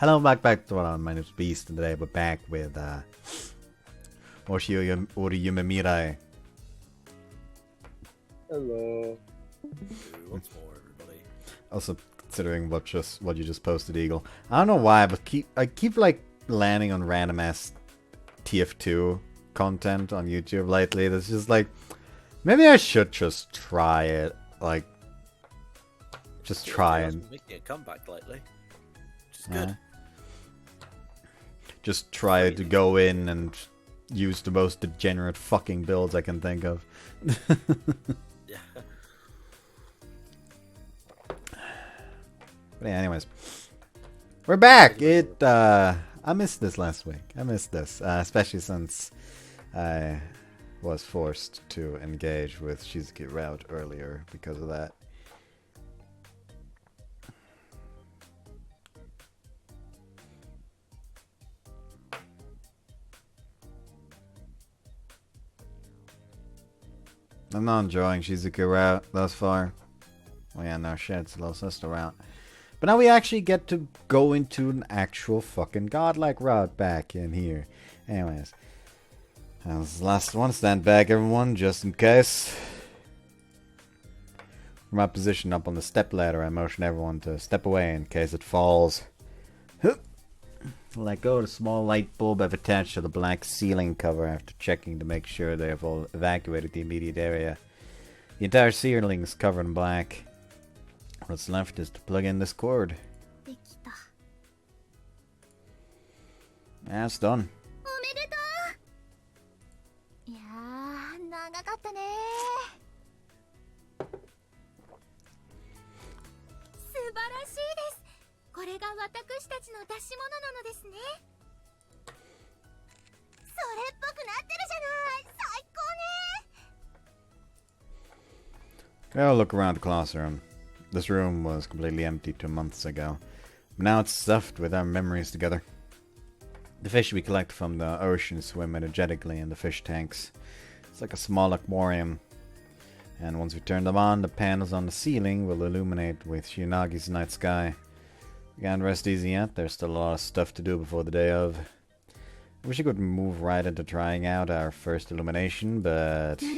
Hello, back to my name's Beast, and today we're back with Hoshi Ori Yume Mirai. Hello. Once more, everybody. Also, considering what you just posted, Eagle. I don't know why, but I keep like landing on random ass TF2 content on YouTube lately. That's just like, maybe I should just try it. Like, just try and making a comeback lately, which is good. Just try to go in and use the most degenerate fucking builds I can think of. Yeah. But yeah, anyways, we're back. I missed this last week. I missed this, especially since I was forced to engage with Rikka-Route earlier because of that. I'm not enjoying Rikka-Route thus far. Well, yeah, no shit, it's a little sister route. But now we actually get to go into an actual fucking godlike route back in here. Anyways. That was the last one. Stand back, everyone, just in case. From my position up on the step ladder, I motion everyone to step away in case it falls. Let go of the small light bulb I've attached to the black ceiling cover after checking to make sure they have all evacuated the immediate area. The entire ceiling is covered in black. What's left is to plug in this cord. Yeah, it's done. I'll look around the classroom. This room was completely empty 2 months ago. But now it's stuffed with our memories together. The fish we collect from the ocean swim energetically in the fish tanks. It's like a small aquarium. And once we turn them on, the panels on the ceiling will illuminate with Shinagi's night sky. We can't rest easy yet. There's still a lot of stuff to do before the day of. I wish I could move right into trying out our first illumination, but... We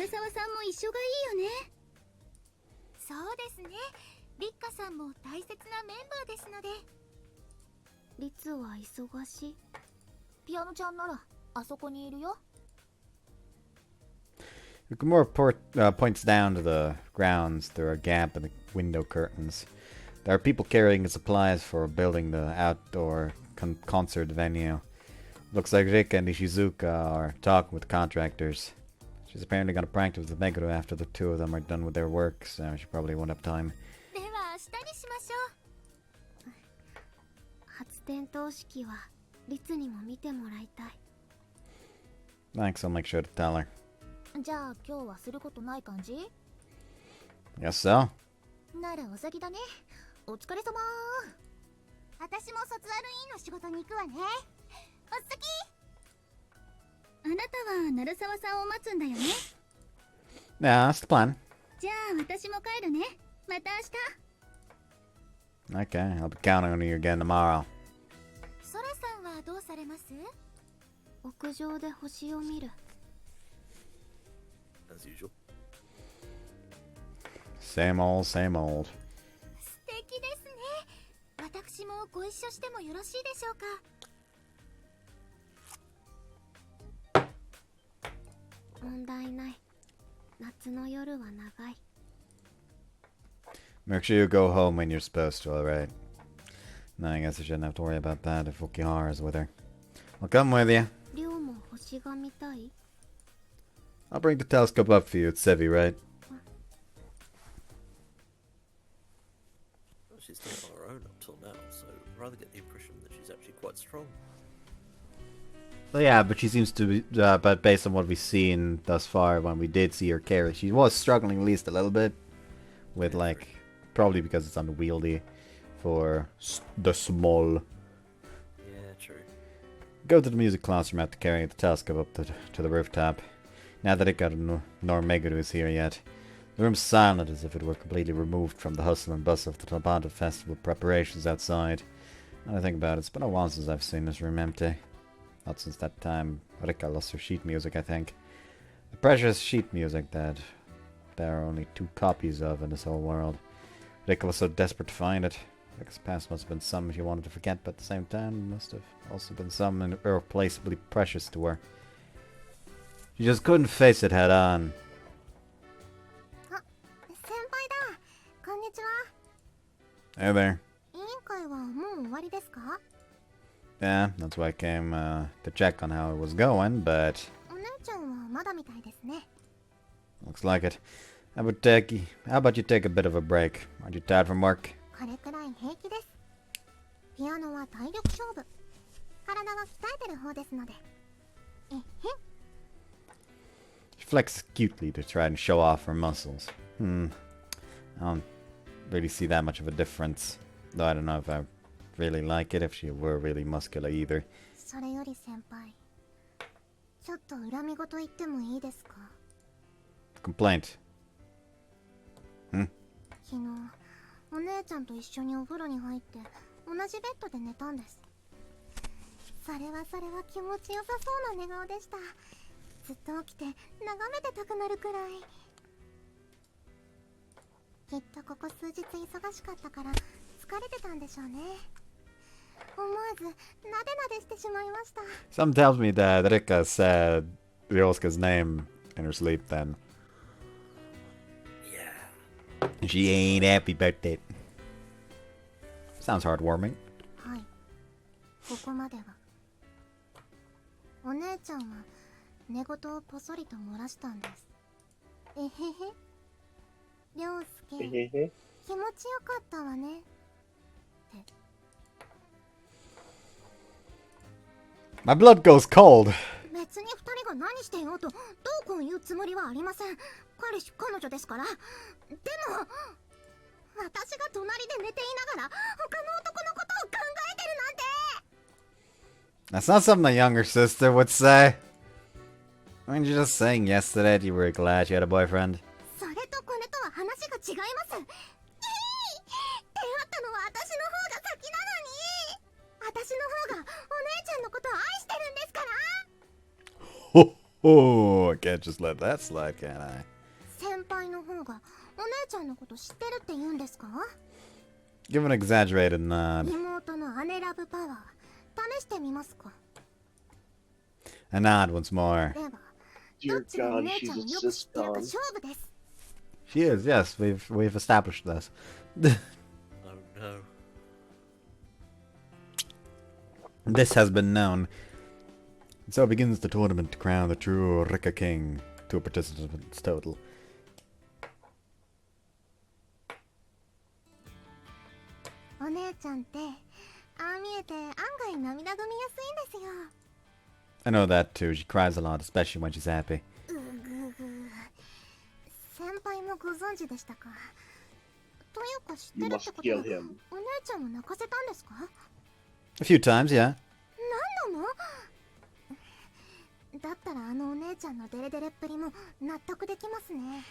can more points down to the grounds through a gap in the window curtains. There are people carrying supplies for building the outdoor concert venue. Looks like Rikka and Ishizuka are talking with contractors. She's apparently going to practice with Meguro after the two of them are done with their work, so she probably won't have time. Thanks, I'll make sure to tell her. Guess so. あなたは鳴沢さんを待つんだよね。Yeah, that's the plan. じゃあ私も帰るね。また明日。 Okay, I'll be counting on you again tomorrow. ソラさんはどうされます？屋上で星を見る。As usual. Same old, same old. 素敵ですね。私もご一緒してもよろしいでしょうか。 問題ない。夏の夜は長い。 Make sure you go home when you're supposed to, alright? No, I guess I shouldn't have to worry about that if Okihara is with her. I'll come with you. リョウも星が見たい？ I'll bring the telescope up for you. It's heavy, right? Well, she's done on her own up till now, so I rather get the impression that she's actually quite strong. Well, yeah, but she seems to be, but based on what we've seen thus far, when we did see her carry, she was struggling at least a little bit with, like, probably because it's unwieldy for the small. Yeah, true. Go to the music classroom after carrying the telescope up to the rooftop. Now that Rikka nor Meguro is here yet. The room's silent as if it were completely removed from the hustle and bustle of the Tabata festival preparations outside. Now that I think about it, it's been a while since I've seen this room empty. Not since that time Rikka lost her sheet music, I think. The precious sheet music that there are only 2 copies of in this whole world. Rikka was so desperate to find it. Rikka's past must have been something she wanted to forget, but at the same time, must have also been something irreplaceably precious to her. She just couldn't face it head on. あ、先輩だ。こんにちは。 Hey there. 委員会はもう終わりですか？ Yeah, that's why I came to check on how it was going, but お姉ちゃんはまだみたいですね。 looks like it. How about you take a bit of a break? Aren't you tired from work? これくらい平気です。ピアノは体力勝負。体は鍛えてる方ですので。えへん。 She flexes cutely to try and show off her muscles. I don't really see that much of a difference. Though I don't know if I really like it if she were really muscular either. それより先輩、ちょっと恨み事言ってもいいですか？ Complaint. 昨日、お姉ちゃんと一緒にお風呂に入って同じベッドで寝たんです。それは気持ちよさそうな寝顔でした。ずっと起きて眺めてたくなるくらい。きっとここ数日忙しかったから疲れてたんでしょうね。思わずなでなでしてしまいました。 Some tells me that Rikka said Ryosuke's name in her sleep then. Yeah. She ain't happy about that. Sounds heartwarming. はい、ここまでは。お姉ちゃんは寝言をぽそりと漏らしたんです。えへへ。涼介、気持ちよかったわね。って。 My blood goes cold. 別に二人が何してようとどうこう言うつもりはありません。彼氏彼女ですから。でも私が隣で寝ていながら他の男のことを考えてるなんて。 That's not something a younger sister would say. Weren't you just saying yesterday that you were glad you had a boyfriend? それとこれとは話が違います。出会ったのは私の方が先なのに。私の方がお姉ちゃんのことを愛してるんですから。 Oh, I can't just let that slide, can I? 先輩の方がお姉ちゃんのこと知ってるって言うんですか？ Give an exaggerated nod. 妹の姉ラブパワー試してみますか？ A nod once more. ではどっちがお姉ちゃんをよく知ってるか勝負です。 She is, yes. We've established this. Oh no. This has been known. And so begins the tournament to crown the true Rikka King. 2 participants total. お姉ちゃんってああ見えて案外涙ぐみやすいんですよ。 I know that too. She cries a lot, especially when she's happy. うぐぐ。先輩もご存知でしたか？というか知ってるってことはお姉ちゃんを泣かせたんですか？ A few times, yeah. 何度も？だったらあのお姉ちゃんのデレデレっぷりも納得できますね。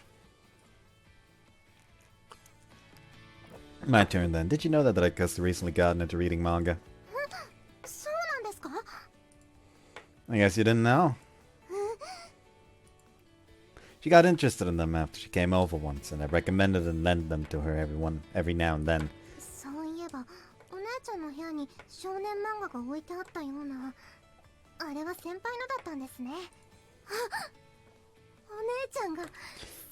My turn then. Did you know that Rikka's recently gotten into reading manga? そうなんですか？ I guess you didn't know. She got interested in them after she came over once, and I recommended and lent them to her every now and then. そういえばお姉ちゃんの部屋に少年漫画が置いてあったような。あれは先輩のだったんですね。あ、お姉ちゃんが先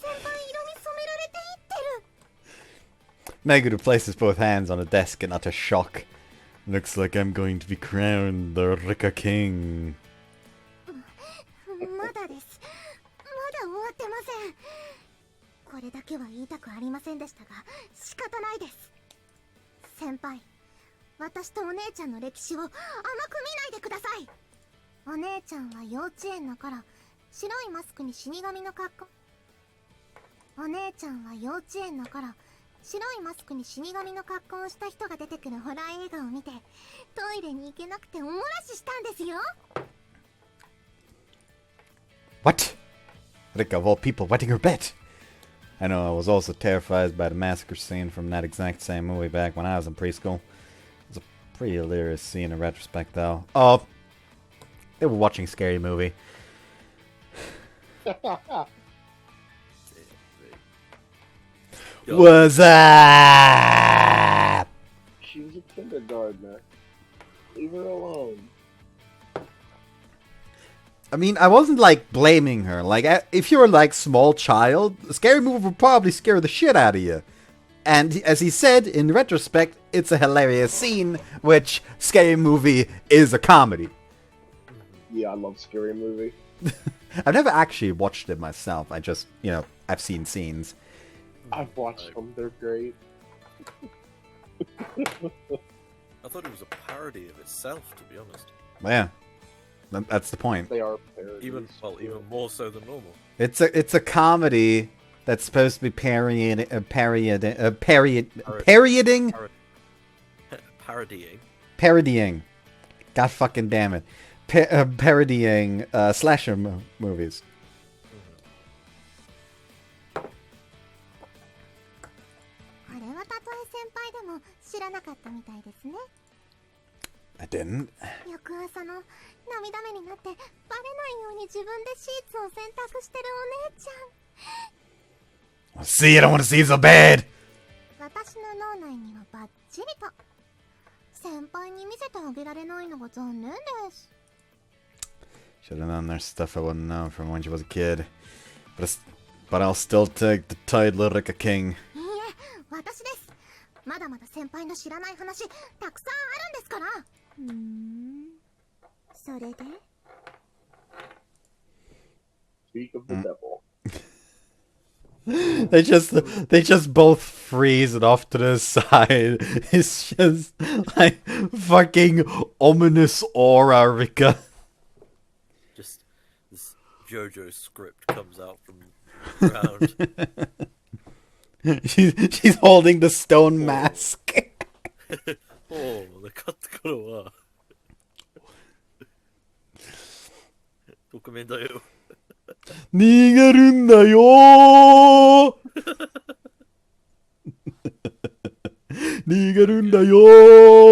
輩色に染められていってる。 Meguru places both hands on the desk in utter shock. Looks like I'm going to be crowned the Rikka King. まだです。まだ終わってません。これだけは言いたくありませんでしたが仕方ないです。先輩、私とお姉ちゃんの歴史を甘く見ないでください。お姉ちゃんは幼稚園の頃白いマスクに死神の格好。お姉ちゃんは幼稚園の頃白いマスクに死神の格好をした人が出てくるホラー映画を見てトイレに行けなくてお漏らししたんですよ。 What? Rikka, of all people, wetting her bed. I know I was also terrified by the massacre scene from that exact same movie back when I was in preschool. It was a Pretty hilarious scene in retrospect, though. Oh, they were watching a scary movie. Yo, What's up? She was a kindergartner. Leave her alone. I mean, I wasn't, like, blaming her. Like, if you were, like, small child, a scary movie would probably scare the shit out of you. And as he said, in retrospect, it's a hilarious scene, which scary movie is a comedy. Yeah, I love Scary Movie. I've never actually watched it myself. I just, you know, I've seen scenes. I've watched them. They're great. I thought it was a parody of itself, to be honest. Yeah, that's the point. They are parodies. Even more so than normal. It's a comedy that's supposed to be parodying. God fucking damn it. Parodying slasher movies. あれはたとえ先輩でも知らなかったみたいですね。 I didn't. 翌朝の涙目になってバレないように自分でシーツを洗濯してるお姉ちゃん。 See, I don't want to see you so bad. 私の脳内にはバッチリと。先輩に見せてあげられないのが残念です。 Should have known there's stuff I wouldn't know from when she was a kid. But I'll still take the title Rikka King. いいえ、私です。まだまだ先輩の知らない話たくさんあるんですから。それで Speak of the devil. They just both freeze it off to the side. It's just like fucking ominous aura, Rikka. Just this JoJo script comes out from the ground. She's holding the stone mask. おお、で買ってからは。特命だよ。逃げるんだよー。逃げるんだよ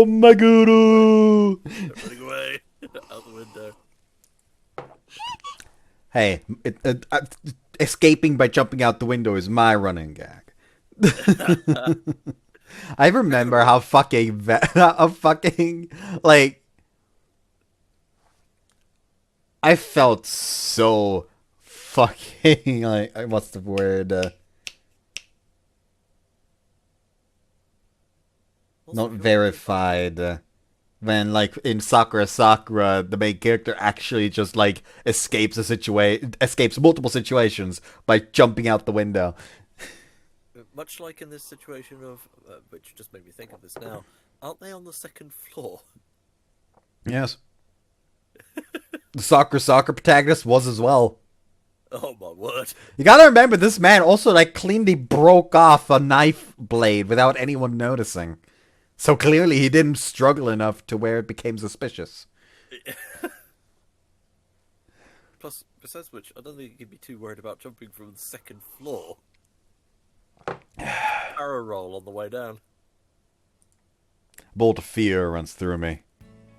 ー、マグロ。 Running away out the window. Hey, escaping by jumping out the window is my running gag. I remember how fucking like I felt so fucking like what's the word? Not verified. When, like, in Sakura, the main character actually just, like, escapes multiple situations by jumping out the window. Much like in this situation of, which just made me think of this now, aren't they on the second floor? Yes. The Sakura protagonist was as well. Oh my word. You gotta remember, this man also, like, cleanly broke off a knife blade without anyone noticing. So clearly he didn't struggle enough to where it became suspicious. Plus, besides which, I don't think you'd be too worried about jumping from the second floor. Arrow roll on the way down. A bolt of fear runs through me.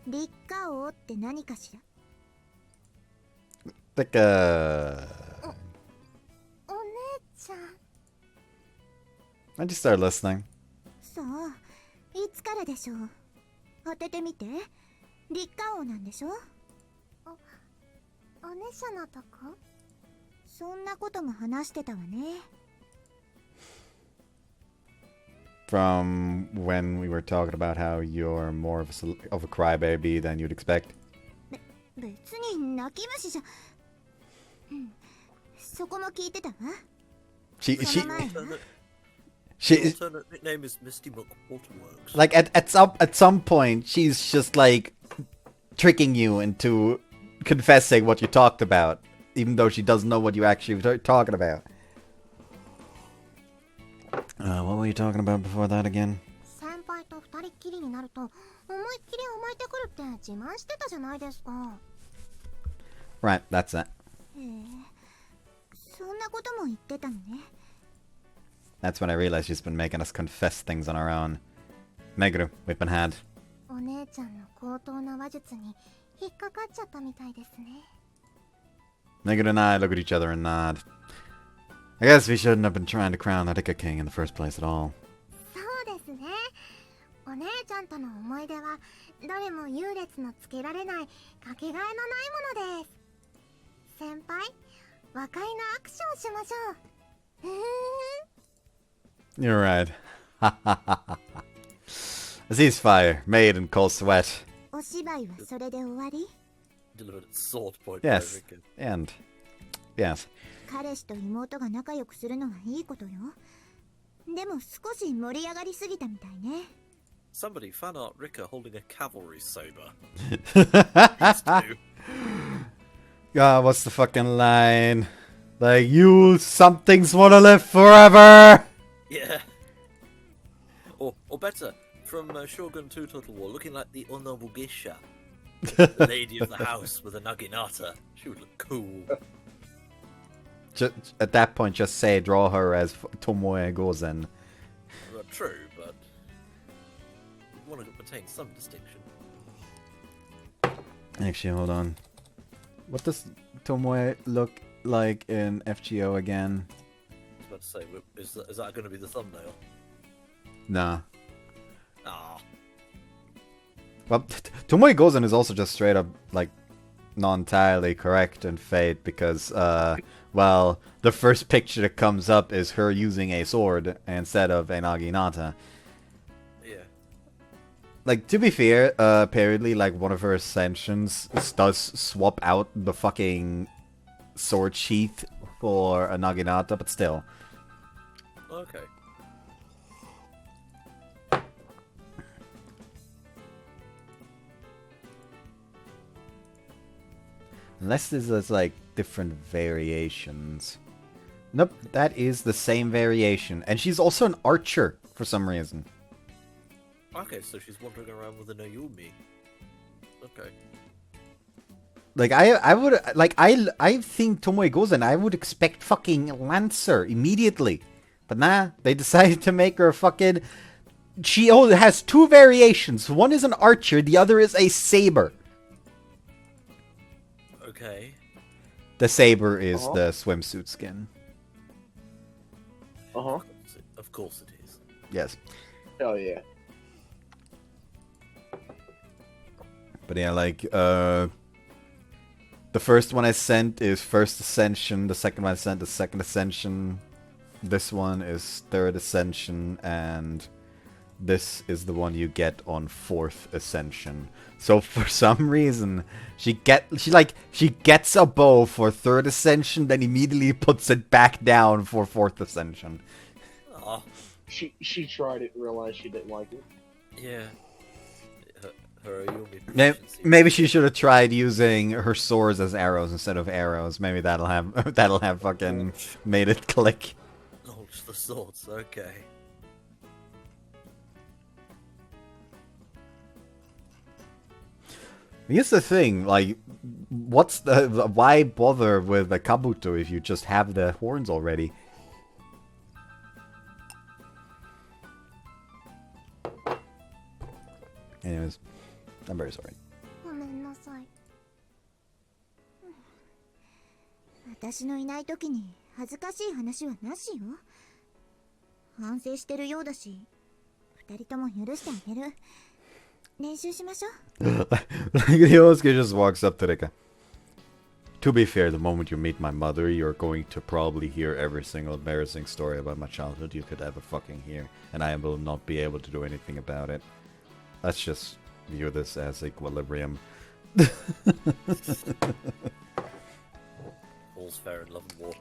立夏王って何かしら。 Like a... お姉ちゃん。 Why'd you start listening? そう、いつからでしょう。当ててみて。立夏王なんでしょ。お姉さんのとこ。そんなことも話してたわね。 From when we were talking about how you're more of a crybaby than you'd expect. 別に泣き虫じゃ。そこも聞いてたわ。She The alternate nickname is Misty Muck Waterworks. like at some point she's just like tricking you into confessing what you talked about, even though she doesn't know what you actually were talking about. What were you talking about before that again? 先輩と二人っきりになると思いっきり甘えてくるって自慢してたじゃないですか。 Right, that's that. そんなことも言ってたのね。 That's when I realized she's been making us confess things on our own. Meguru, we've been had. おお姉ちゃんの高等な話術に引っかかっちゃったみたいですね。Megan and I look at each other and nod. I guess we shouldn't have been trying to crown the Rikka King in the first place at all. そうですね。お姉ちゃんとの思い出はどれも優劣のつけられないかけがえのないものです。先輩、和解の握手をしましょう。You're right. A ceasefire, made in cold sweat. お芝居はそれで終わり？ Delivered at sword point. Yes. By Rikka. And yes. 彼氏と妹が仲良くするのはいいことよ。でも少し盛り上がりすぎたみたいね。Somebody fan art Rikka holding a cavalry saber. What's the fucking line? Like, you somethings wanna live forever! Yeah. Or better, from Shogun 2 Total War, looking like the Honorable Geisha. The lady of the house with a naginata. She would look cool. At that point, just draw her as Tomoe Gozen. Well, true, but you want to retain some distinction. Actually, hold on. What does Tomoe look like in FGO again? I was about to say, is that going to be the thumbnail? Nah. Ah. Well, Tomoe Gozen is also just straight up, like, not entirely correct in Fate because, well, the first picture that comes up is her using a sword instead of a naginata. Yeah. Like, to be fair, apparently, like, one of her ascensions does swap out the fucking sword sheath for a naginata, but still. Okay. Unless there's, like, different variations. Nope, that is the same variation. And she's also an archer, for some reason. Okay, so she's wandering around with an Ayumi. Okay. Like, I would, like, I think Tomoe Gozen, I would expect fucking Lancer immediately. But nah, they decided to make her fucking... She has two variations. One is an archer, the other is a saber. Okay. The saber is the swimsuit skin. Of course it is. Yes. Hell yeah. But yeah, like, the first one I sent is First Ascension, the second one I sent is Second Ascension, this one is Third Ascension, and this is the one you get on Fourth Ascension. So for some reason, she gets a bow for Third Ascension, then immediately puts it back down for Fourth Ascension. Ah. She tried it and realized she didn't like it. Yeah. Her Ayumi Maybe she should have tried using her swords as arrows instead of arrows. Maybe that'll have fucking made it click. Launch the swords, okay. Here's the thing, like, why bother with a Kabuto if you just have the horns already? Anyways, I'm very sorry. ごめんなさい。私のいない時に恥ずかしい話はなしよ。反省してるようだし、二人とも許してあげる。練習しましょう。Like, Ryosuke just walks up to Rika. To be fair, the moment you meet my mother, you're going to probably hear every single embarrassing story about my childhood you could ever fucking hear, and I will not be able to do anything about it. Let's just view this as equilibrium. All's fair in love and war.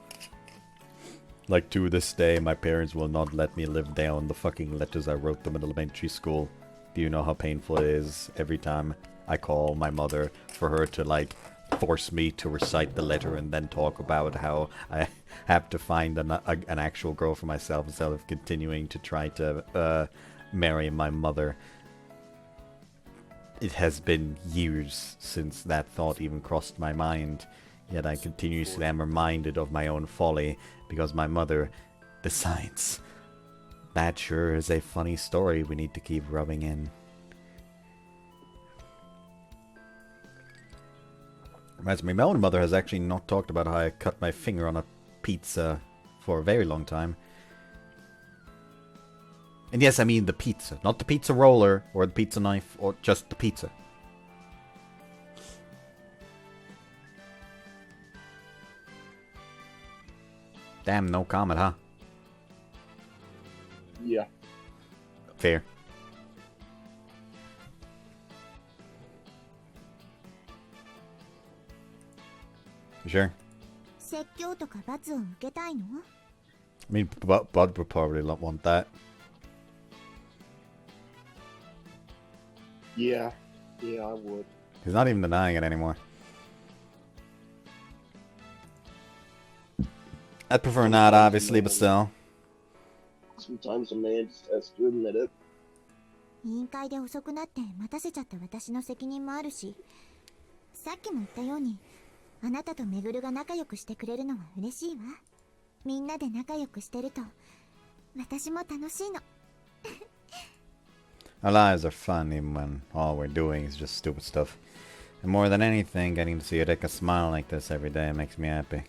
Like, to this day, my parents will not let me live down the fucking letters I wrote them in elementary school. Do you know how painful it is every time I call my mother for her to, like, force me to recite the letter and then talk about how I have to find an actual girl for myself instead of continuing to try to marry my mother. It has been years since that thought even crossed my mind, yet I continuously am reminded of my own folly because my mother decides. That sure is a funny story we need to keep rubbing in. Reminds me, my own mother has actually not talked about how I cut my finger on a pizza for a very long time. And yes, I mean the pizza, not the pizza roller or the pizza knife, or just the pizza. Damn, no comment, huh? Yeah. Fair. You sure? 説教とか罰を受けたいの？ I mean, Bud would probably not want that. Yeah. Yeah, I would. He's not even denying it anymore. I'd prefer not, obviously, but still. Sometimes a man just has to admit it. 委員会で遅くなって待たせちゃった私の責任もあるし、さっきも言ったように、あなたとめぐるが仲良くしてくれるのは嬉しいわ。みんなで仲良くしてると、私も楽しいの。Our lives are fun even when all we're doing is just stupid stuff. And more than anything, getting to see Rikka smile like this every day makes me happy.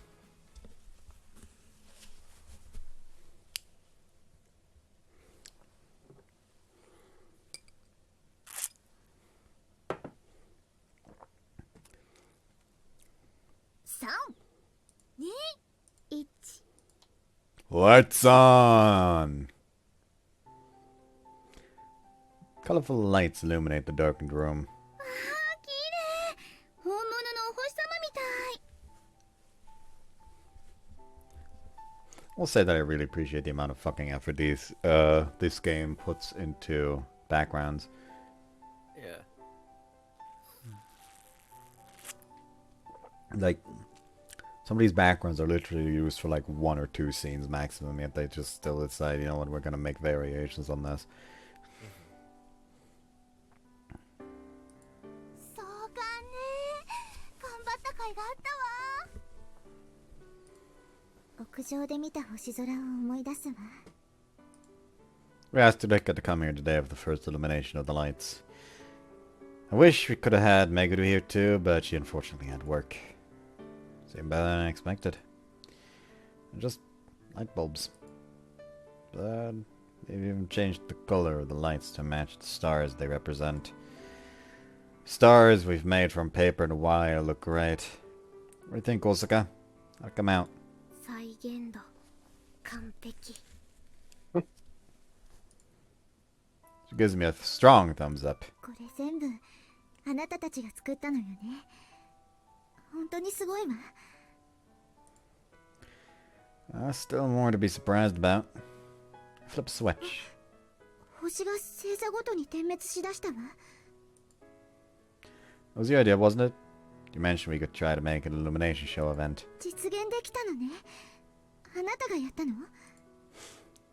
Lights on! Colorful lights illuminate the darkened room. I'll say that I really appreciate the amount of fucking effort this game puts into backgrounds. Yeah. Like, some of these backgrounds are literally used for like 1 or 2 scenes maximum, yet they just still decide, you know what, we're gonna make variations on this. そうかね。頑張った甲斐があったわ。屋上で見た星空を思い出すわ。We asked Rikka to come here today for the first illumination of the lights. I wish we could have had Meguru here too, but she unfortunately had work. Seemed better than I expected. Just light bulbs. But they've even changed the color of the lights to match the stars they represent. Stars we've made from paper and wire look great. What do you think, Osaka? How'd it come out? 再現度完璧。 She gives me a strong thumbs up. これ全部あなたたちが作ったのよね。本当にすごいわ。Still more to be surprised about. Flip a switch. 星が星座ごとに点滅しだしたわ。That was your idea, wasn't it? You mentioned we could try to make an illumination show event. 実現できたのね。あなたがやったの？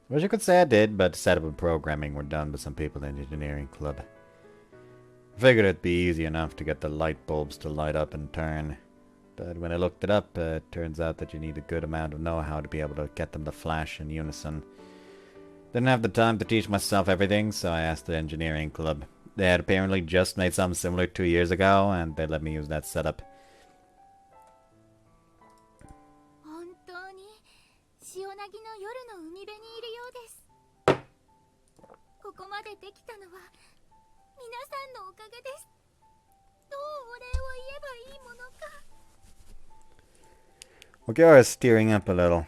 Wish I could say I did, but the setup and programming were done by some people in the engineering club. I figured it'd be easy enough to get the light bulbs to light up and turn. But when I looked it up, it turns out that you need a good amount of know-how to be able to get them to flash in unison. Didn't have the time to teach myself everything, so I asked the engineering club. They had apparently just made something similar 2 years ago, and they let me use that setup. 本当に潮なぎの夜の海辺にいるようです。ここまでできたのは皆さんのおかげです。どうお礼を言えばいいものか。 Okiara's tearing up a little.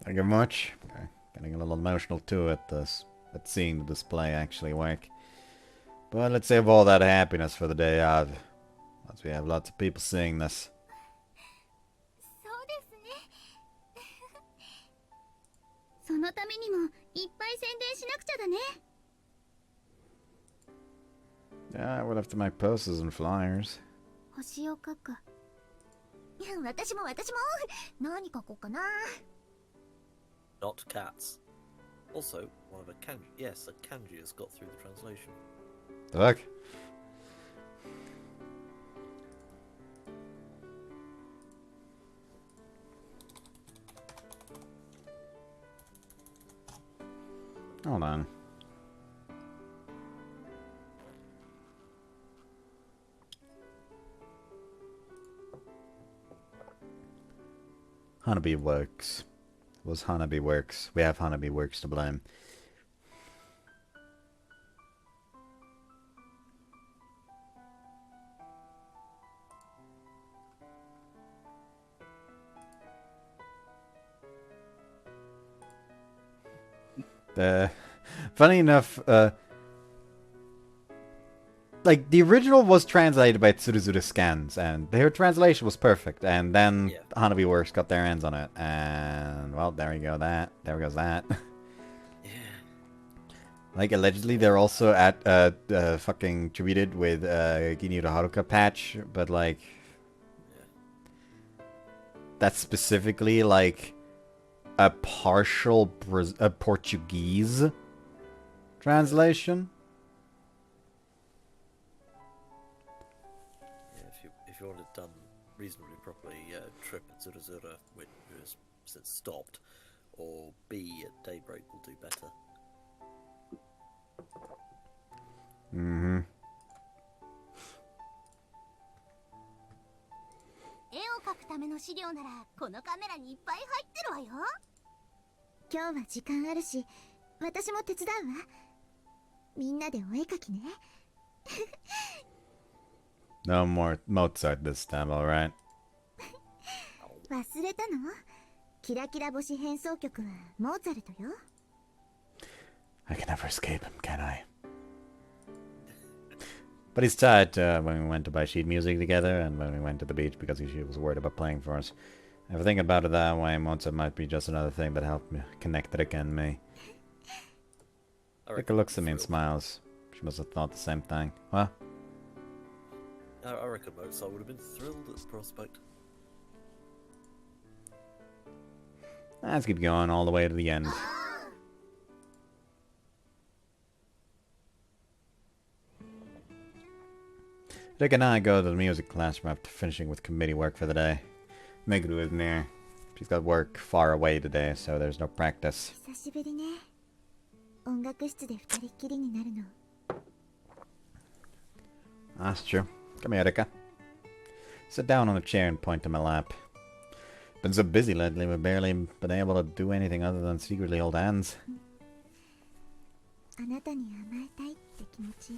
Thank you very much. Okay. Getting a little emotional too at seeing the display actually work. But let's save all that happiness for the day of. Once we have lots of people seeing this. そうですね。そのためにもいっぱい宣伝しなくちゃだね。 Yeah, we'll have to make posters and flyers. 星を描く。私も何描こうかな。 Not cats. Also, one of a kanji. Yes, a kanji has got through the translation. Look. Hold on. Hanabi Works. It was Hanabi Works. We have Hanabi Works to blame. Funny enough, like, the original was translated by Tsuruzuru Scans, and their translation was perfect, and then Hanabi Works got their hands on it, and, well, there we go, there goes that. Yeah. Like, allegedly, they're also at, fucking treated with, Ginyu to Haruka patch, but, like, that's specifically, like, a partial Portuguese translation. Yeah, if you want it done reasonably properly, Trip at Zurazura, which has since stopped, or B at Daybreak will do better. Mm-hmm. 絵を描くための資料ならこのカメラにいっぱい入ってるわよ。今日は時間あるし、私も手伝うわ。みんなでお絵描きね。No more Mozart this time, alright? 忘れたの？キラキラ星変奏曲はモーツァルトよ。I can never escape him, can I? But he's tired when we went to buy sheet music together and when we went to the beach because he was worried about playing for us. If I think about it that way, Mozart might be just another thing that helped me connect Rikka and me. Rikka looks at me and smiles. She must have thought the same thing. What? I reckon Mozart would have been thrilled at the prospect. Let's keep going all the way to the end. Rick and I go to the music classroom after finishing with committee work for the day. Meguru is near. She's got work far away today, so there's no practice. 久しぶりね。音楽室で二人っきりになるの。That's true. Come here, Rikka. Sit down on a chair and point to my lap. Been so busy lately, we've barely been able to do anything other than secretly hold hands. あなたに甘えたいって気持ち、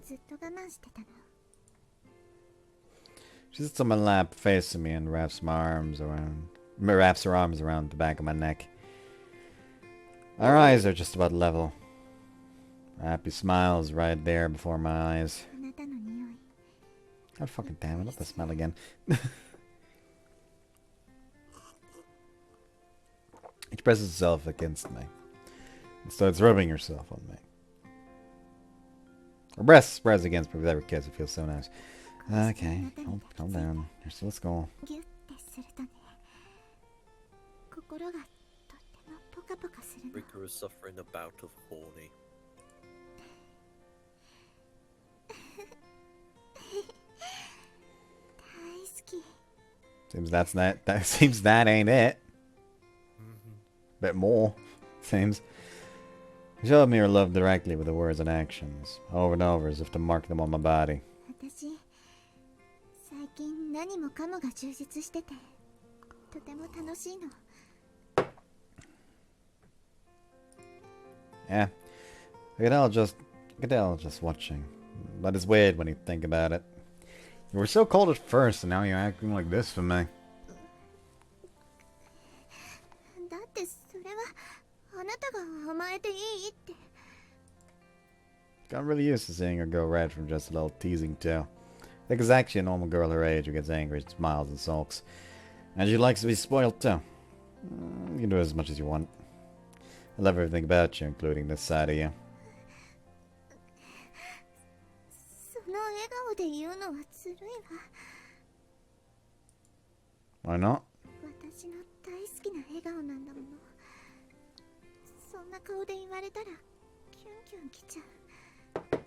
ずっと我慢してたの。She sits on my lap, facing me, and wraps her arms around the back of my neck. Our eyes are just about level. A happy smile's right there before my eyes. あなたの匂い。 God fucking damn it, not the smell again. She presses herself against me and starts rubbing herself on me. Her breast spreads against me with every kiss. It feels so nice. Okay, calm down. Let's go. ギュッてするとね、心がとってもポカポカするの。 Rikka is suffering a bout of horny. 大好き。 Seems that ain't it. Bit more, seems. She showed me her love directly with the words and actions, over and over as if to mark them on my body. 私、最近何もかもが充実してて、とても楽しいの。 Yeah, I could tell just watching. But it's weird when you think about it. You were so cold at first, and now you're acting like this for me. だってそれはあなたが甘えていいって。 Got really used to seeing her go red from just a little teasing too. Like it's actually a normal girl her age who gets angry, smiles, and sulks. And she likes to be spoiled too. You can do as much as you want. I love everything about you, including this side of you. その笑顔で言うのはずるいわ。 Why not? 私の大好きな笑顔なんだもの。そんな顔で言われたらキュンキュンきちゃう。だか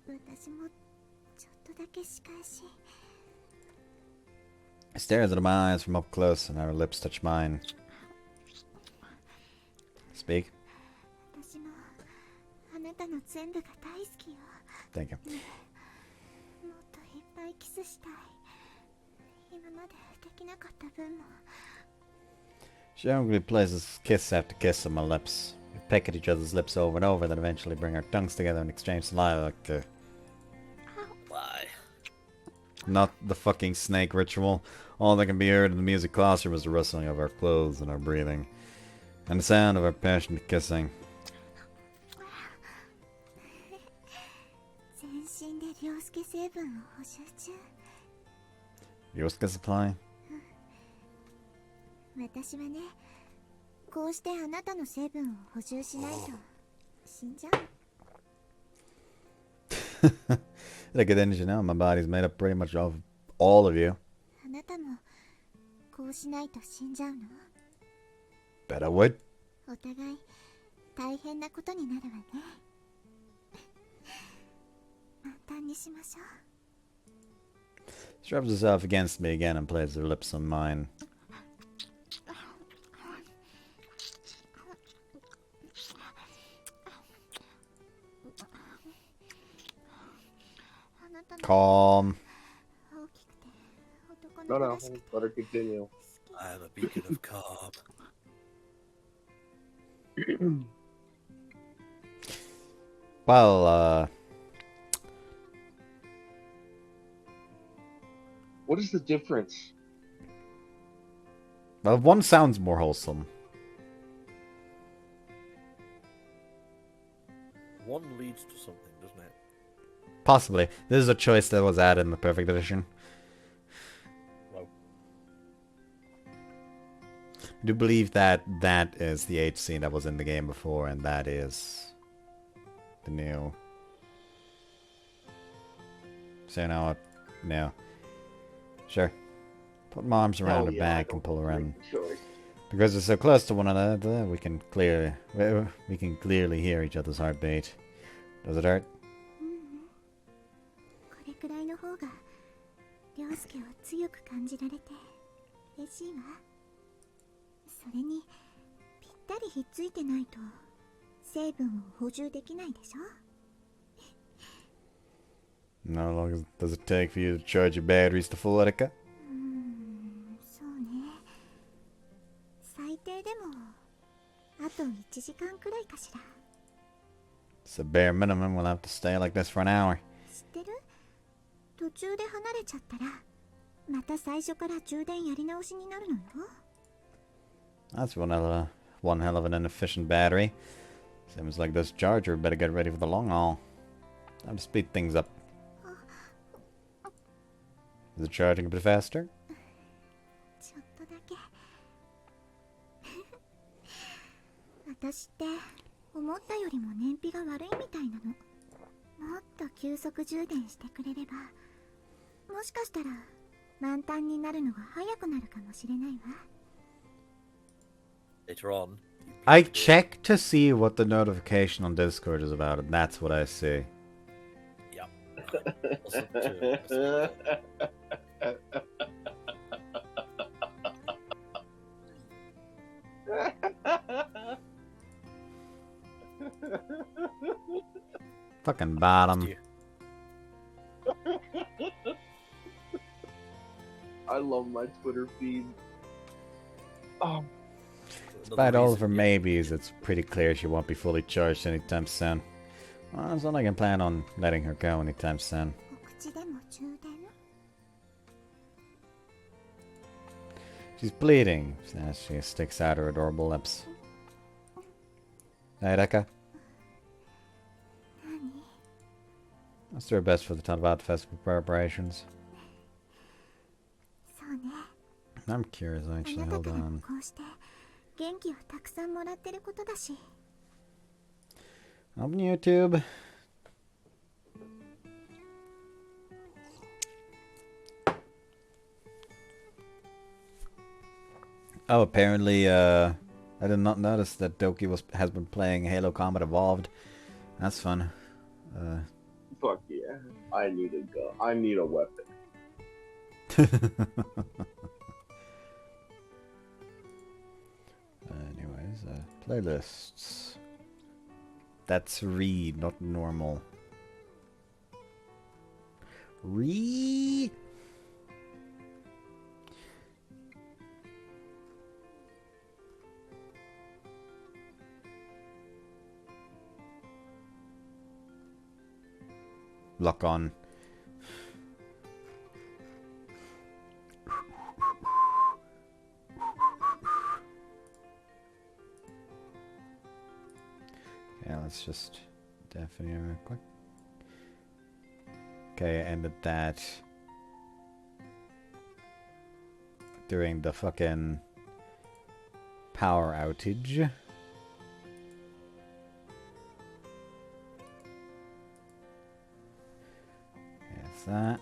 ら私もちょっとだけ仕返し。 Stares into my eyes from up close, and her lips touch mine. Speak. 私もあなたの全部が大好きよ。 Thank you. もっといっぱいキスしたい。今までできなかった分も She angrily places kiss after kiss on my lips. We peck at each other's lips over and over, then eventually bring our tongues together and exchange saliva like Why? not the fucking snake ritual. All that can be heard in the music classroom is the rustling of our clothes and our breathing, and the sound of our passionate kissing. 全身で涼介成分を補充中 Yosuke supply? 私はねこうしてあなたの成分を補充しないと死んじゃう Like it didn't you know, my body's made up pretty much of all of you. あなたもこうしないと死んじゃうの Bet I would. お互い大変なことになるわね簡単にしましょう She rubs herself against me again and places her lips on mine. Calm. No, no, let her continue. I am a beacon of calm. Well, What is the difference? well, one sounds more wholesome. One leads to something, doesn't it? Possibly. This is a choice that was added in the Perfect Edition. Well, I do believe that that is the H scene that was in the game before, and that is the new. So now what? No. Sure. Put my arms around her back and pull her in. Because we're so close to one another, we can clearly hear each other's heartbeat. Does it hurt? これくらいの方が涼介を強く感じられて嬉しいわそれにぴったりひっついてないと成分を補充できないでしょ How long does it take for you to charge your batteries to full, Rikka? そうね最低でもあと1時間くらいかしら It's a bare minimum. We'll have to stay like this for an hour. 知ってる途中で離れちゃったらまた最初から充電やり直しになるのよ That's one hell of an inefficient battery. Seems like this charger better get ready for the long haul. Time to speed things up. Is it charging a bit faster? ちょっとだけ私って思ったよりも燃費が悪いみたいなのもっと急速充電してくれればもしかしたら満タンになるのが早くなるかもしれないわ later on. I check to see what the notification on Discord is about, and that's what I see. Yeah. Awesome too. Fucking bottom. You. I love my Twitter feed. Oh, Despite all of her reason, maybes, it's pretty clear she won't be fully charged anytime soon. Well, it's not like I plan on letting her go anytime soon. お口でも充電 She's bleeding as she sticks out her adorable lips. Hey, Rikka. 何 Let's do our best for the Tanvat Festival preparations. そうね I'm curious, あ actually. なた Hold からも on. こうして元気をたくさんもらってることだし On YouTube. Oh, apparently, I did not notice that Doki has been playing Halo Combat Evolved. That's fun. fuck yeah. I need a gun. I need a weapon. Anyways, playlists. That's read, not normal. Read. lock on. Yeah, let's just definitely real quick. Okay, ended that during the fucking power outage. That's that.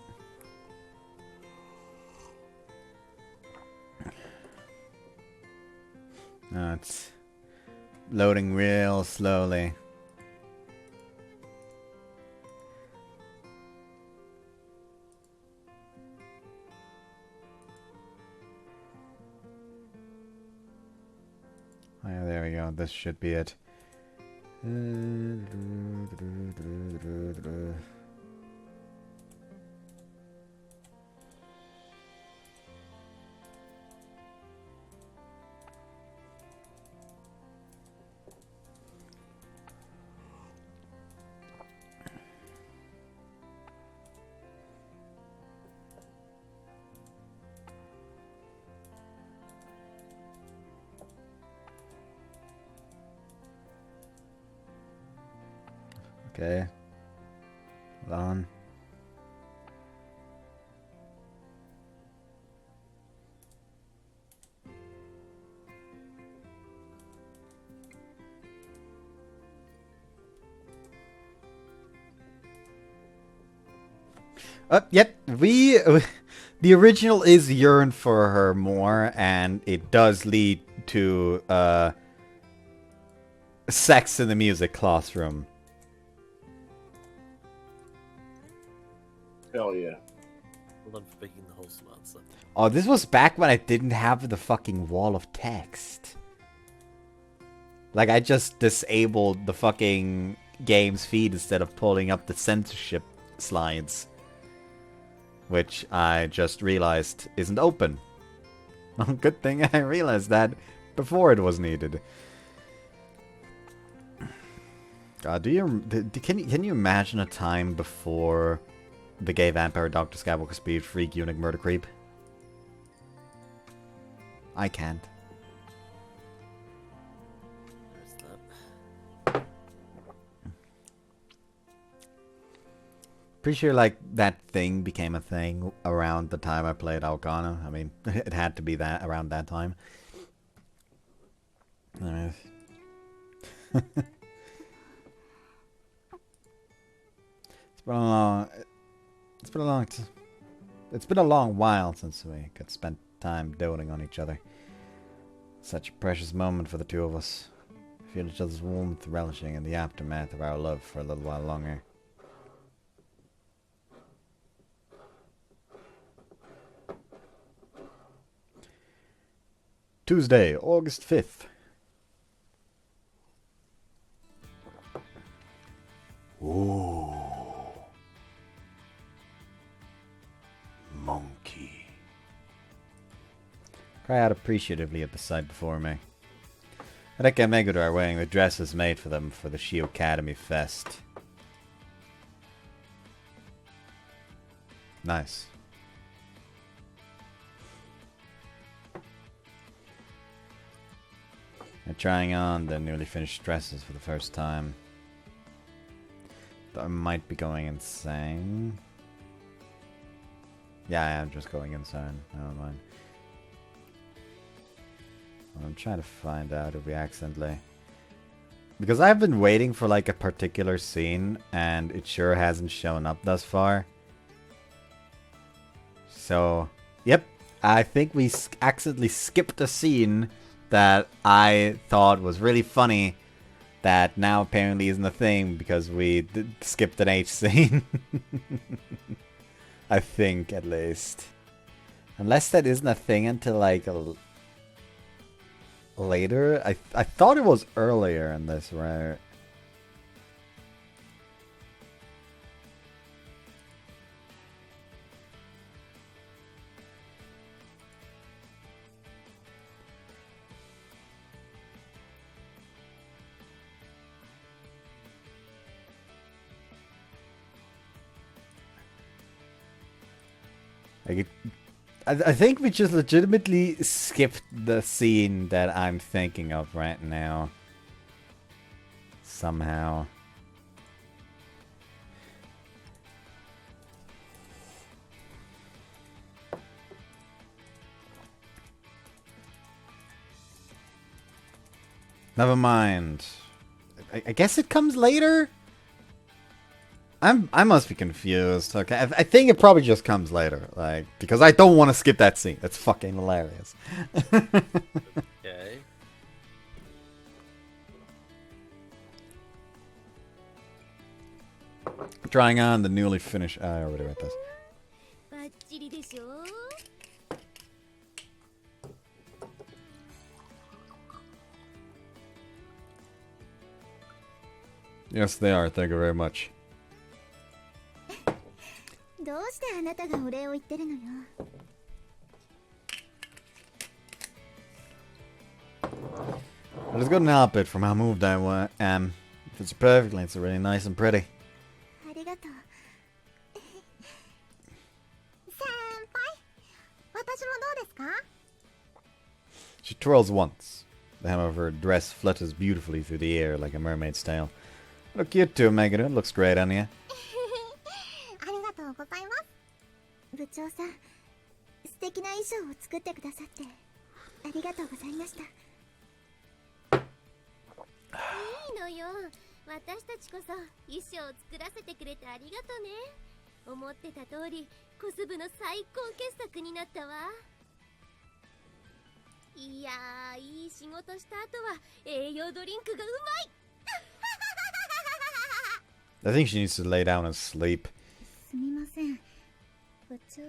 No, it's loading real slowly. Oh, yeah, there we go. This should be it. Okay. Hold on. Yep. The original is yearn for her more, and it does lead to sex in the music classroom. Hell yeah. Well done for picking the wholesome answer. Oh, this was back when I didn't have the fucking wall of text. Like, I just disabled the fucking game's feed instead of pulling up the censorship slides. Which I just realized isn't open. Well, good thing I realized that before it was needed. God, can you imagine a time before the gay vampire Dr. Skywalker Speed Freak Eunuch Murder Creep? I can't. There's that. Pretty sure, like, that thing became a thing around the time I played Algana. I mean, it had to be that around that time. Anyways. It's been a long while since we could spend time doting on each other. Such a precious moment for the two of us. Feel each other's warmth, relishing in the aftermath of our love for a little while longer. Tuesday, August 5th. Ooh. Monkey. Cry out appreciatively at the sight before me. Rikka and Meguro are wearing the dresses made for them for the Shi Academy Fest. Nice. They're trying on their newly finished dresses for the first time. Though I might be going insane. Yeah, I am just going insane. Never mind. I'm trying to find out if we accidentally... Because I've been waiting for like a particular scene, and it sure hasn't shown up thus far. So, yep. I think we accidentally skipped a scene that I thought was really funny, that now apparently isn't a thing because we skipped an H scene. I think, at least. Unless that isn't a thing until like later. I thought it was earlier in this, right? Like I think we just legitimately skipped the scene that I'm thinking of right now. Somehow. Never mind. I guess it comes later? I must be confused. Okay, I think it probably just comes later. Like, because I don't want to skip that scene. That's fucking hilarious. Okay. Trying on the newly finished... I already read this. バッチリでしょ Yes, they are. Thank you very much. どうしてあなたがお礼を言ってるのよ I just couldn't help it from how moved I am. If it's perfectly, it's really nice and pretty. ありがとう先輩私もどうですか She twirls once. The hem of her dress flutters beautifully through the air like a mermaid's tail. Look cute too, Megan. It looks great on you. ありがとうございます部長さん素敵な衣装を作ってくださってありがとうございましたいいのよ私たちこそ衣装を作らせてくれてありがとね思ってた通りコス部の最高傑作になったわいやーいい仕事した後は栄養ドリンクがうまい I think she needs to lay down and sleep. すみません部長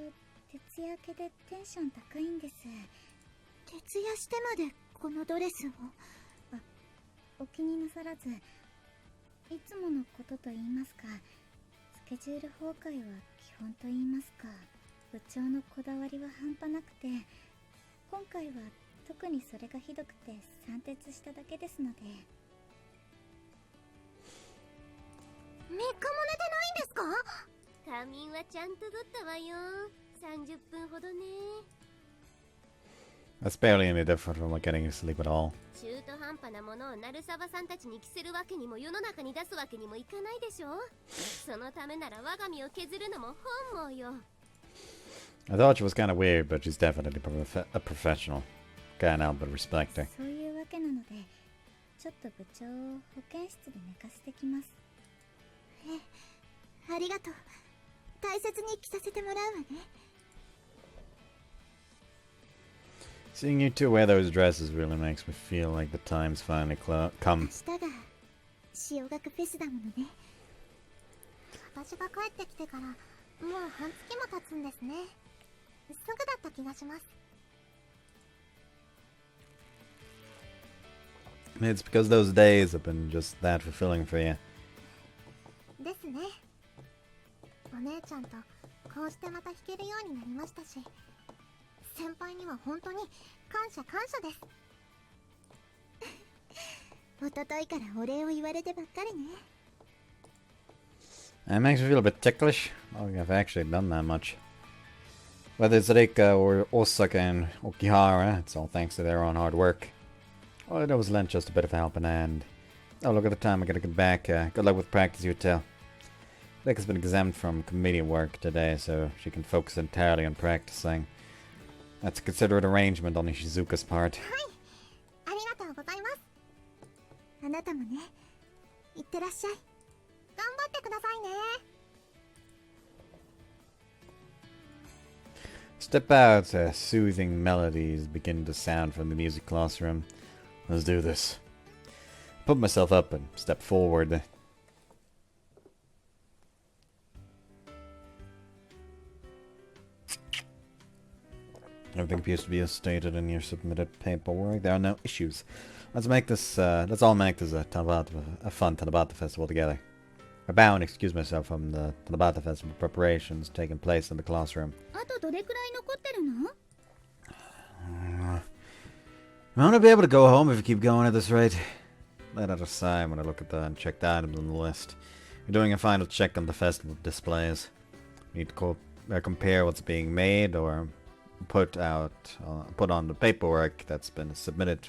徹夜明けでテンション高いんです徹夜してまでこのドレスをお気になさらずいつものことと言いますかスケジュール崩壊は基本と言いますか部長のこだわりは半端なくて今回は特にそれがひどくて散徹しただけですので3日も寝てないんですか仮眠はちゃんと取ったわよ30分ほどね That's barely any different from like getting to sleep at all. 中途半端なものを鳴沢さんたちに着せるわけにも世の中に出すわけにもいかないでしょそのためなら我が身を削るのも本望よ I thought she was kind of weird, but she's definitely a professional. Can't help but respect her. そういうわけなのでちょっと部長を保健室で寝かせてきますありがとう大切に着させてもらうわね Seeing you two wear those dresses really makes me feel like the time's finally come. 明日が潮学フェスだものね私が帰ってきてからもう半月も経つんですねすぐだった気がします It's because those days have been just that fulfilling for you. ですねお姉ちゃんとこうしてまた弾けるようになりましたし先輩には本当に感謝です一昨日からお礼を言われてばっかりね It makes me feel a bit ticklish. I don't think I've actually done that much. Whether it's Rikka or Osaka and Okihara, it's all thanks to their own hard work. All I did was lend just a bit of a helping hand. Oh, look at the time, I gotta get back. Good luck with practice, you tell. Rikka's been exempt from committee work today, so she can focus entirely on practicing. That's a considerate arrangement on Ishizuka's part. ありがとうございますあなたもねいってらっしゃい頑張ってくださいね Step out, soothing melodies begin to sound from the music classroom. Let's do this. Put myself up and step forward. Everything appears to be as stated in your submitted paperwork. There are no issues. Let's make this. Let's all make this a fun Tanabata festival together. I bow and excuse myself from the Tanabata festival preparations taking place in the classroom. あとどれくらい残ってるの I want to be able to go home if you keep going at this rate. Let out a sigh when I look at the unchecked items on the list. We're doing a final check on the festival displays. Need compare what's being made or put on the paperwork that's been submitted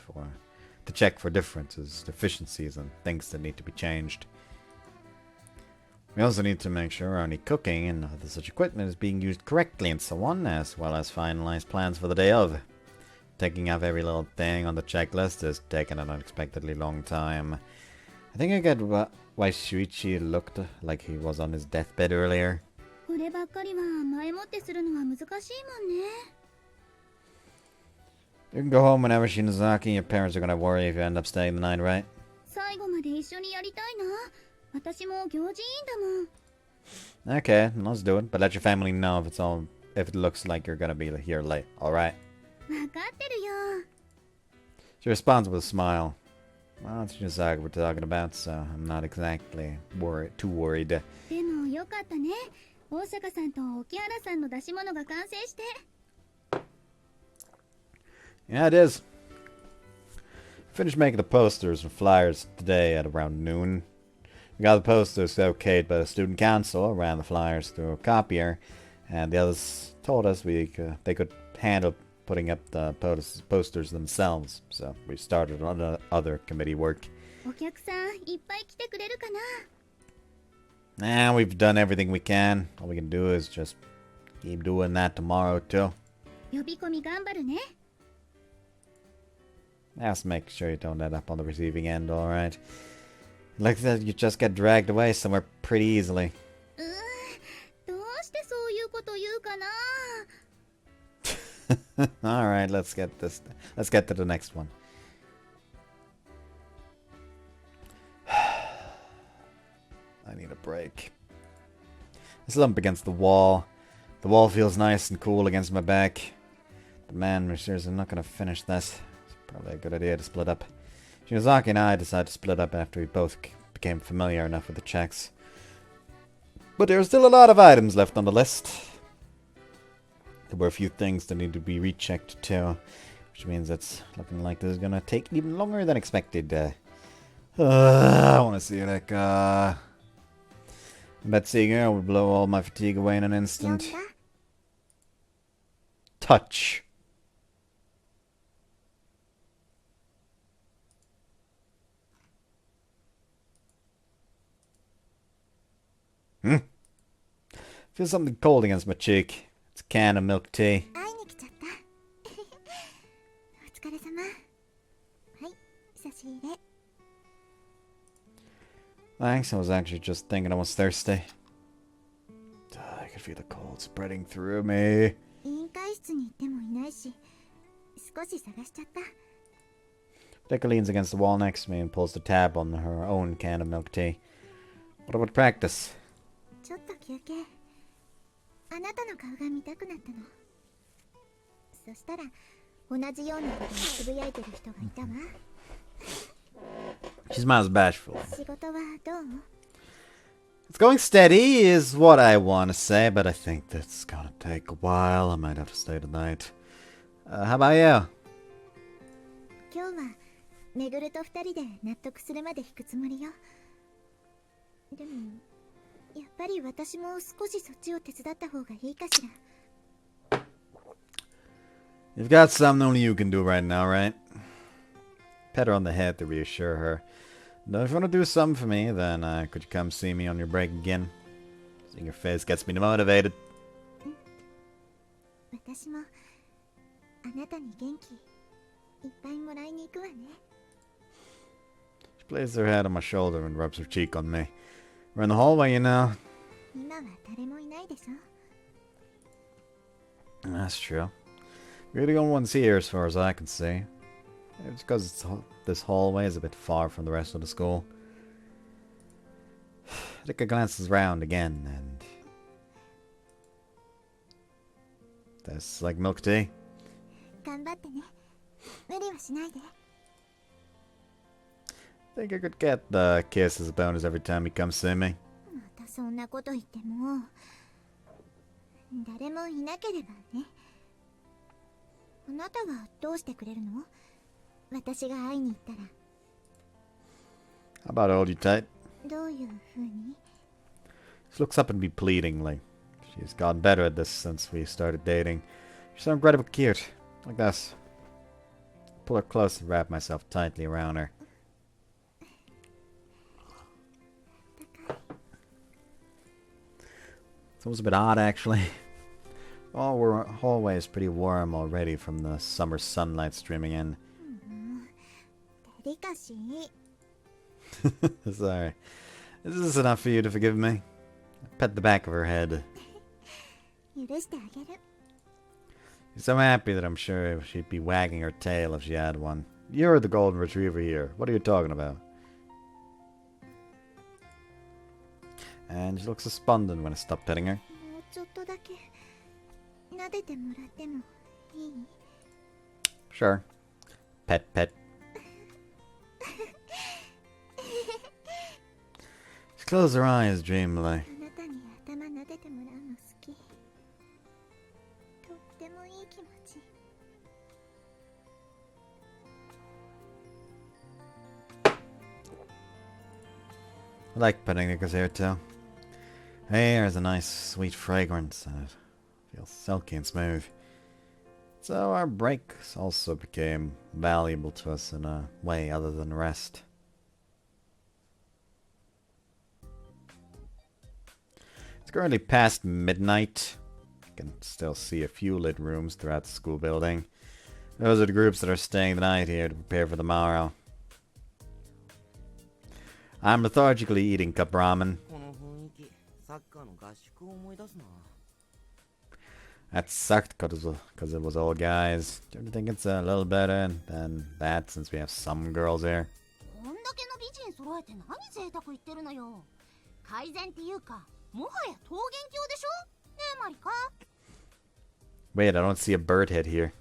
to check for differences, deficiencies, and things that need to be changed. We also need to make sure only cooking and other such equipment is being used correctly and so on, as well as finalize plans for the day of. Taking off every little thing on the checklist has taken an unexpectedly long time. I think I get why Shuichi looked like he was on his deathbed earlier. こればっかりは前もってするのは難しいもんね。 You can go home whenever, Shinozaki. Your parents are gonna worry if you end up staying the night, right? 最後まで一緒にやりたいな。私も行事委員だもん。 Okay, let's do it. But let your family know if it looks like you're gonna be here late, alright? わかってるよ。 She responds with a smile. Well, it's Shinozaki we're talking about, so I'm not exactly too worried. でもよかったね。大坂さんと沖原さんの出し物が完成して。 Yeah, it is. Finished making the posters and flyers today at around noon. We got the posters okayed by the student council, ran the flyers through a copier, and the others told us they could handle putting up the posters themselves. So we started on other committee work. お客さんいっぱい来てくれるかな。 Nah, we've done everything we can. All we can do is just keep doing that tomorrow too. 呼び込み頑張るね。 Just make sure you don't end up on the receiving end, alright? Like that, you just get dragged away somewhere pretty easily. どうしてそういうこと言うかな。 Alright, let's get to the next one. I need a break. I slump against the wall. The wall feels nice and cool against my back. But man, we're seriously not gonna finish this. It's probably a good idea to split up. Shinozaki and I decided to split up after we both became familiar enough with the checks. But there are still a lot of items left on the list. There were a few things that need to be rechecked too, which means it's looking like this is gonna take even longer than expected. I want to see it. I bet seeing her would blow all my fatigue away in an 呼ん instant. だ。 Touch. Feel something cold against my cheek. It's a can of milk tea. 会いに来ちゃった。お疲れ様。はい、差し入れ。 Thanks, I was actually just thinking I was thirsty. I could feel the cold spreading through me. 委員会室に行ってもいないし、少し探しちゃった。 Decker leans against the wall next to me and pulls the tab on her own can of milk tea. What about practice? ちょっと休憩。あなたの顔が見たくなったの。そしたら同じようなことをつぶやいてる人がいたわ。 She smiles bashfully. 仕事はどう？ It's going steady is what I want to say, but I think that's gonna take a while. I might have to stay tonight. How about you? 今日はめぐると二人で納得するまで弾くつもりよ。でもやっぱり私も少しそっちを手伝った方がいいかしら。 You've got something only you can do right now, right? Pet her on the head to reassure her. Now, if you want to do something for me, then could you come see me on your break again? Seeing your face gets me motivated. 私もあなたに元気いっぱいもらいに行くわね。 She places her head on my shoulder and rubs her cheek on me. We're in the hallway, you know. 今は誰もいないでしょ。 That's true. We're the only ones here as far as I can see. It's because this hallway is a bit far from the rest of the school. Rikka glances round again and... Tastes like milk tea. 頑張ってね。無理はしないで。 Think I could get the kiss as a bonus every time he comes see me. またそんなこと言っても誰もいなければね。あなたはどうしてくれるの？私が会いに行ったら。 How about I hold you tight? どういう風に？ She looks up at me pleadingly. She's gotten better at this since we started dating. She's so incredibly cute. Like this. Pull her close and wrap myself tightly around her. It's almost a bit odd, actually. Oh, we're hallways pretty warm already from the summer sunlight streaming in. Sorry. Is this enough for you to forgive me? I pet the back of her head. She's so happy that I'm sure she'd be wagging her tail if she had one. You're the golden retriever here. What are you talking about? And she looks despondent when I stop petting her. Sure. Pet, pet. She closed her eyes dreamily. I like petting Rikka's hair too. Her hair has a nice sweet fragrance and it feels silky and smooth. So our breaks also became valuable to us in a way other than rest. It's currently past midnight. You can still see a few lit rooms throughout the school building. Those are the groups that are staying the night here to prepare for the morrow. I'm lethargically eating cup ramen. That sucked because it was all guys. Do you think it's a little better than that since we have some girls here? Wait, I don't see a bird head here.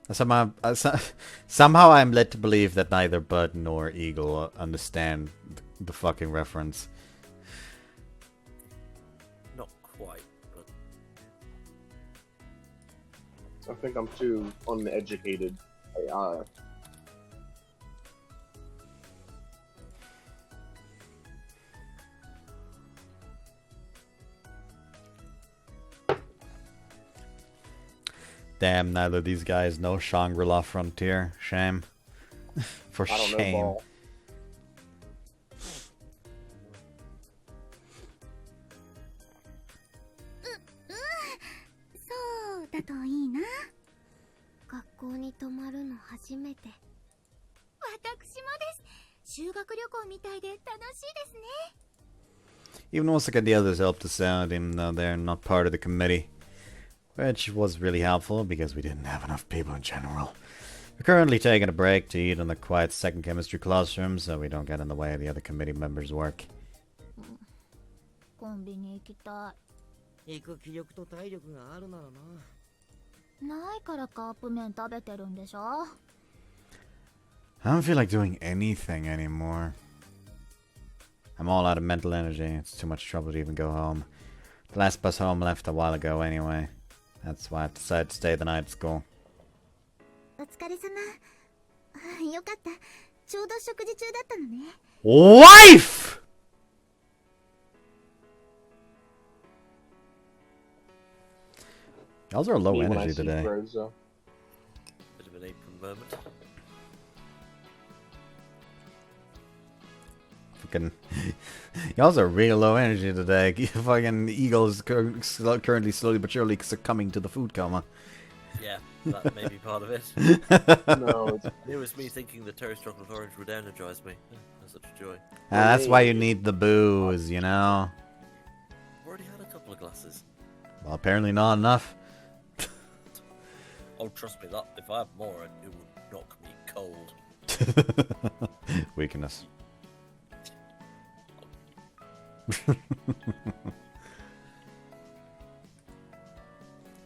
Somehow I'm led to believe that neither Bud nor Eagle understand the fucking reference. Not quite, but... I think I'm too uneducated. Damn, neither of these guys know Shangri-La Frontier. Shame. For shame. Know, Even Osaka and the others helped us out, even though they're not part of the committee. Which was really helpful because we didn't have enough people in general. We're currently taking a break to eat in the quiet second chemistry classroom so we don't get in the way of the other committee members' work. I don't feel like doing anything anymore. I'm all out of mental energy. It's too much trouble to even go home. The last bus home left a while ago anyway. That's why I decided to stay the night at school. Wife! Y'all are low energy today. Bit of an apron moment. Fucking, y'all are real low energy today. Fucking Eagle's currently slowly but surely succumbing to the food coma. Yeah, that may be part of it. No, It was me thinking the toast chocolate orange would energize me. That's such a joy. That's why you need the booze, you know? I've already had a couple of glasses. Well, apparently not enough. Oh, trust me, that if I had more, it would knock me cold. Weakness.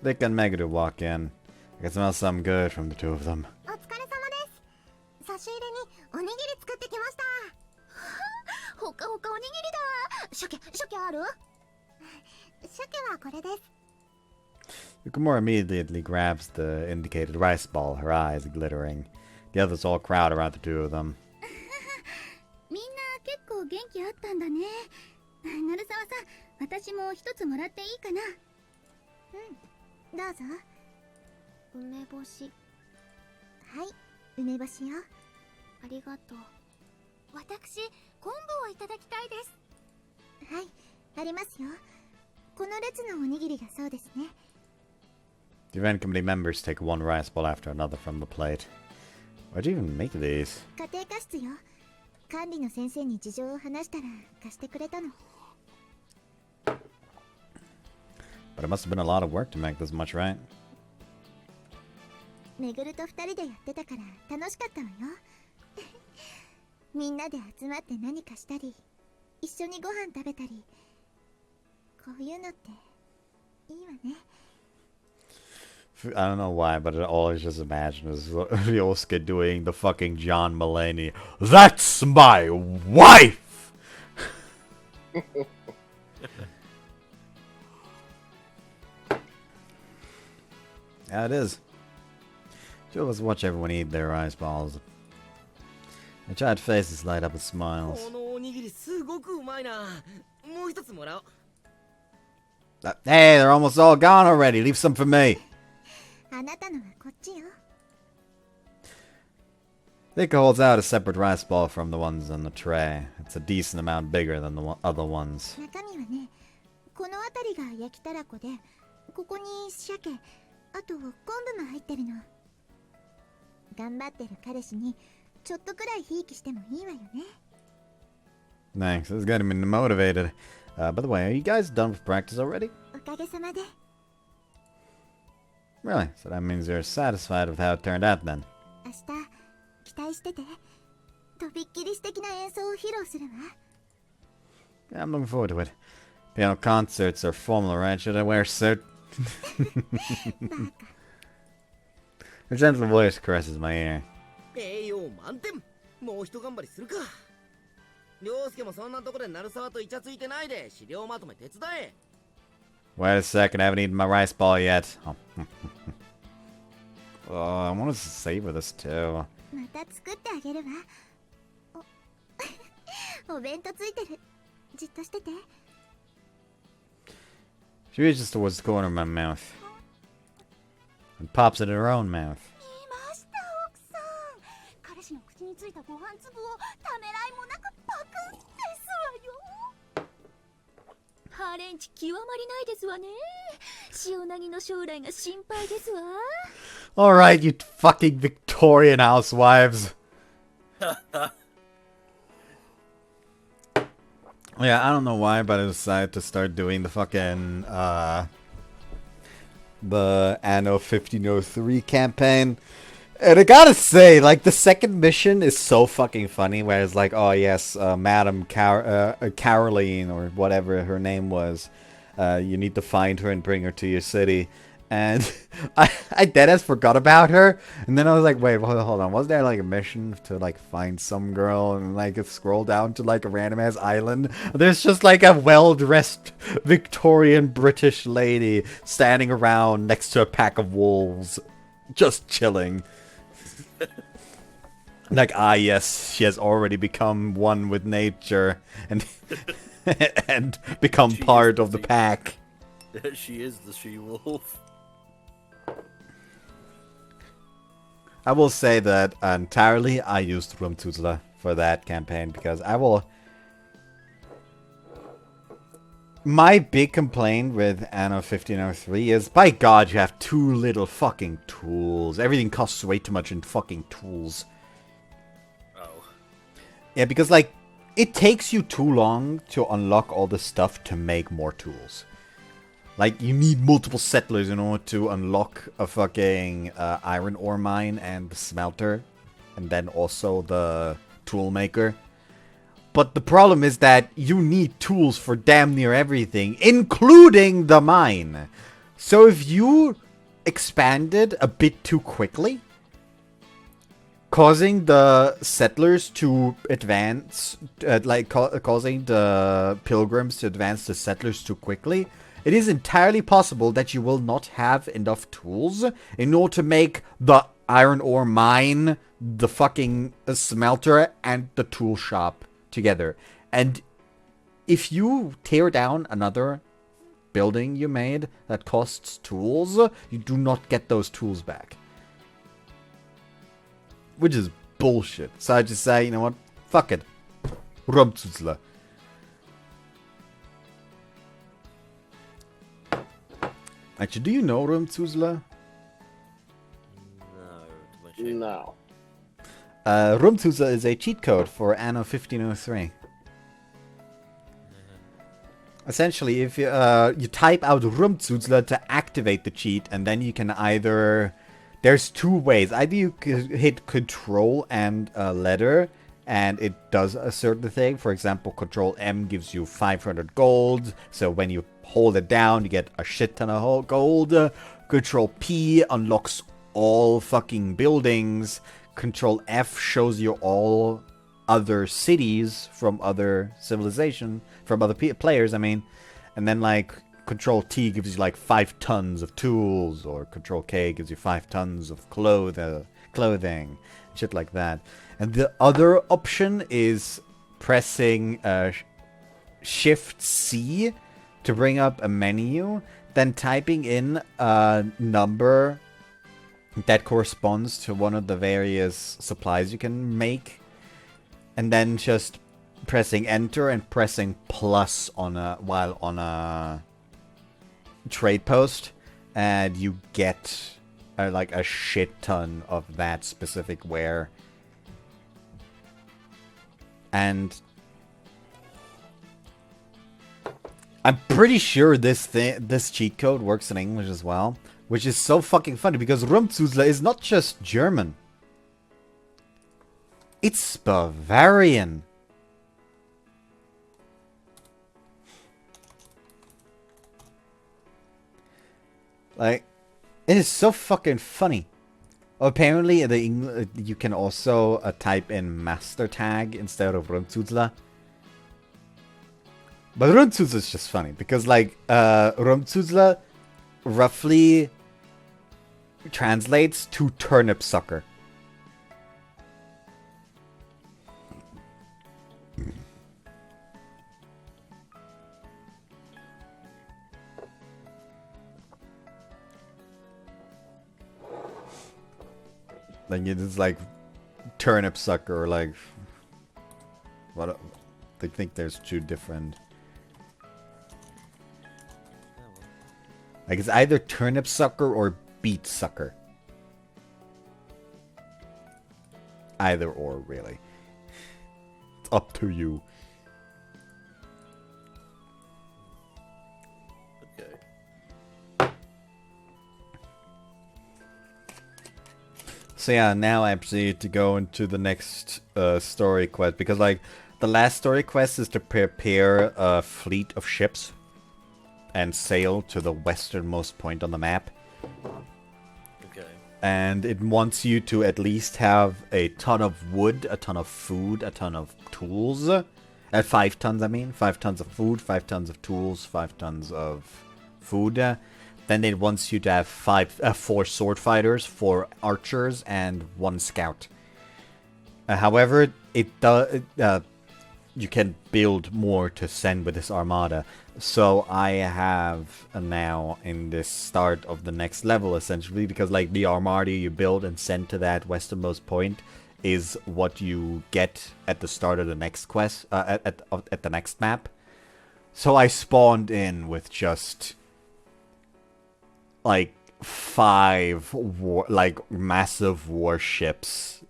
Rick and Meguru walk in. I can smell something good from the two of them. Yukamura immediately grabs the indicated rice ball, her eyes glittering. The others all crowd around the two of them. みんな結構元気あったんだね。鳴沢さん、私も一つもらっていいかな。うん、どうぞ。梅干し。はい、梅干しよ。ありがとう。私、昆布をいただきたいです。はい、ありますよ。この列のおにぎりがそうですね。The event committee members take one rice ball after another from the plate. Why'd you even make these? 家庭科室よ。管理の先生に事情を話したら貸してくれたの。But it must have been a lot of work to make this much, right? めぐると二人でやってたから楽しかったわよ。みんなで集まって何かしたり、一緒にご飯食べたり、こういうのっていいわね。I don't know why, but I always just imagine is Ryosuke doing the fucking John Mulaney. That's my wife! Yeah, it is. Two of us watch everyone eat their rice balls. Their charred faces light up with smiles. Hey, they're almost all gone already. Leave some for me. あなたのはこっちよ。Rikka holds out a separate rice ball from the ones on the tray. It's a decent amount bigger than the other ones. 中身はね、この辺りが焼きたらこで、ここに鮭、あと昆布も入ってるの。頑張ってる彼氏にちょっとくらいひいきしてもいいわよね。Thanks, this is getting me motivated. By the way, are you guys done with practice already? おかげさまで。Really? So that means you're satisfied with how it turned out then? 明日期待してて。とびっきり素敵な演奏を披露するわ。Yeah, I'm looking forward to it. Piano concerts are formal, right? Should I wear a suit? Her gentle voice caresses my ear. 栄養満点。もう一頑張りするか。涼介もそんなとこで鳴沢とイチャついてないで資料まとめ手伝え。Wait a second, I haven't eaten my rice ball yet. Oh, I want to savor this too. また作ってあげるわ。お弁当ついてる。じっとしてて。She reaches towards the corner of my mouth and pops it in her own mouth. 見ました奥さん。彼氏の口についたご飯粒をためらいもなくパクンですわよ。ハレンチ極まりないですわね。塩なぎの将来が心配ですわ。Alright, you fucking Victorian housewives. Yeah, I don't know why, but I decided to start doing the fucking, the Anno 1503 campaign. And I gotta say, like, the second mission is so fucking funny, where it's like, oh yes, Madam Caroline, or whatever her name was, you need to find her and bring her to your city. And I deadass forgot about her, and then I was like, wait, hold on, was there like a mission to like find some girl and like scroll down to like a random ass island? There's just like a well-dressed Victorian British lady standing around next to a pack of wolves, just chilling. Like, ah yes, she has already become one with nature and and become part of the pack. She is the she-wolf. I will say that entirely I used Rumtuzla for that campaign because I will... My big complaint with Anno 1503 is, by God, you have too little fucking tools. Everything costs way too much in fucking tools. Oh. Yeah, because, like, it takes you too long to unlock all the stuff to make more tools. Like, you need multiple settlers in order to unlock a fucking iron ore mine and the smelter. And then also the tool maker. But the problem is that you need tools for damn near everything, including the mine. So if you expanded a bit too quickly, causing the settlers to advance, causing the pilgrims to advance the settlers too quickly, it is entirely possible that you will not have enough tools in order to make the iron ore mine, the fucking smelter, and the tool shop together. And if you tear down another building you made that costs tools, you do not get those tools back. Which is bullshit. So I just say, you know what? Fuck it. Rumzuzler. Actually, do you know Rumzuzler? No, to my shame. No. Rumzuzler is a cheat code for Anno 1503. Essentially, if you type out Rumzuzler to activate the cheat, and then you can either... There's two ways. Either you can hit Control and a letter, and it does a certain thing. For example, Control M gives you 500 gold. So when you hold it down, you get a shit ton of gold. Control P unlocks all fucking buildings. Control F shows you all other cities from other civilization, from other players, I mean. And then, like, Control T gives you, like, 5 tons of tools. Or Control K gives you 5 tons of clothing. Shit like that. And the other option is pressing Shift C to bring up a menu, then typing in a number that corresponds to one of the various supplies you can make, and then just pressing enter and pressing plus while on a trade post, and you get like a shit ton of that specific ware. And I'm pretty sure this cheat code works in English as well, which is so fucking funny because Rumzuzler is not just German. It's Bavarian. Like, it is so fucking funny. Apparently, you can also type in master tag instead of Rumzuzler. But Rumzuzler is just funny because, like, Rumzuzler roughly translates to turnip sucker. Like, it's like turnip sucker, or like what? They think there's two different. Like, it's either turnip sucker or beet sucker. Either or, really. It's up to you. Okay. So yeah, now I proceed to go into the next story quest, because like the last story quest is to prepare a fleet of ships and sail to the westernmost point on the map. Okay. And it wants you to at least have a ton of wood, a ton of food, a ton of tools. 5 tons, I mean. 5 tons of food, 5 tons of tools, 5 tons of food. Then it wants you to have 4 sword fighters, 4 archers, and 1 scout. However, you can build more to send with this armada. So I have now in this start of the next level, essentially, because like the armada you build and send to that westernmost point is what you get at the start of the next quest, at the next map. So I spawned in with just like 5 massive warships.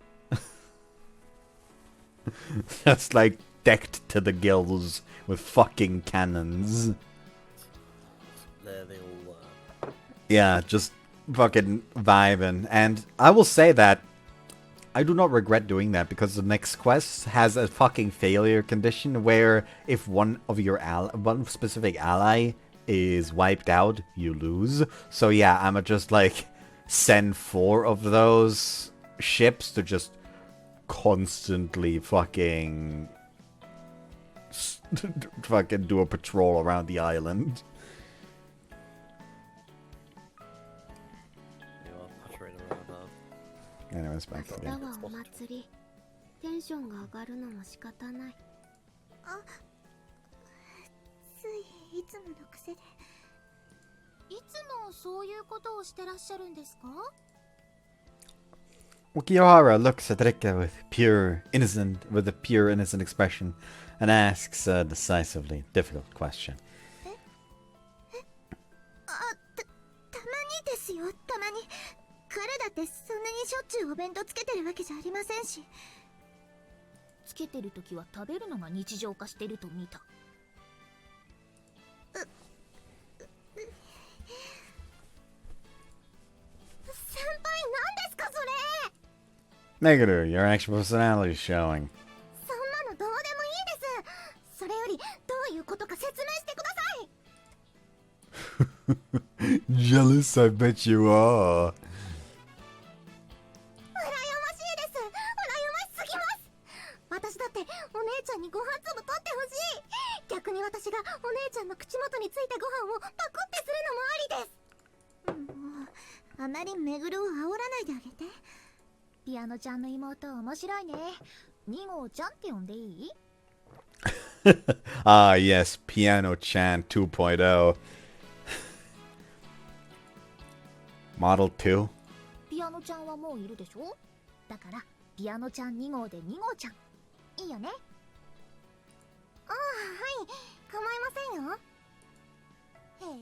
Just like decked to the gills with fucking cannons. There they all were. Yeah, just fucking vibing. And I will say that I do not regret doing that, because the next quest has a fucking failure condition where if one specific ally is wiped out, you lose. So yeah, I'ma just like send 4 of those ships to just constantly fucking do a patrol around the island. Anyways, back to 明 the 日 game. はお祭り。テンションが上がるのも仕方ない。あ、ついいつもの癖で。いつもそういうことをしてらっしゃるんですか? Ukiyohara looks at Rikka with a pure innocent expression and asks a decisively difficult question. たまにですよ、たまに。彼だってそんなにしょっちゅうお弁当つけてるわけじゃありませんし。つけてる時は食べるのが日常化してると見た。先輩、何ですかそれ。 Negative, your actual personality is showing. そんなのどうでもいいです。それよりどういうことか説明してください。 Jealous, I bet you are. 羨ましいです。羨ましすぎます。私だってお姉ちゃんにご飯粒取ってほしい。逆に私がお姉ちゃんの口元についたご飯をパクってするのもありです。もうあまりめぐるを煽らないであげて。ピアノちゃんの妹面白いね。2号ちゃんって呼んでいい？ Ah, yes, Piano Chan 2.0. Model 2? ピアノちゃんはもういるでしょ？だからピアノちゃん2号で2号ちゃん。いいよね？ああ、はい、構いませんよ。へ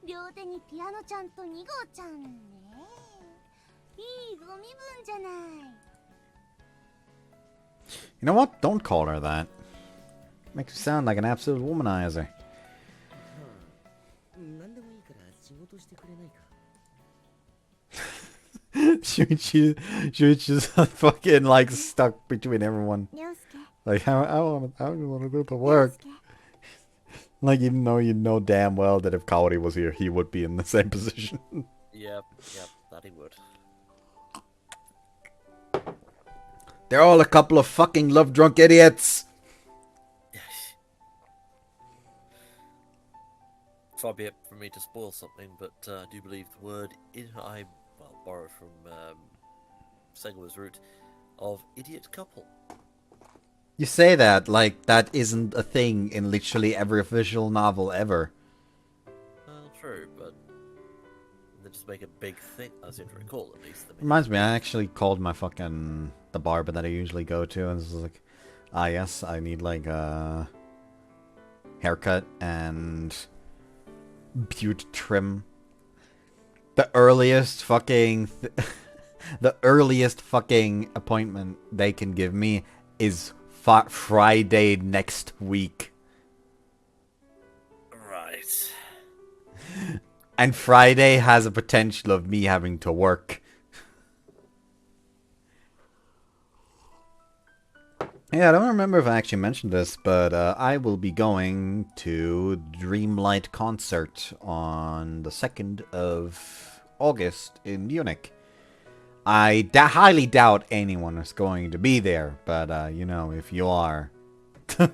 え、両手にピアノちゃんと2号ちゃんね。いいご身分じゃない。 You know what? Don't call her that. Makes you sound like an absolute womanizer. 何でもいいから仕事してくれないか。Shuichi's fucking like stuck between everyone. りょうすけ、 Like, how do you want to do the work? Like, even though you know damn well that if Kaori was here, he would be in the same position. Yep, that he would. They're all a couple of fucking love-drunk idiots. Far be it from me to spoil something, but I do believe the word I borrowed from Segawa's root of idiot couple. You say that like that isn't a thing in literally every official novel ever. Well, true, but they just make a big thing. I seem to recall, at least. Reminds me, I actually called my the barber that I usually go to, and this was like, ah yes, I need like a haircut and beard trim. The earliest fucking the earliest fucking appointment they can give me is Friday next week. Right. And Friday has a potential of me having to work. Yeah, I don't remember if I actually mentioned this, but I will be going to Dreamlight Concert on the 2nd of August in Munich. I highly doubt anyone is going to be there, but, you know, if you are... But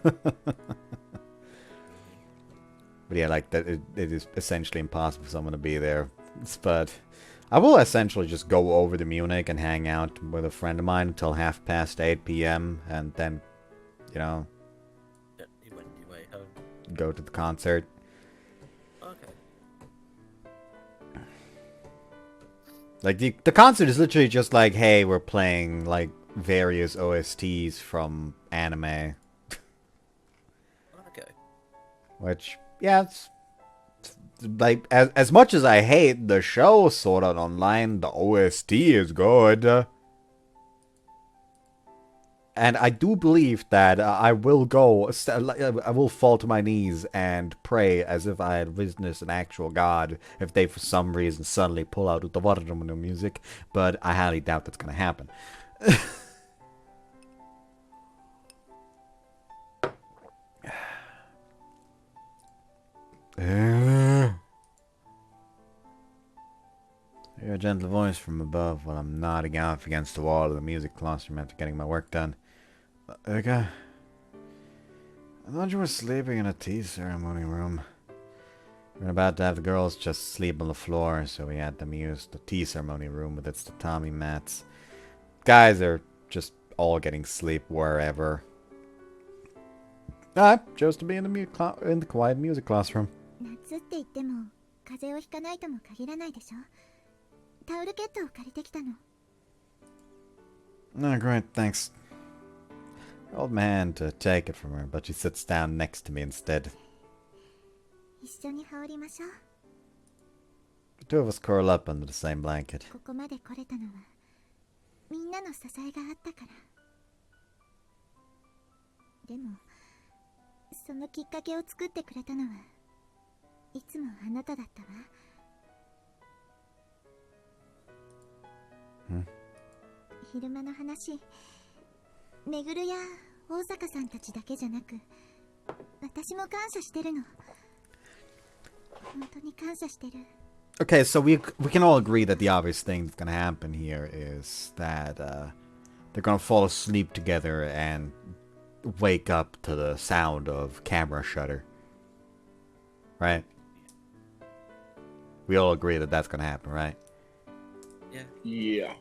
yeah, like, that it is essentially impossible for someone to be there. But I will essentially just go over to Munich and hang out with a friend of mine until 8 p.m. and then, you know, Yeah, he went your way home. go to the concert. Okay. Like, the concert is literally just like, hey, we're playing, like, various OSTs from anime. Okay. Which, yeah, it's like, as much as I hate the show Sword Art Online, the OST is good. And I do believe that I will I will fall to my knees and pray as if I had witnessed an actual god if they for some reason suddenly pull out Utawaramunu music, but I highly doubt that's going to happen. I hear a gentle voice from above while I'm nodding off against the wall of the music classroom after getting my work done. Rikka, I thought you were sleeping in a tea ceremony room. We're about to have the girls just sleep on the floor, so we had them use the tea ceremony room with its tatami mats. Guys are just all getting sleep wherever. I chose to be in the quiet music classroom. 夏って言っても風邪をひかないとも限らないでしょ。タオルケットを借りてきたの。Oh, great, thanks. I hold my hand to take it from her, but she sits down next to me instead. 一緒に羽織りましょう。 The two of us curl up under the same blanket. ここまで来れたのはみんなの支えがあったから。でもそのきっかけを作ってくれたのはいつもあなただったわ。昼間の話、めぐるや大坂さんたちだけじゃなく私も感謝してるの。本当に感謝してる。 Okay, so we can all agree that the obvious thing that's gonna happen here is that they're gonna fall asleep together and wake up to the sound of camera shutter. Right? We all agree that that's gonna happen, right? Yeah. Yeah.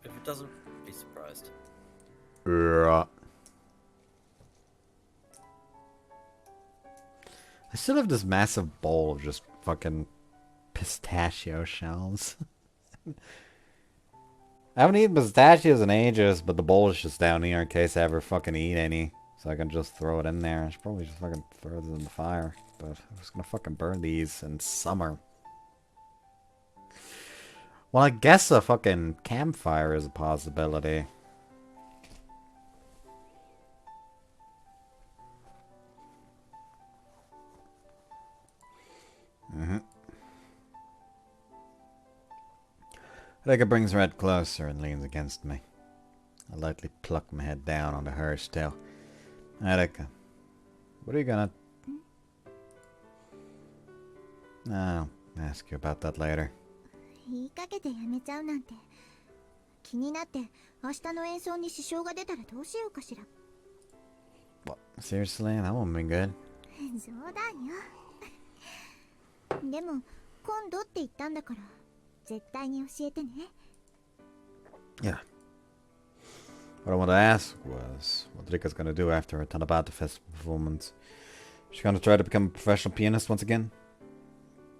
If it doesn't, be surprised. I still have this massive bowl of just fucking pistachio shells. I haven't eaten pistachios in ages, but the bowl is just down here in case I ever fucking eat any. So I can just throw it in there. I should probably just fucking throw it in the fire. But I'm just gonna fucking burn these in summer. Well, I guess a fucking campfire is a possibility. Rikka brings her head closer and leans against me. I lightly pluck my head down onto hers still. Rikka, what are you gonna... No, I'll ask you about that later. 言いかけてやめちゃうなんて気になって、明日の演奏に支障が出たらどうしようかしら。 What? Seriously? That won't be good. 冗談よ。でも今度って言ったんだから絶対に教えてね。 Yeah. What I wanted to ask was what Rikka's gonna do after her Tanabata Festival performance. She's gonna try to become a professional pianist once again?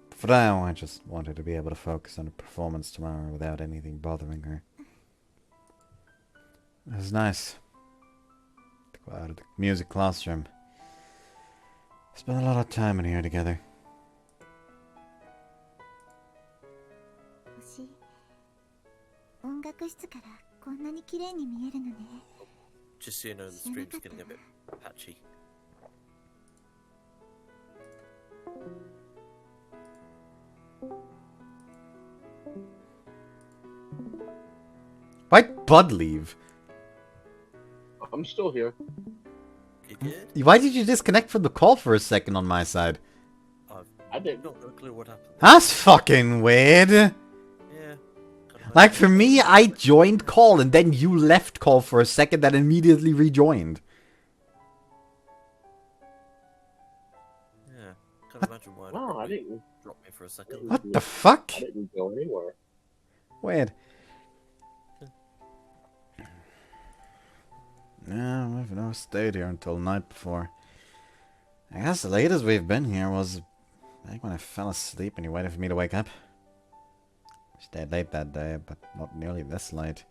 For now, I just want her to be able to focus on her performance tomorrow without anything bothering her. It was nice to go out of the music classroom. Spent a lot of time in here together. 星、音楽室からこんなに綺麗に見えるのね。 Just so you know, the stream's getting a bit patchy. Why'd Bud leave? I'm still here. You good? Why did you disconnect from the call for a second on my side? I didn't. Not got a clue what happened. That's fucking weird. Yeah. Like for me, I joined call and then you left call for a second, then immediately rejoined. Yeah. Can't imagine why. No, I didn't. Drop me for a second. What the fuck? I didn't go anywhere. Weird. Yeah, we've never stayed here until the night before. I guess the latest we've been here was back when I fell asleep and you waited for me to wake up. Stayed late that day, but not nearly this late.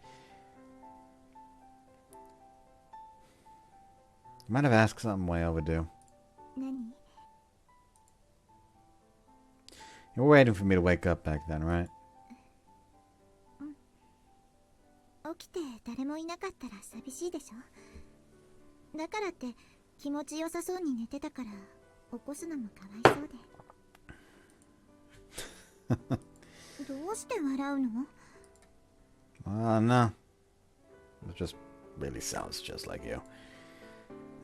You might have asked something way overdue. 何？ You were waiting for me to wake up back then, right? 起きて誰もいなかったら寂しいでしょ。だからって気持ちよさそうに寝てたから起こすのもかわいそうで。どうして笑うの？ No. It just really sounds just like you.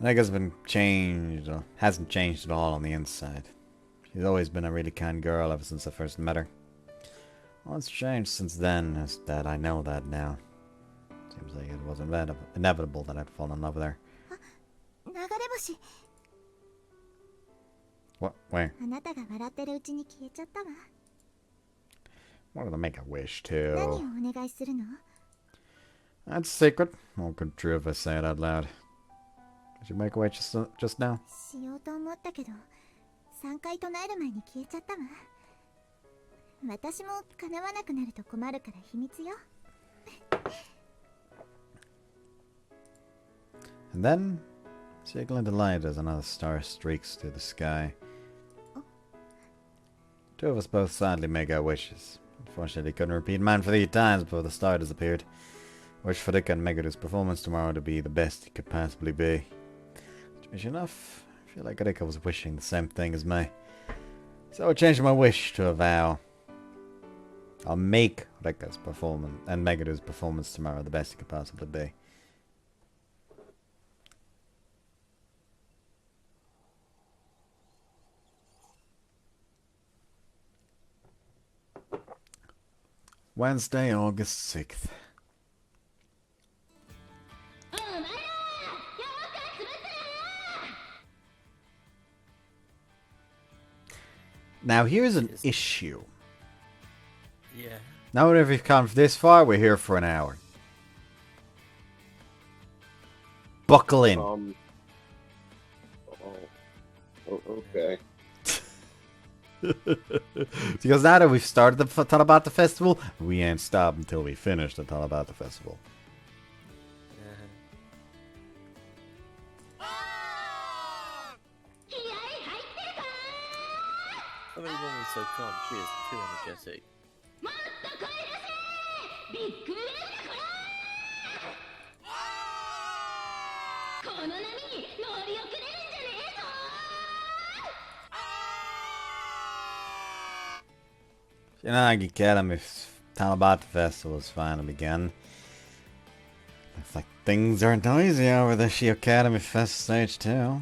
Rikka's been changed, or hasn't changed at all on the inside. She's always been a really kind girl ever since I first met her. What's changed since then is that I know that now. Seems like it was inevitable that I'd fall in love with her. 流れ星。What? Where? あなたが笑ってるうちに消えちゃったわ。 Wanted to make a wish 何を too. お願いするの？ That's a secret. Won't come true if I say it out loud. Did you make a wish just now? しようと思ったけど、3回唱える前に消えちゃったわ。私も叶わなくなると困るから秘密よ。 And then, signal into light as another star streaks through the sky. Two of us both sadly make our wishes. Unfortunately, couldn't repeat mine for 3 times before the star disappeared. Wish for Rikka and Megadu's performance tomorrow to be the best it could possibly be. Strange enough, I feel like Rikka was wishing the same thing as me. So I changed my wish to a vow. I'll make Rikka's performance and Megadu's performance tomorrow the best it could possibly be. Wednesday, August 6th. Now here's an issue. Yeah. Now that we've come this far, we're here for an hour. Buckle in. Okay. Because now that we've started the Talabata Festival, we ain't stopped until we finish the Talabata Festival. Somebody normally so calm, she is too energetic. Shinagi Academy Talabata Festival is finally begun. Looks like things aren't noisy over the Shi Academy Fest stage too.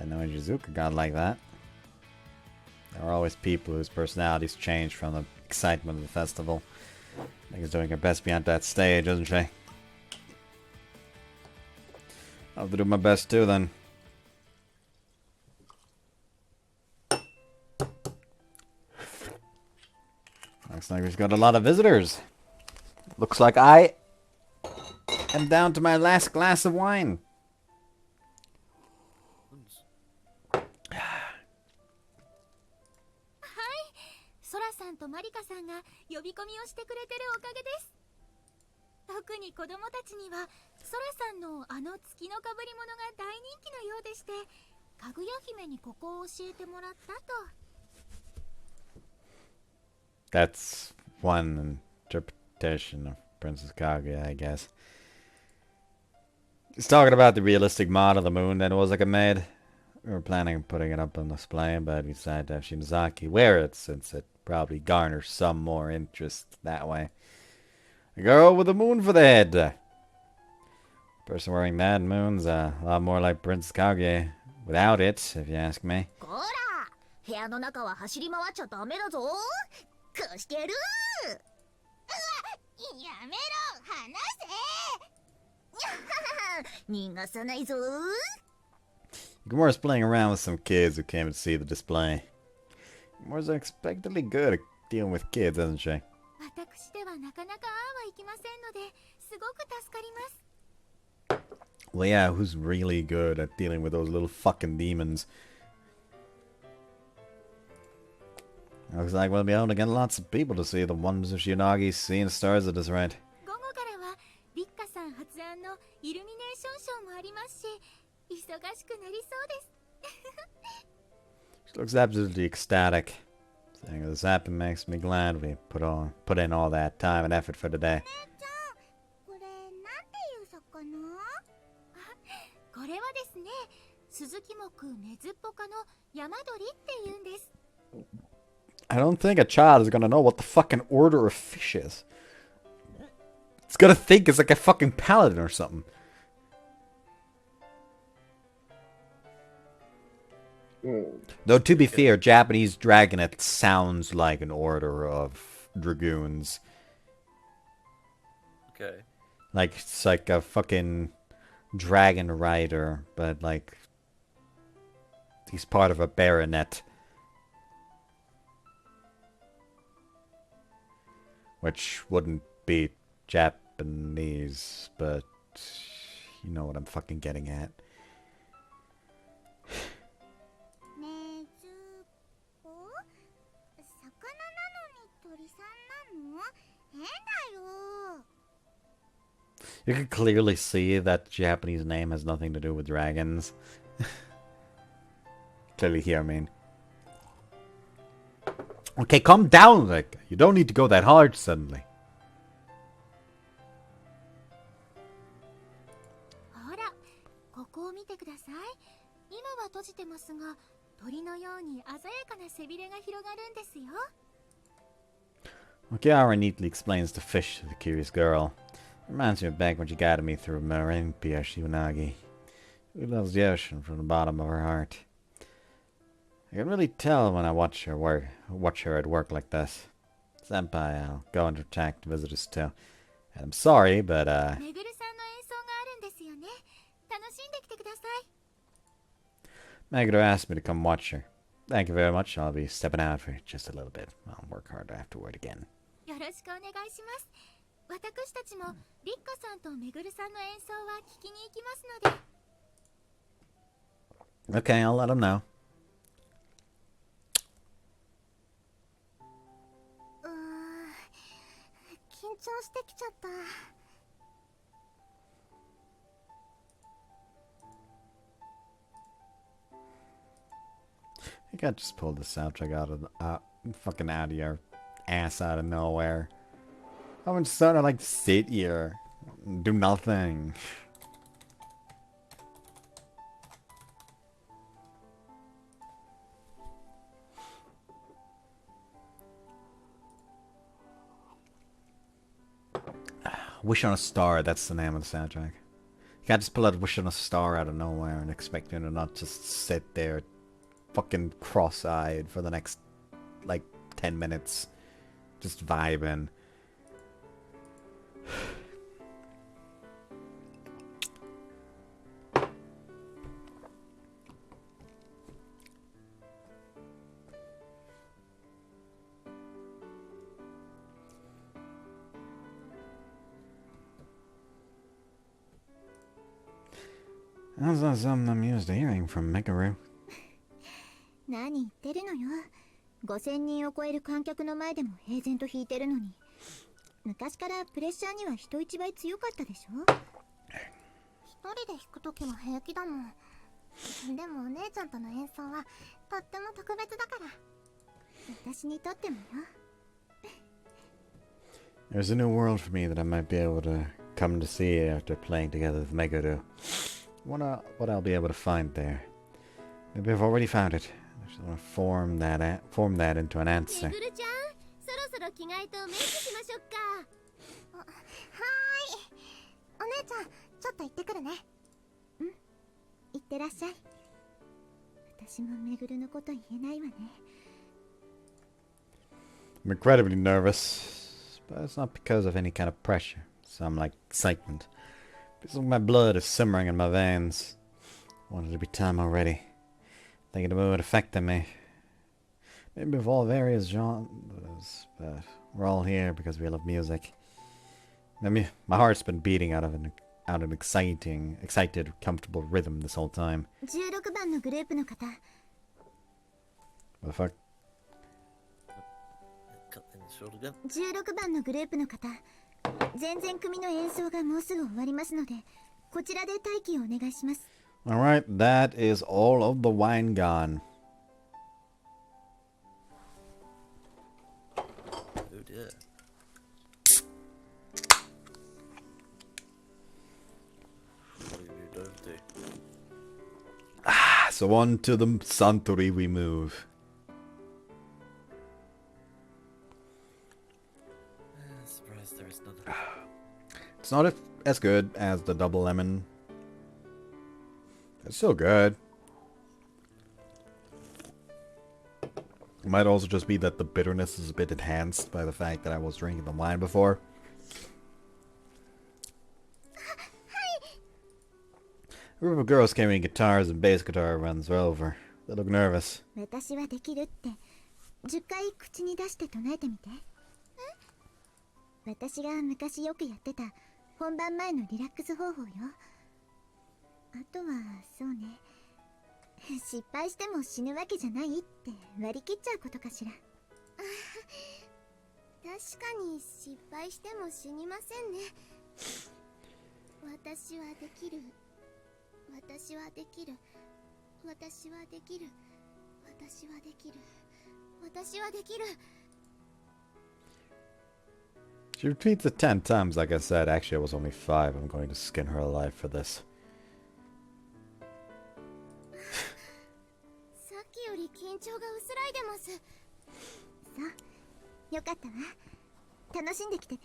I know Jizuka got like that. There are always people whose personalities change from the excitement of the festival. I think she's doing her best beyond that stage, isn't she? I'll have to do my best too then. Looks like we've got a lot of visitors. Looks like I am down to my last glass of wine. ソラさんとマリカさんが呼び込みをしてくれてるおかげです。特に子供たちにはソラさんのあの月のかぶり物が大人気のようでして、かぐや姫にここを教えてもらったと。 That's one interpretation of Princess Kaguya, I guess. He's talking about the realistic model of the moon that Ozaka made. We were planning on putting it up on display, but we decided to have Shinozaki wear it since it probably garners some more interest that way. A girl with a moon for the head. Person wearing that moon's a lot more like Princess Kaguya without it, if you ask me. こら、部屋の中は走り回っちゃダメだぞ。こうしてやる。うわ、やめろ、離せ。逃がさないぞ。 Gamora's playing around with some kids who came to see the display. Gamora's unexpectedly good at dealing with kids, isn't she? 私ではなかなかああはいきませんので、すごく助かります。 Well, yeah, who's really good at dealing with those little fucking demons? Looks like we'll be able to get lots of people to see the wonders of Shionagi's seeing stars at this rate. 午後からはリッカさん発案のイルミネーションショーもありますし、忙しくなりそうです。 She looks absolutely ecstatic. Saying this happened makes me glad we put in all that time and effort for today. これなんていう魚？これはですね、スズキ目ネズッポ科のヤマドリって言うんです。 I don't think a child is gonna know what the fucking order of fish is. It's gonna think it's like a fucking paladin or something. Though, to be fair, Japanese dragonet sounds like an order of dragoons. Okay. Like, it's like a fucking dragon rider, but like He's part of a baronet. Which wouldn't be Japanese, but you know what I'm fucking getting at. ねずこ魚なのに鳥さんなの変だよ You can clearly see that the Japanese name has nothing to do with dragons. Clearly here, I mean. Okay, calm down, like, you don't need to go that hard suddenly. ほら、ここを見てください。今は閉じてますが、鳥のように鮮やかな背びれが広がるんですよ。Okiara neatly explains the fish to the curious girl. Reminds me of back when she guided me through Marimpia Shionagi. Who loves the ocean from the bottom of her heart. I can really tell when I watch her at work like this. Senpai, I'll go and attack the visitors too. And I'm sorry, but めぐるさんの演奏があるんですよね。楽しんできてください。Meguro asked me to come watch her. Thank you very much. I'll be stepping out for just a little bit. I'll work harder afterward again. よろしくお願いします。私たちもリッカさんとめぐるさんの演奏は聞きに行きますので。Okay, I'll let him know. 緊張してきちゃった You can't just pull the soundtrack fucking out of your ass out of nowhere. I'm just sort of like sit here and do nothing. Wish on a Star, that's the name of the soundtrack. You can't just pull out Wish on a Star out of nowhere and expect him to not just sit there fucking cross-eyed for the next, like, 10 minutes. Just vibing. That's not something I'm used to hearing from Rikka-Route. 何言ってるのよ。5000人を超える観客の前でも平然と弾いてるのに。昔からプレッシャーには人一倍強かったでしょ。一人で弾くときは平気だもんでもお姉ちゃんとの演奏はとっても特別だから私にとってもよ。There's a new world for me that I might be able to come to see after playing together with Meguro. Wonder what I'll be able to find there. Maybe I've already found it. I just want to form that into an answer. めぐるちゃん、そろそろ着替えとメイクしましょうか。はーいお姉ちゃんちょっと行ってくるねうん、いってらっしゃい。私もめぐるのこと言えないわね。I'm incredibly nervous, but it's not because of any kind of pressure. Some like excitement. Because my blood is simmering in my veins. I wanted it to be time already. Thinking about it affecting me. Maybe of all various genres, but we're all here because we love music. Maybe my heart's been beating out of an excited, comfortable rhythm this whole time. 16番のグループの方。What the fuck? Cut things short again. 16番のグループの方。前々組の演奏がもうすぐ終わりますので、こちらで待機をお願いします。Alright, that is all of the wine gone. Oh dear. What do you don't do? So on to the Suntory we move. Surprised there is none. It's not as good as the double lemon. It's still good. It might also just be that the bitterness is a bit enhanced by the fact that I was drinking the wine before. A group of girls carrying guitars and bass guitar runs over. They look nervous. 私はできるって10回口に出して唱えてみて。私が昔よくやってた本番前のリラックス方法よ。あとはそうね、失敗しても死ぬわけじゃないって割り切っちゃうことかしら。確かに失敗しても死にませんね。私はできる、私はできる、私はできる、私はできる、私はできる。 She repeats it 10 times, like I said. Actually, it was only 5. I'm going to skin her alive for this. さっきより緊張が薄らいでます。そう、よかったわ。楽しんできてね。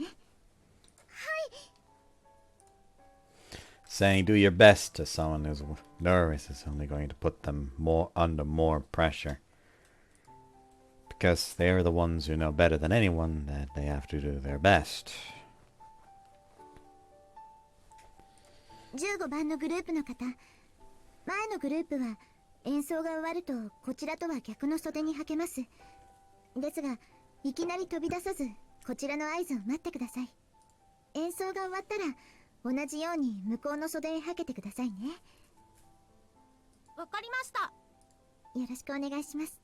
Saying do your best to someone who's nervous is only going to put them under more pressure. Because they're the ones who know better than anyone that they have to do their best. 15番のグループの方、前のグループは演奏が終わるとこちらとは逆の袖にはけます。ですが、いきなり飛び出さず、こちらの合図を待ってください。演奏が終わったら同じように向こうの袖へはけてくださいね。わかりました。よろしくお願いします。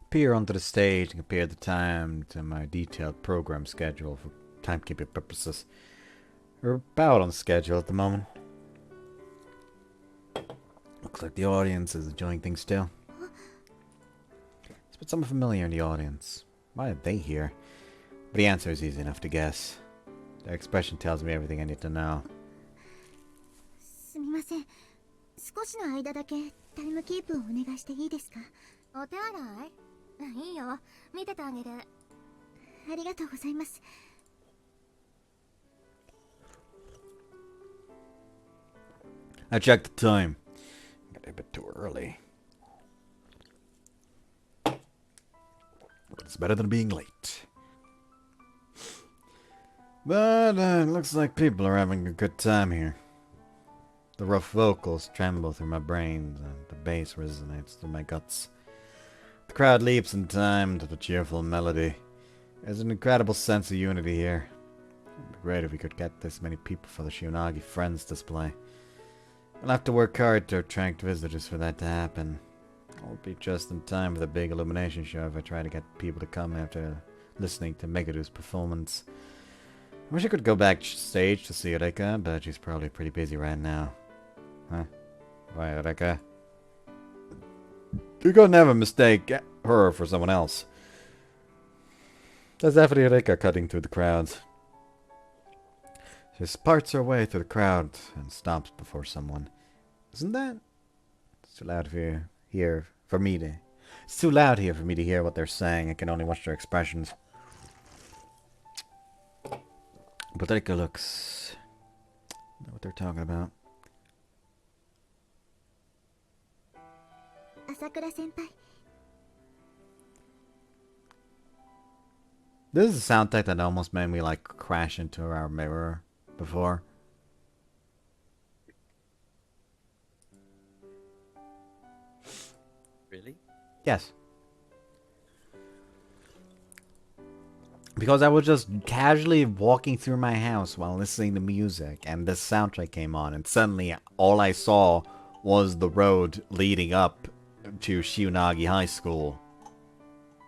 Appear onto the stage and compare the time to my detailed program schedule for timekeeping purposes. We're about on schedule at the moment. Looks like the audience is enjoying things still. Let's put someone familiar in the audience. Why are they here? But the answer is easy enough to guess. Their expression tells me everything I need to know. すみません。少しの間だけタイムキープをお願いしていいですか？お手洗い？いいよ。見ててあげる。ありがとうございます。 I checked the time. Got a bit too early. But it's better than being late. But it looks like people are having a good time here. The rough vocals tremble through my brains, and the bass resonates through my guts. The crowd leaps in time to the cheerful melody. There's an incredible sense of unity here. It'd be great if we could get this many people for the Shionagi Friends display. I'll have to work hard to attract visitors for that to happen. I'll be just in time for the big illumination show if I try to get people to come after listening to Megadu's performance. I wish I could go backstage to see Rikka, but she's probably pretty busy right now. Huh? Why, Rikka? You could never mistake her for someone else. That's definitely Rikka cutting through the crowds. She sparts her way through the crowd and stops before someone. Isn't that? It's too loud here for me to... It's too loud here for me to hear what they're saying. I can only watch their expressions. But Rikka looks... I know what they're talking about. 朝倉先輩。 This is a soundtrack that almost made me like crash into our mirror before. Really? Yes. Because I was just casually walking through my house while listening to music, and this soundtrack came on, and suddenly all I saw was the road leading up to Shionagi High School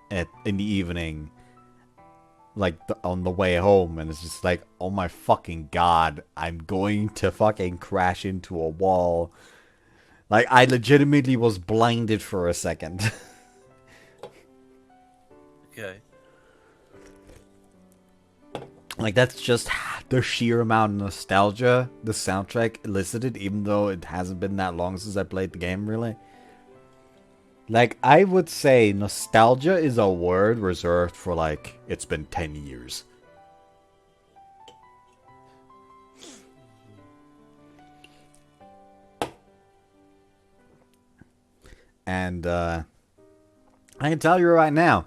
in the evening, like on the way home, and it's just like, oh my fucking god, I'm going to fucking crash into a wall. Like, I legitimately was blinded for a second. Okay. Like, that's just the sheer amount of nostalgia the soundtrack elicited, even though it hasn't been that long since I played the game, really. Like, I would say nostalgia is a word reserved for, like, it's been 10 years. And, I can tell you right now,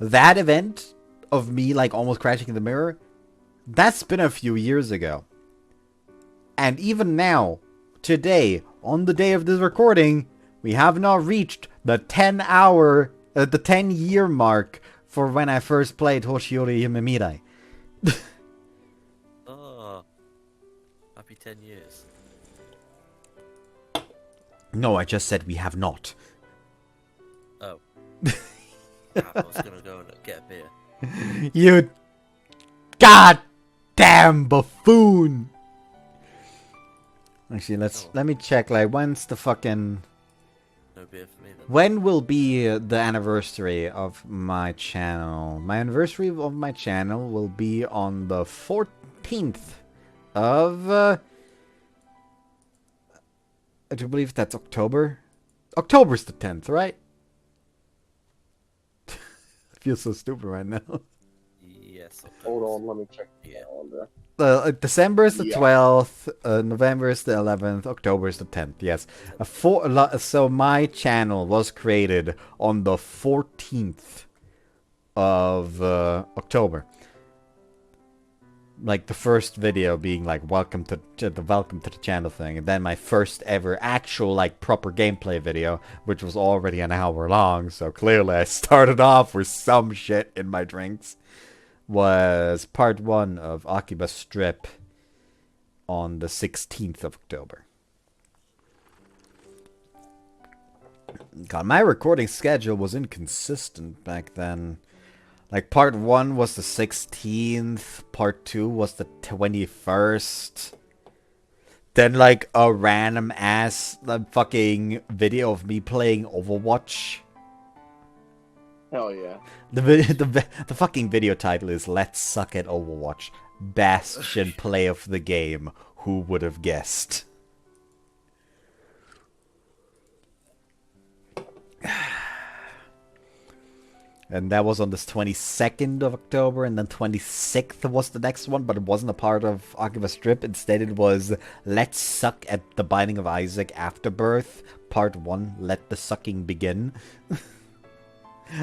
that event of me, like, almost crashing in the mirror, that's been a few years ago. And even now, today, on the day of this recording, We have not reached the 10-year mark for when I first played Hoshi Ori Yume Mirai. Oh, happy 10 years. No, I just said we have not. Oh. Crap, I was gonna go and get a beer. You goddamn buffoon! Actually, let me check. Like, when's the fucking? No beer for me then. When will be the anniversary of my channel? My anniversary of my channel will be on the 14th of. I do believe that's October. October's the 10th, right? I feel so stupid right now. Yes. Hold on, let me check the Yeah. calendar. December is the Yeah. 12th, November is the 11th, October is the 10th, yes. So my channel was created on the 14th of October. Like the first video being like welcome to the channel thing, and then my first ever actual like proper gameplay video, which was already an hour long, so clearly I started off with some shit in my drinks, was part 1 of Akiba Strip on the 16th of October. God, my recording schedule was inconsistent back then. Like, part 1 was the 16th, part 2 was the 21st. Then, like, a random ass fucking video of me playing Overwatch. Hell yeah. The fucking video title is Let's Suck at Overwatch. Bastion play of the game. Who would have guessed? And that was on the 22nd of October, and then 26th was the next one, but it wasn't a part of Akiba Strip. Instead, it was Let's Suck at the Binding of Isaac Afterbirth, part 1, Let the Sucking Begin.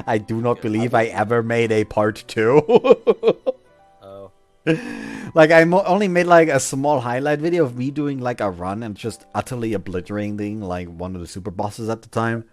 I do not believe I ever made a part 2. Oh. Like, I only made, like, a small highlight video of me doing, like, a run and just utterly obliterating, like, one of the super bosses at the time.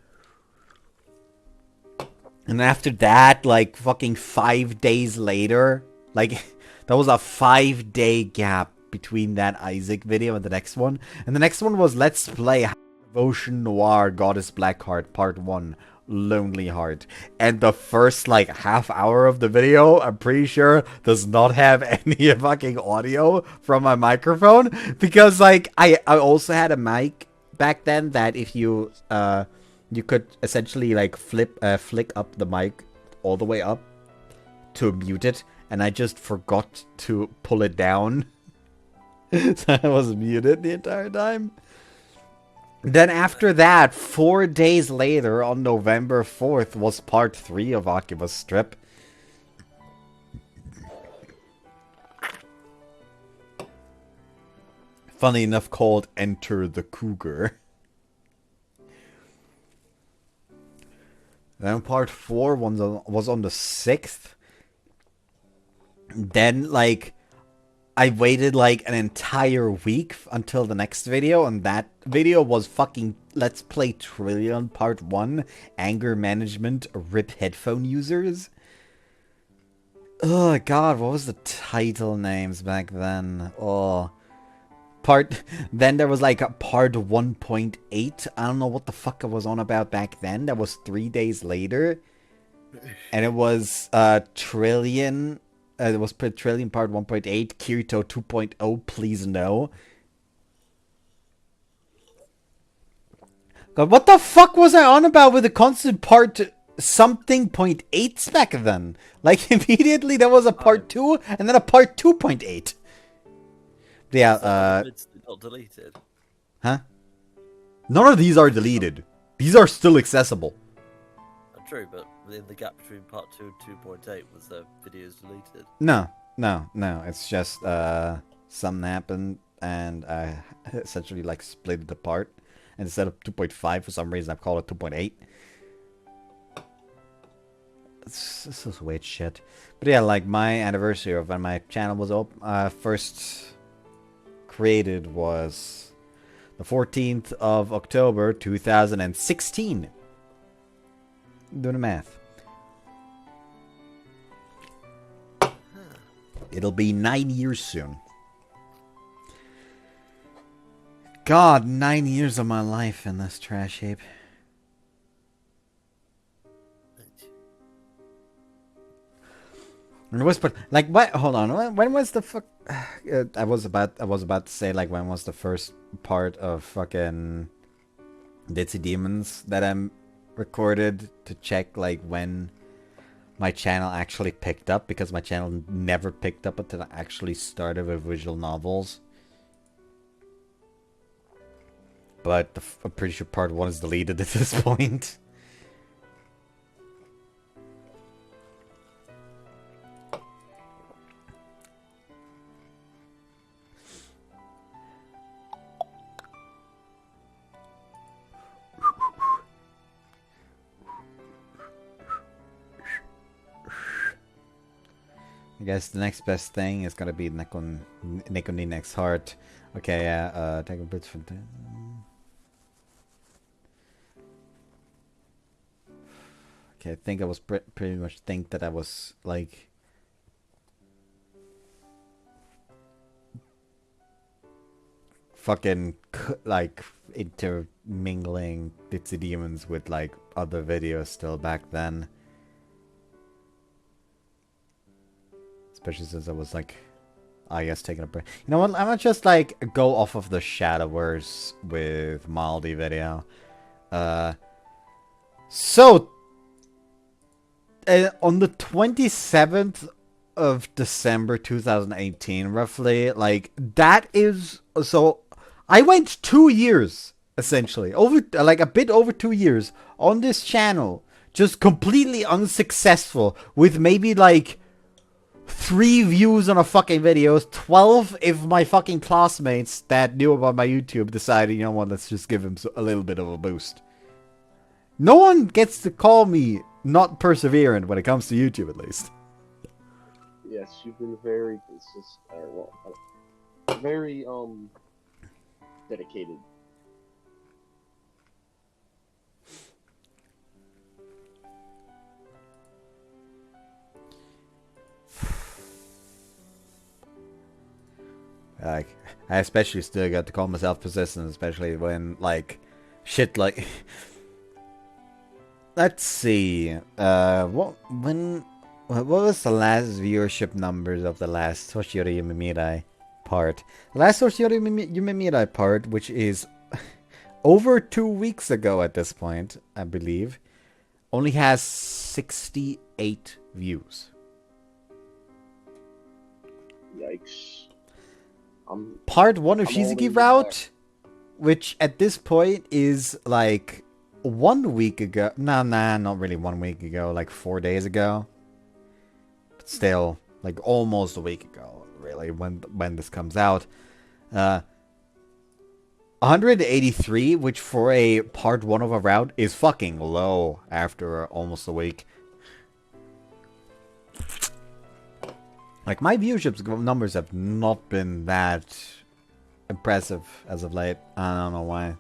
And after that, like, fucking 5 days later, like, that was a 5-day gap between that Isaac video and the next one. And the next one was Let's Play Devotion Noir Goddess Blackheart Part 1, Lonely Heart. And the first, like, half hour of the video, I'm pretty sure, does not have any fucking audio from my microphone. Because, like, I also had a mic back then that if you, you could essentially like flick up the mic all the way up to mute it, and I just forgot to pull it down. So I was muted the entire time. Then after that, 4 days later, on November 4th, was part 3 of Akiba Strip. Funny enough, called Enter the Cougar. Then part 4 was on the 6th. Then, like, I waited, like, an entire week until the next video. And that video was fucking Let's Play Trillion Part 1. Anger Management, RIP Headphone Users. Oh, God, what was the title names back then? Oh... Then there was like a part 1.8. I don't know what the fuck I was on about back then. That was 3 days later. And it was Trillion. It was Trillion part 1.8. Kirito 2.0. Please no. God, what the fuck was I on about with the constant part something 0.8s back then? Like, immediately there was a part 2 and then a part 2.8. Yeah, It's not deleted. Huh? None of these are deleted. These are still accessible. True, but in the gap between part 2 and 2.8 was the videos deleted. No. It's just, something happened, and I essentially, like, split it apart. And instead of 2.5, for some reason, I've called it 2.8. This is weird shit. But yeah, like, my anniversary of when my channel was first created was The 14th of October, 2016. Do the math. It'll be 9 years soon. God, 9 years of my life in this trash heap. And what's like what? Hold on. When was the fuck? I was about to say like when was the first part of fucking Ditzy Demons that I recorded to check like when my channel actually picked up, because my channel never picked up until I actually started with visual novels. But I'm pretty sure part 1 is deleted at this point. I guess the next best thing is gonna be Neko ni next heart. Okay, yeah, take a bit for that. Okay, I think I was pretty much think that I was like fucking like intermingling Ditzy Demons with like other videos still back then. Especially since I was like, I guess taking a break. You know what? I'm gonna just like go off of the Shadowverse with Maldi video. So on the 27th of December 2018, roughly, like that is so. I went 2 years essentially, over like a bit over 2 years on this channel, just completely unsuccessful with maybe like 3 views on a fucking videos, 12 if my fucking classmates that knew about my YouTube decided, you know what, let's just give him a little bit of a boost. No one gets to call me not perseverant when it comes to YouTube, at least. Yes, you've been very consistent, or well, very dedicated. Like, I especially still got to call myself persistent, especially when, like, shit like... Let's see, what was the last viewership numbers of the last Hoshi Ori Yume Mirai part? The last Hoshi Ori Yume Mirai part, which is over 2 weeks ago at this point, I believe, only has 68 views. Yikes. Part 1 of Rikka-Route, which at this point is like 1 week ago. Nah, not really 1 week ago, like 4 days ago. But still, like almost a week ago, really, when this comes out. 183, which for a part 1 of a route is fucking low after almost a week. Like, my viewership numbers have not been that impressive as of late. I don't know why.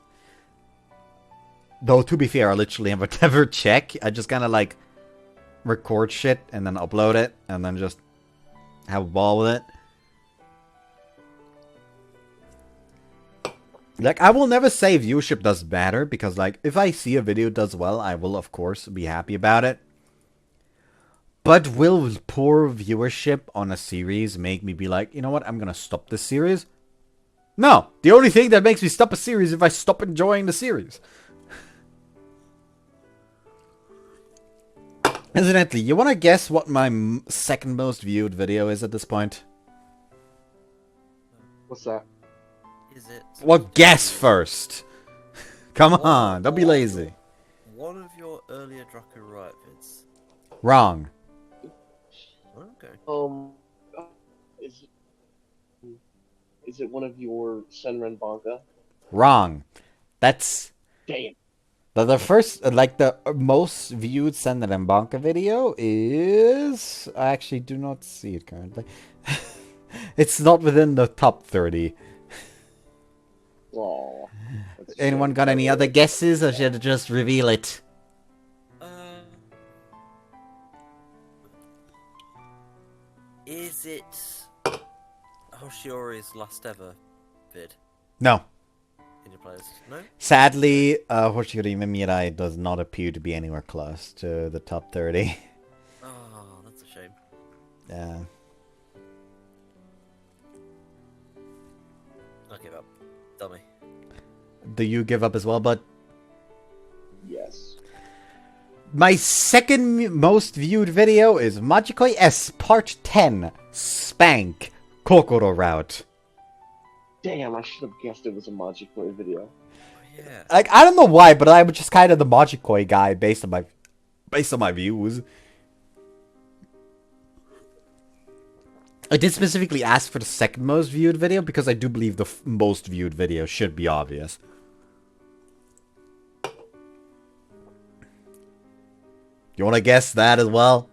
Though, to be fair, I literally never check. I just kind of, like, record shit and then upload it and then just have a ball with it. Like, I will never say viewership does matter because, like, if I see a video does well, I will, of course, be happy about it. But will poor viewership on a series make me be like, you know what, I'm gonna stop this series? No! The only thing that makes me stop a series is if I stop enjoying the series. Incidentally, you wanna guess what my second most viewed video is at this point? What's that? Is it? Well, guess first! Come on, don't be lazy. One of your earlier Rikka-Route vids. Wrong. Okay. Is it one of your Senran Banka? Wrong. That's... Damn. The first, like, the most viewed Senran Banka video is... I actually do not see it currently. It's not within the top 30. Oh, Anyone got any other guesses, or should I just reveal it? Is it Hoshi Ori's last ever vid No. in your playlist? No? Sadly, Hoshi Ori Yume Mirai does not appear to be anywhere close to the top 30. Oh, that's a shame. Yeah. I give up. Dummy. Do you give up as well, bud? Yes. My second most viewed video is Magikoi S Part 10 Spank Rikka-Route. Damn, I should have guessed it was a Magikoi video. Yeah. Like, I don't know why, but I'm just kind of the Magikoi guy based on my views. I did specifically ask for the second most viewed video because I do believe the most viewed video should be obvious. You want to guess that as well?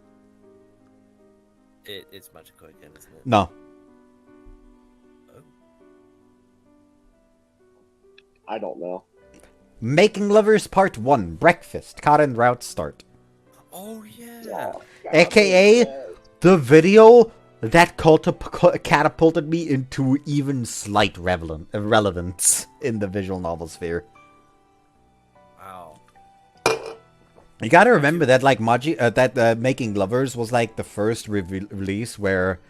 It's Magikoi again, isn't it? No. Oh. I don't know. Making Lovers Part 1 Breakfast Rikka-Route Start. Oh, yeah. Oh, God, AKA yes. the video that catapulted me into even slight relevance in the visual novel sphere. Wow. You gotta remember that, like, Making Lovers was, like, the first release where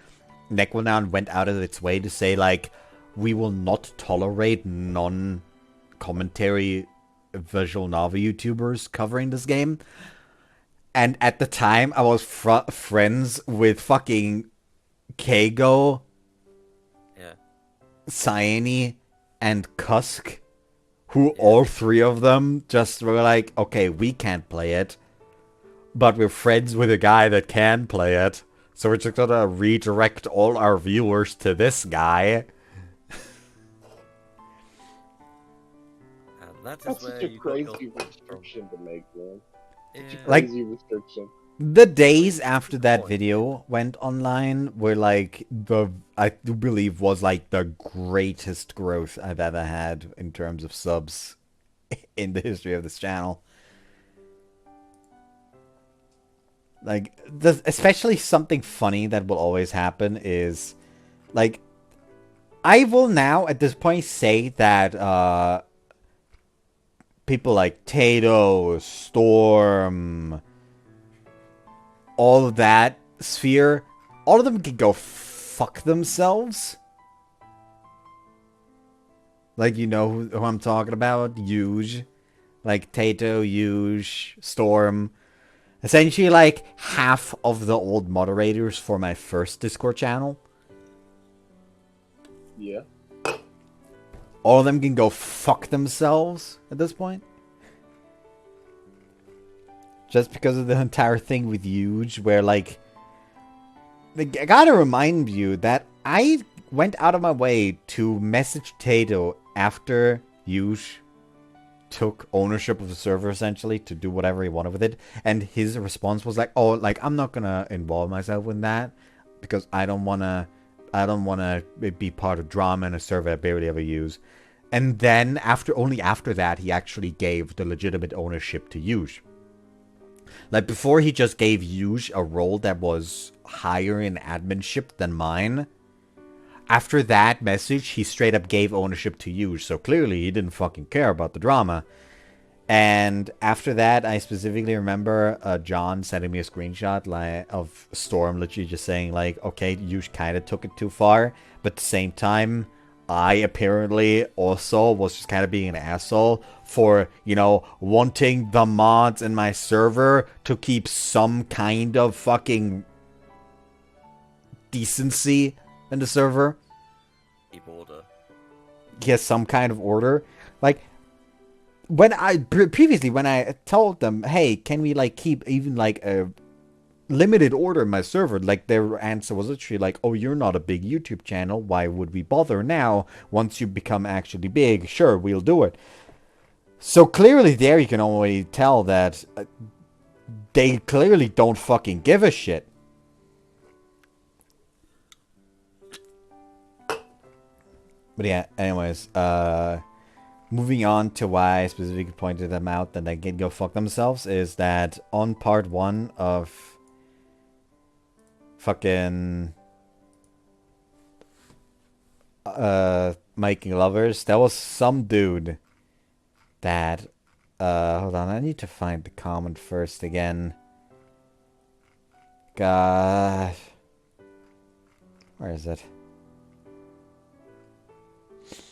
Necronown went out of its way to say, like, we will not tolerate non-commentary visual novel YouTubers covering this game. And at the time, I was friends with fucking Keigo, Yeah. Cyane, and Kusk, who all three of them just were like, okay, we can't play it, but we're friends with a guy that can play it, so we're just gonna redirect all our viewers to this guy. And that is That's where such a you got crazy your- restriction to make, man. Yeah. Like- Crazy restriction. The days after that video went online were like I do believe was like the greatest growth I've ever had in terms of subs in the history of this channel. Like, especially something funny that will always happen is, like, I will now at this point say that people like Tato, Storm, all of that sphere, all of them can go fuck themselves. Like, you know who I'm talking about? Yuge. Like, Tato, Yuge, Storm. Essentially, like, half of the old moderators for my first Discord channel. Yeah. All of them can go fuck themselves at this point. Just because of the entire thing with Yuge, where, like, I gotta remind you that I went out of my way to message Tato after Yuge took ownership of the server, essentially, to do whatever he wanted with it. And his response was like, oh, like, I'm not gonna involve myself in that, because I don't wanna be part of drama in a server I barely ever use. And then, only after that, he actually gave the legitimate ownership to Yuge. Like, before he just gave Yuge a role that was higher in adminship than mine. After that message, he straight up gave ownership to Yuge, so clearly he didn't fucking care about the drama. And after that, I specifically remember John sending me a screenshot of Storm literally just saying, like, okay, Yuge kind of took it too far, but at the same time, I apparently also was just kind of being an asshole for, you know, wanting the mods in my server to keep some kind of fucking decency in the server. Keep order. Yes, some kind of order. Like, when previously, when I told them, hey, can we, like, keep even, like, a limited order in my server, like, their answer was literally like, oh, you're not a big YouTube channel, why would we bother now? Once you become actually big, sure, we'll do it. So clearly there you can already tell that they clearly don't fucking give a shit. But yeah, anyways, moving on to why I specifically pointed them out that they can go fuck themselves is that on part 1 of fucking Making Lovers, there was some dude that hold on, I need to find the comment first again. God, where is it? It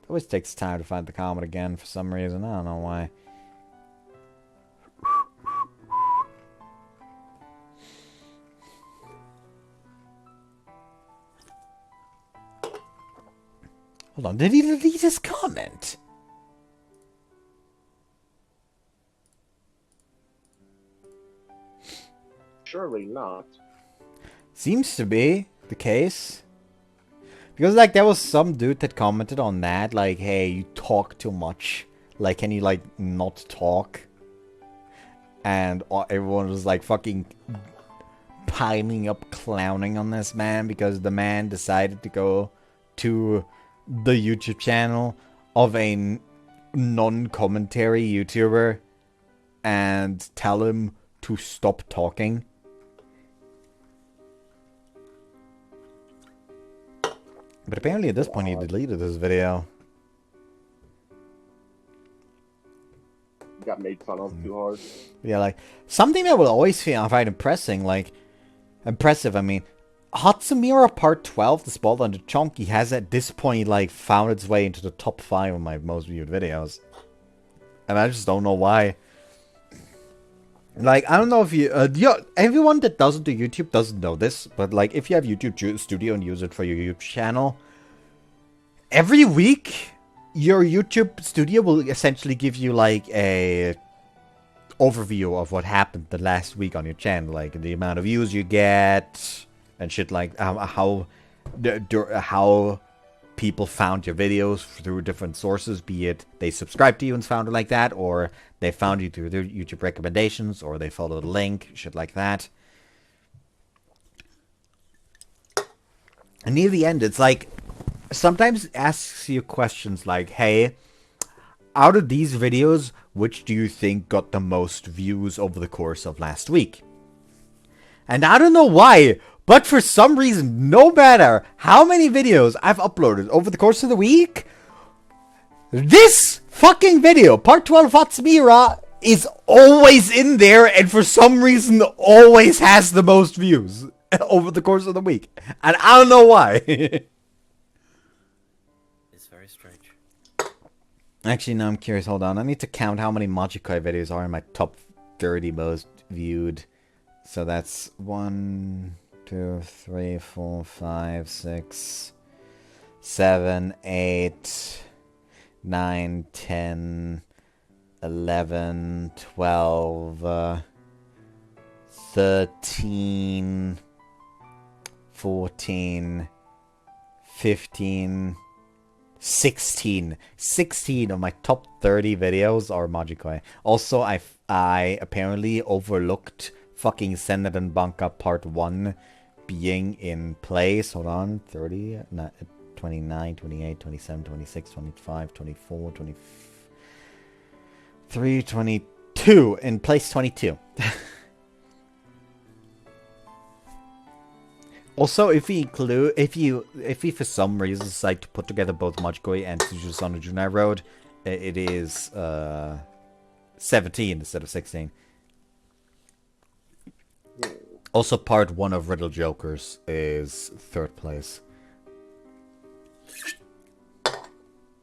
always takes time to find the comment again for some reason. I don't know why. Hold on, did he delete his comment? Surely not. Seems to be the case. Because, like, there was some dude that commented on that, like, hey, you talk too much. Like, can you, like, not talk? And everyone was, like, fucking piling up clowning on this man because the man decided to go to the YouTube channel of a non-commentary YouTuber and tell him to stop talking. But apparently at this point he deleted this video. Got made fun of too hard. Yeah, like, something that will always find impressive, I mean, Hatsumira Part 12, The Spot on the Chonky, has at this point, like, found its way into the top 5 of my most viewed videos. And I just don't know why. Like, I don't know if you, everyone that doesn't do YouTube doesn't know this, but, like, if you have YouTube Studio and use it for your YouTube channel, every week, your YouTube Studio will essentially give you, like, a overview of what happened the last week on your channel, like, the amount of views you get, and shit like, how people found your videos through different sources, be it they subscribed to you and found it like that, or they found you through their YouTube recommendations, or they followed a link, shit like that. And near the end, it's like, sometimes it asks you questions like, hey, out of these videos, which do you think got the most views over the course of last week? And I don't know why, but for some reason, no matter how many videos I've uploaded over the course of the week, this fucking video, Part 12 Hatsumira, is always in there and for some reason always has the most views over the course of the week. And I don't know why. It's very strange. Actually, no, I'm curious. Hold on. I need to count how many Majikoi videos are in my top 30 most viewed. So that's 1, 2, 3, 4, 5, 6, 7, 8, 9, 10, 11, 12, 13, 14, 15, 16. 16 of my top 30 videos are Majikoi. Also, I apparently overlooked fucking Sennet and Banka Part 1 being in place. Hold on. 30, 29, 28, 27, 26, 25, 24, 23, 22. In place 22. Also, if we for some reason decide to put together both Majikoi and Tsuju's on the Junai Road, it is 17 instead of 16. Also, part 1 of Riddle Jokers is 3rd place.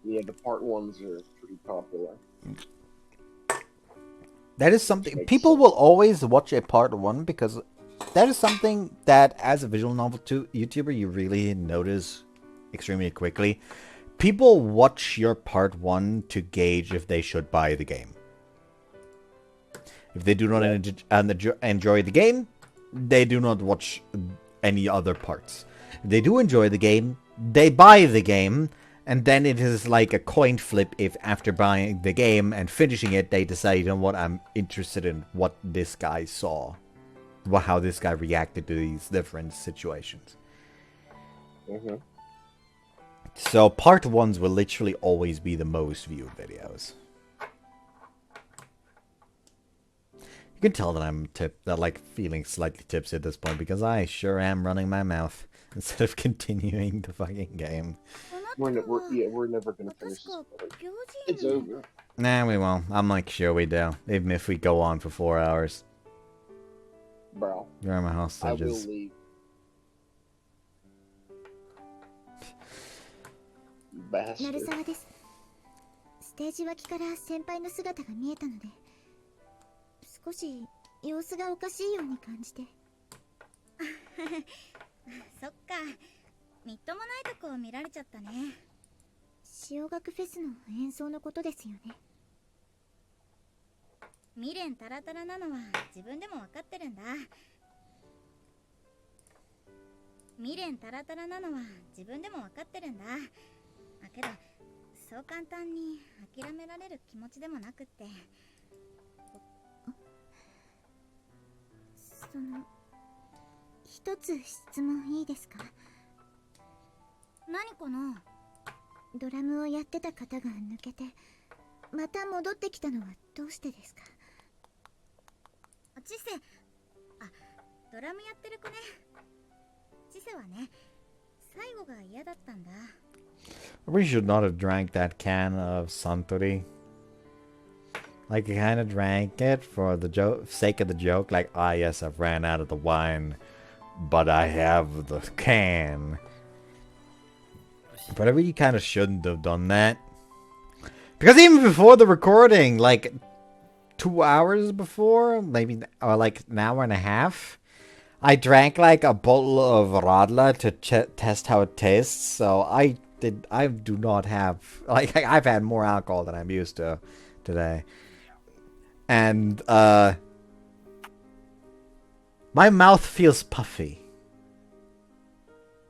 Yeah, the part 1s are pretty popular. That is something people will always watch a part 1 because that is something that, as a visual novel YouTuber, you really notice extremely quickly. People watch your part 1 to gauge if they should buy the game. If they do not enjoy the game, they do not watch any other parts. If they do enjoy the game, they buy the game, and then it is like a coin flip if after buying the game and finishing it, they decide, you know what, I'm interested in what this guy saw. How this guy reacted to these different situations. So part ones will literally always be the most viewed videos. You can tell that I'm feeling slightly tipsy at this point because I sure am running my mouth instead of continuing the fucking game. We're never gonna finish this. It's over. Nah, we won't. I'm like, sure we do. Even if we go on for 4 hours. Bro. You're my I will hostages. leave. You 鳴 bastard. 沢です。ステージ脇から先輩の姿が見えたので、少し様子がおかしいように感じて。そっか、みっともないとこを見られちゃったね。潮楽フェスの演奏のことですよね。未練タラタラなのは自分でも分かってるんだ。未練タラタラなのは自分でも分かってるんだ。だけどそう簡単に諦められる気持ちでもなくって。その一つ質問いいですか？何かな？ドラムをやってた方が抜けてまた戻ってきたのはどうしてですか？チセ、ドラムやってる子ね。チセはね、最後が嫌だったんだ。We should not have drank that can of Suntory. Like, I kind of drank it for the sake of the joke. Like, yes, I've ran out of the wine, but I have the can. But I really kind of shouldn't have done that. Because even before the recording, like 2 hours before, maybe, or like an hour and a half, I drank like a bottle of Radler to test how it tastes. So I do not have, like, I've had more alcohol than I'm used to today. And, my mouth feels puffy.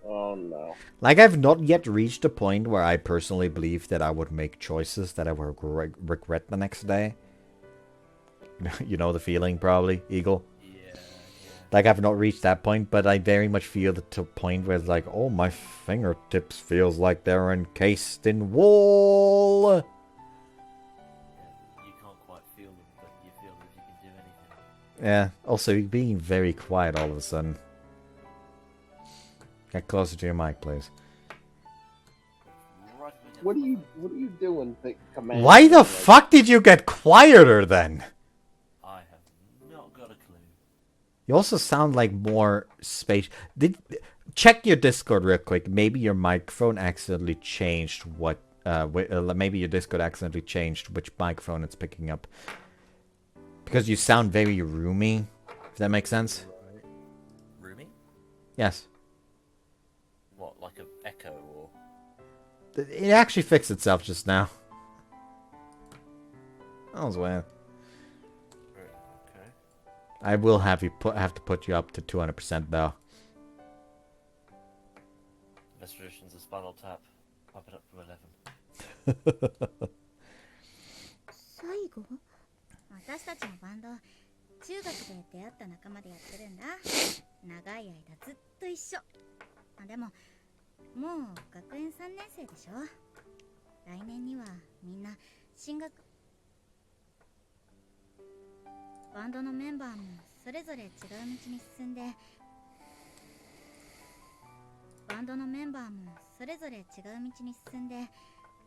Oh no. Like, I've not yet reached a point where I personally believe that I would make choices that I would regret the next day. You know the feeling, probably, Eagle? Yeah. Like, I've not reached that point, but I very much feel to a point where it's like, oh, my fingertips feels like they're encased in wool. You can't quite feel them, but you feel that you can do anything. Yeah, also, you're being very quiet all of a sudden. Get closer to your mic, please. Right What are you doing, Commander? Why the fuck did you get quieter then? I have not got a clue. You also sound like more space. Check your Discord real quick. Maybe your microphone accidentally changed what. Maybe your Discord accidentally changed which microphone it's picking up. Because you sound very roomy. If that makes sense. Right. Roomy? Yes. What, like an echo or? It actually fixed itself just now. That was weird. Okay. I will have to put you up to 200% though. Best traditions of Spinal Tap. Pump it up from 11. 最後？私たちのバンド、中学で出会った仲間でやってるんだ。長い間ずっと一緒。でも、もう学園3年生でしょ。来年にはみんな進学。バンドのメンバーもそれぞれ違う道に進んで、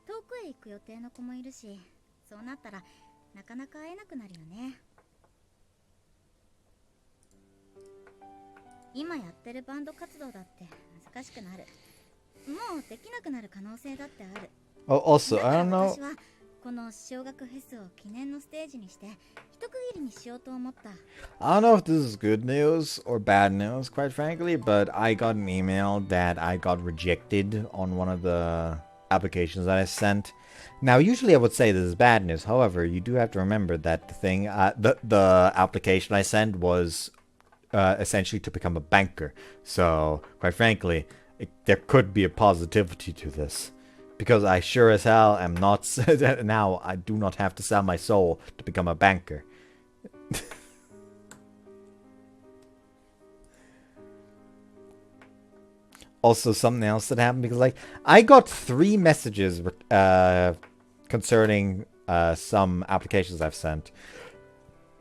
遠くへ行く予定の子もいるし、そうなったらなかなか会えなくなるよね。今やってるバンド活動だって難しくなる。もうできなくなる可能性だってある。 Also, I don't know. 私はこの小学フェスを記念のステージにして一区切りにしようと思った。 I don't know if this is good news or bad news, quite frankly, but I got an email that I got rejected on one of the applications that I sent. Now, usually I would say this is bad news. However, you do have to remember that the application I sent was essentially to become a banker. So, quite frankly, there could be a positivity to this. Because I sure as hell am not... now, I do not have to sell my soul to become a banker. also something else that happened because like I got 3 messages concerning some applications I've sent.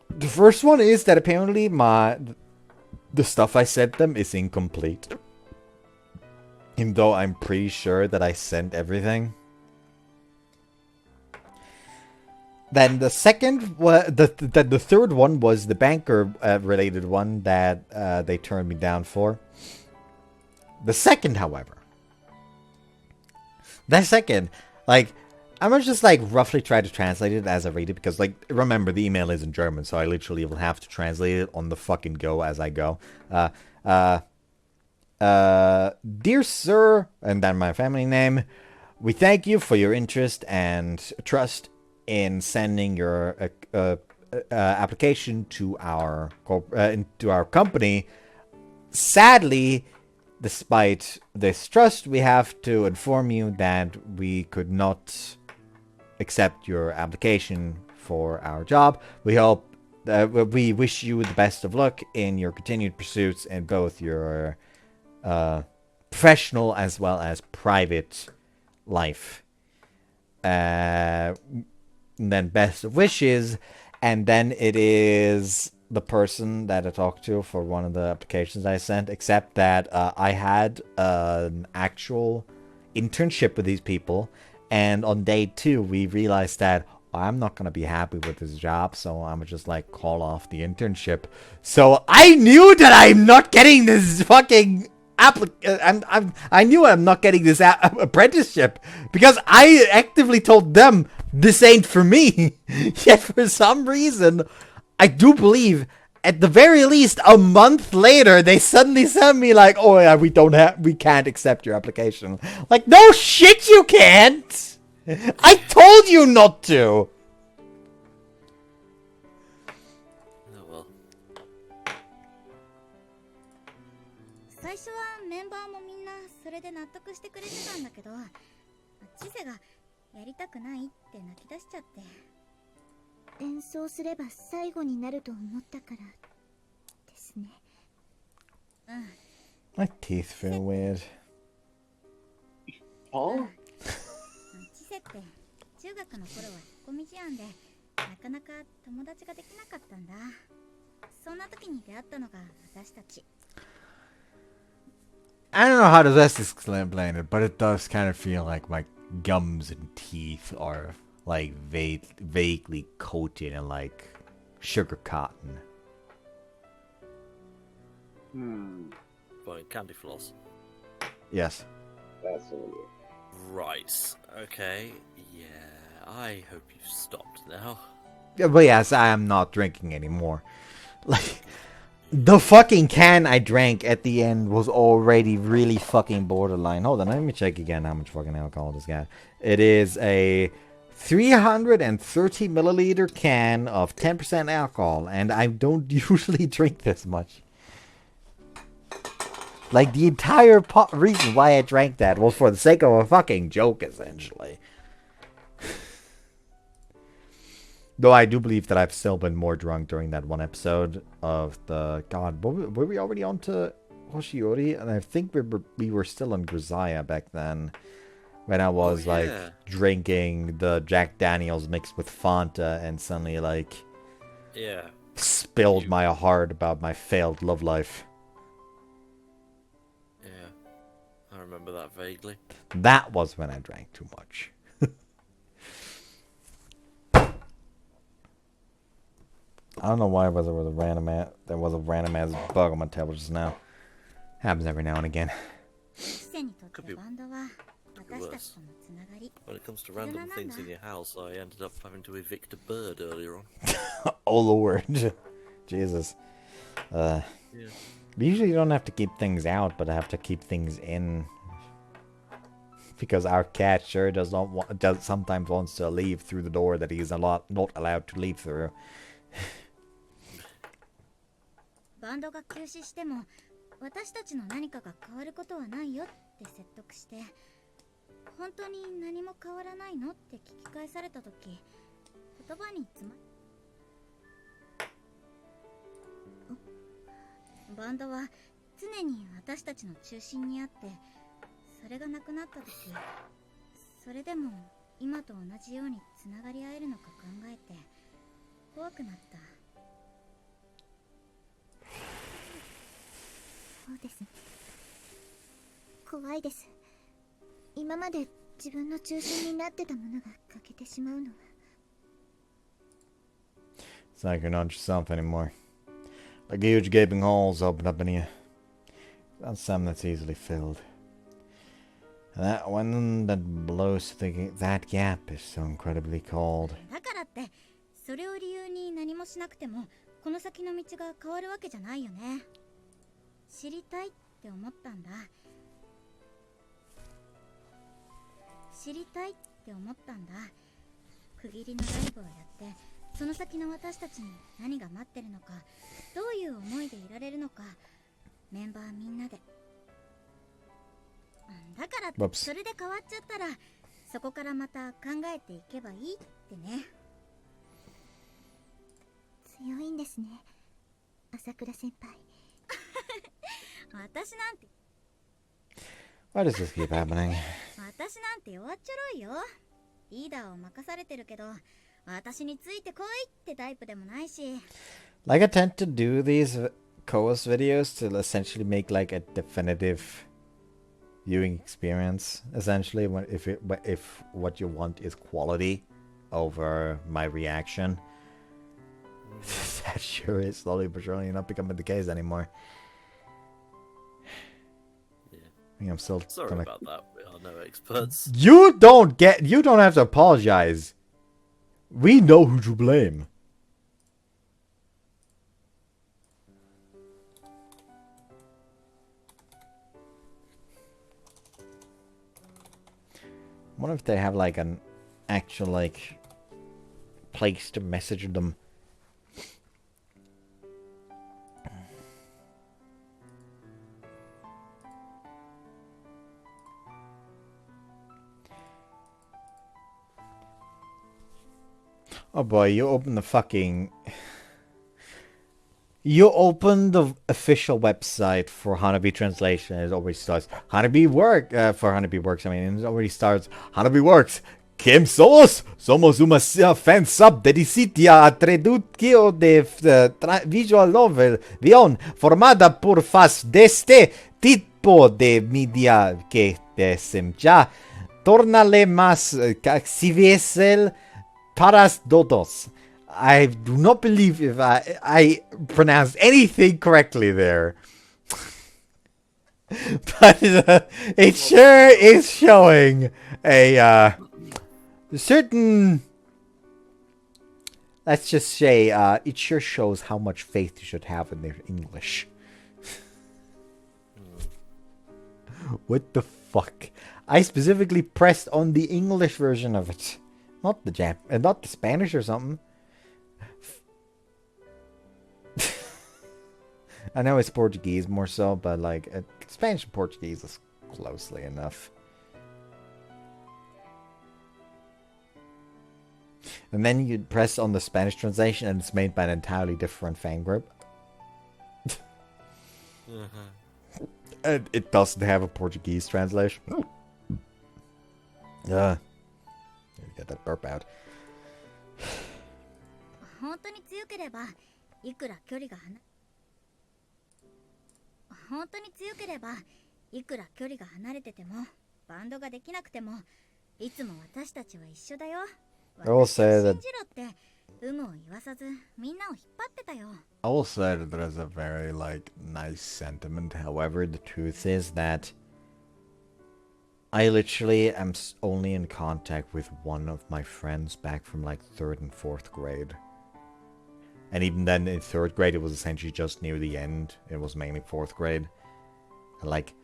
The first one is that apparently the stuff I sent them is incomplete. Even though I'm pretty sure that I sent everything. Then the second, the third one was the banker related one that they turned me down for. The second, however, like, I'm gonna just like roughly try to translate it as I read it because, like, remember the email is in German, so I literally will have to translate it on the fucking go as I go. Dear sir, and then my family name, we thank you for your interest and trust in sending your application to our company. Sadly, despite this trust, we have to inform you that we could not accept your application for our job. We wish you the best of luck in your continued pursuits in both your professional as well as private life. And then best of wishes, and then it is the person that I talked to for one of the applications I sent, except that I had an actual internship with these people, and on day 2 we realized that I'm not going to be happy with this job, so I'm just like call off the internship. So I knew that I'm not getting this fucking I knew I'm not getting this apprenticeship because I actively told them this ain't for me. Yet for some reason, I do believe at the very least a month later they suddenly send me like, oh yeah, we can't accept your application. Like, no shit, you can't. I told you not to. Oh well. 最初はメンバーもみんなそれで納得してくれてたんだけど、チセがやりたくないって泣き出しちゃって。演奏すれば最後になると思ったからですね。My teeth feel weird. チセって中学の頃は引っ込み思案でなかなか友達ができなかったんだ。そんな時に出会ったのが私たち。I don't know how to best explain it, but it does kind of feel like my gums and teeth are like vaguely coated in like sugar cotton. Fine, candy floss. Yes. That's what it is. Right. Okay. Yeah. I hope you've stopped now. Yeah, but yes, I am not drinking anymore. Like, the fucking can I drank at the end was already really fucking borderline. Hold on, let me check again how much fucking alcohol this got. It is a 330 milliliter can of 10% alcohol, and I don't usually drink this much. Like, the entire reason why I drank that was for the sake of a fucking joke, essentially. Though I do believe that I've still been more drunk during that one episode of the... God, were we already on to Hoshi Ori? And I think we were still on Grisaya back then. When I was, like, drinking the Jack Daniels mixed with Fanta and suddenly, like... Yeah. Spilled my heart about my failed love life. Yeah. I remember that vaguely. That was when I drank too much. I don't know why there was a random ass bug on my table just now. Happens every now and again. Could be worse. When it comes to random things in your house, I ended up having to evict a bird earlier on. Oh Lord. Jesus. Yeah. Usually you don't have to keep things out, but I have to keep things in. Because our cat sure sometimes wants to leave through the door that he's not allowed to leave through. バンドが休止しても私たちの何かが変わることはないよって説得して、本当に何も変わらないのって聞き返された時、言葉にバンドは常に私たちの中心にあって、それがなくなった時、それでも今と同じようにつながり合えるのか考えて怖くなった。そうですね。怖いです。今まで自分の中心になってたものが欠けてしまうのは。It's like you're not yourself anymore. Like huge gaping holes open up in you. Not something that's easily filled. And that one that blows through that gap is so incredibly cold. だからってそれを理由に何もしなくてもこの先の道が変わるわけじゃないよね。知りたいって思ったんだ。知りたいって思ったんだ。区切りのライブをやってその先の私たちに何が待ってるのか、どういう思いでいられるのか、メンバーみんなで。だからそれで変わっちゃったらそこからまた考えていけばいいってね。強いんですね、朝倉先輩。私なんて Why does this keep happening? 私なんて弱っちょろいよ。リーダーを任されてるけど私についてこいってタイプでもないし。 Like I tend to do these co-host videos to essentially make like a definitive viewing experience. Essentially, if what you want is quality over my reaction, that sure is slowly but surely not becoming the case anymore. Yeah. I think I'm still Sorry gonna... about that. We are no experts. You don't have to apologize. We know who to blame. I wonder if they have like an actual like place to message them. Oh boy, you open the fucking... You open the official website for Hanabi translation and it already starts Hanabi work for Hanabi works. I mean, it already starts Hanabi works. ¿Quién somos? Somos una fan sub dedicada a traducción de visual novel guión formada por fans de este tipo de media que desempeña tornale más accesible para todos. I do not believe if I pronounced anything correctly there. But it sure is showing a certain... Let's just say it sure shows how much faith you should have in their English. What the fuck? I specifically pressed on the English version of it. Not the not the Spanish or something. I know it's Portuguese more so, but like Spanish and Portuguese is closely enough. And then you press on the Spanish translation and it's made by an entirely different fan group. And it doesn't have a Portuguese translation. Yeah. Get that burp out. 本当に強ければいくら距離が離れててもバンドができなくてもいつも私たちは一緒だよ。I will say that 信じろって有無を言わさずみんなを引っ張ってたよ。 I will say that there's a very like nice sentiment. However, the truth is that I literally am only in contact with one of my friends back from like 3rd and 4th grade. And even then in 3rd grade it was essentially just near the end. It was mainly 4th grade. And like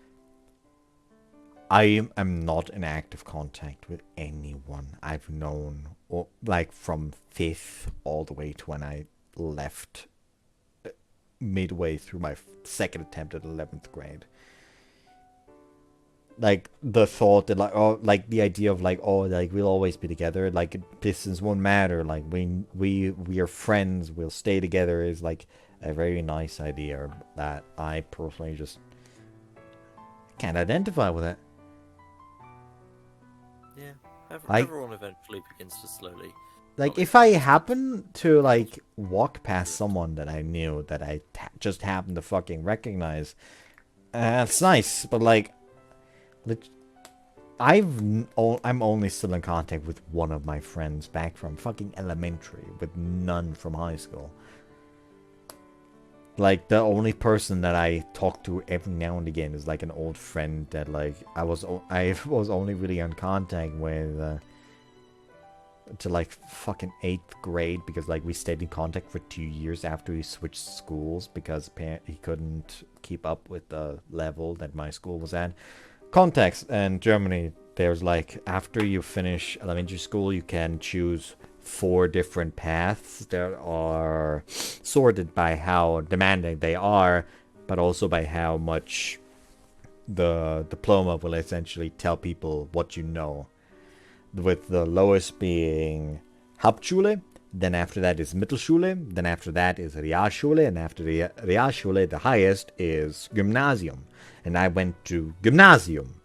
I am not in active contact with anyone I've known or like from 5th all the way to when I left midway through my 2nd attempt at 11th grade. Like the thought that like like the idea of like like we'll always be together, like distance won't matter, like we are friends, we'll stay together is like a very nice idea that I personally just can't identify with it. Yeah, I- everyone eventually begins to slowly. Like, Probably if I just- happen to, like, walk past someone that I knew that I just happened to fucking recognize, it's nice, but, like, I'm only still in contact with one of my friends back from fucking elementary, with none from high school. Like, the only person that I talk to every now and again is, like, an old friend that, like, I was only really in contact with, to like fucking 8th grade, because like we stayed in contact for 2 years after he switched schools because he couldn't keep up with the level that my school was at. Context: in Germany, there's like, after you finish elementary school, you can choose 4 different paths that are sorted by how demanding they are, but also by how much the diploma will essentially tell people what you know. With the lowest being Hauptschule, then after that is Mittelschule, then after that is Realschule, and after the Realschule, the highest is Gymnasium. And I went to Gymnasium.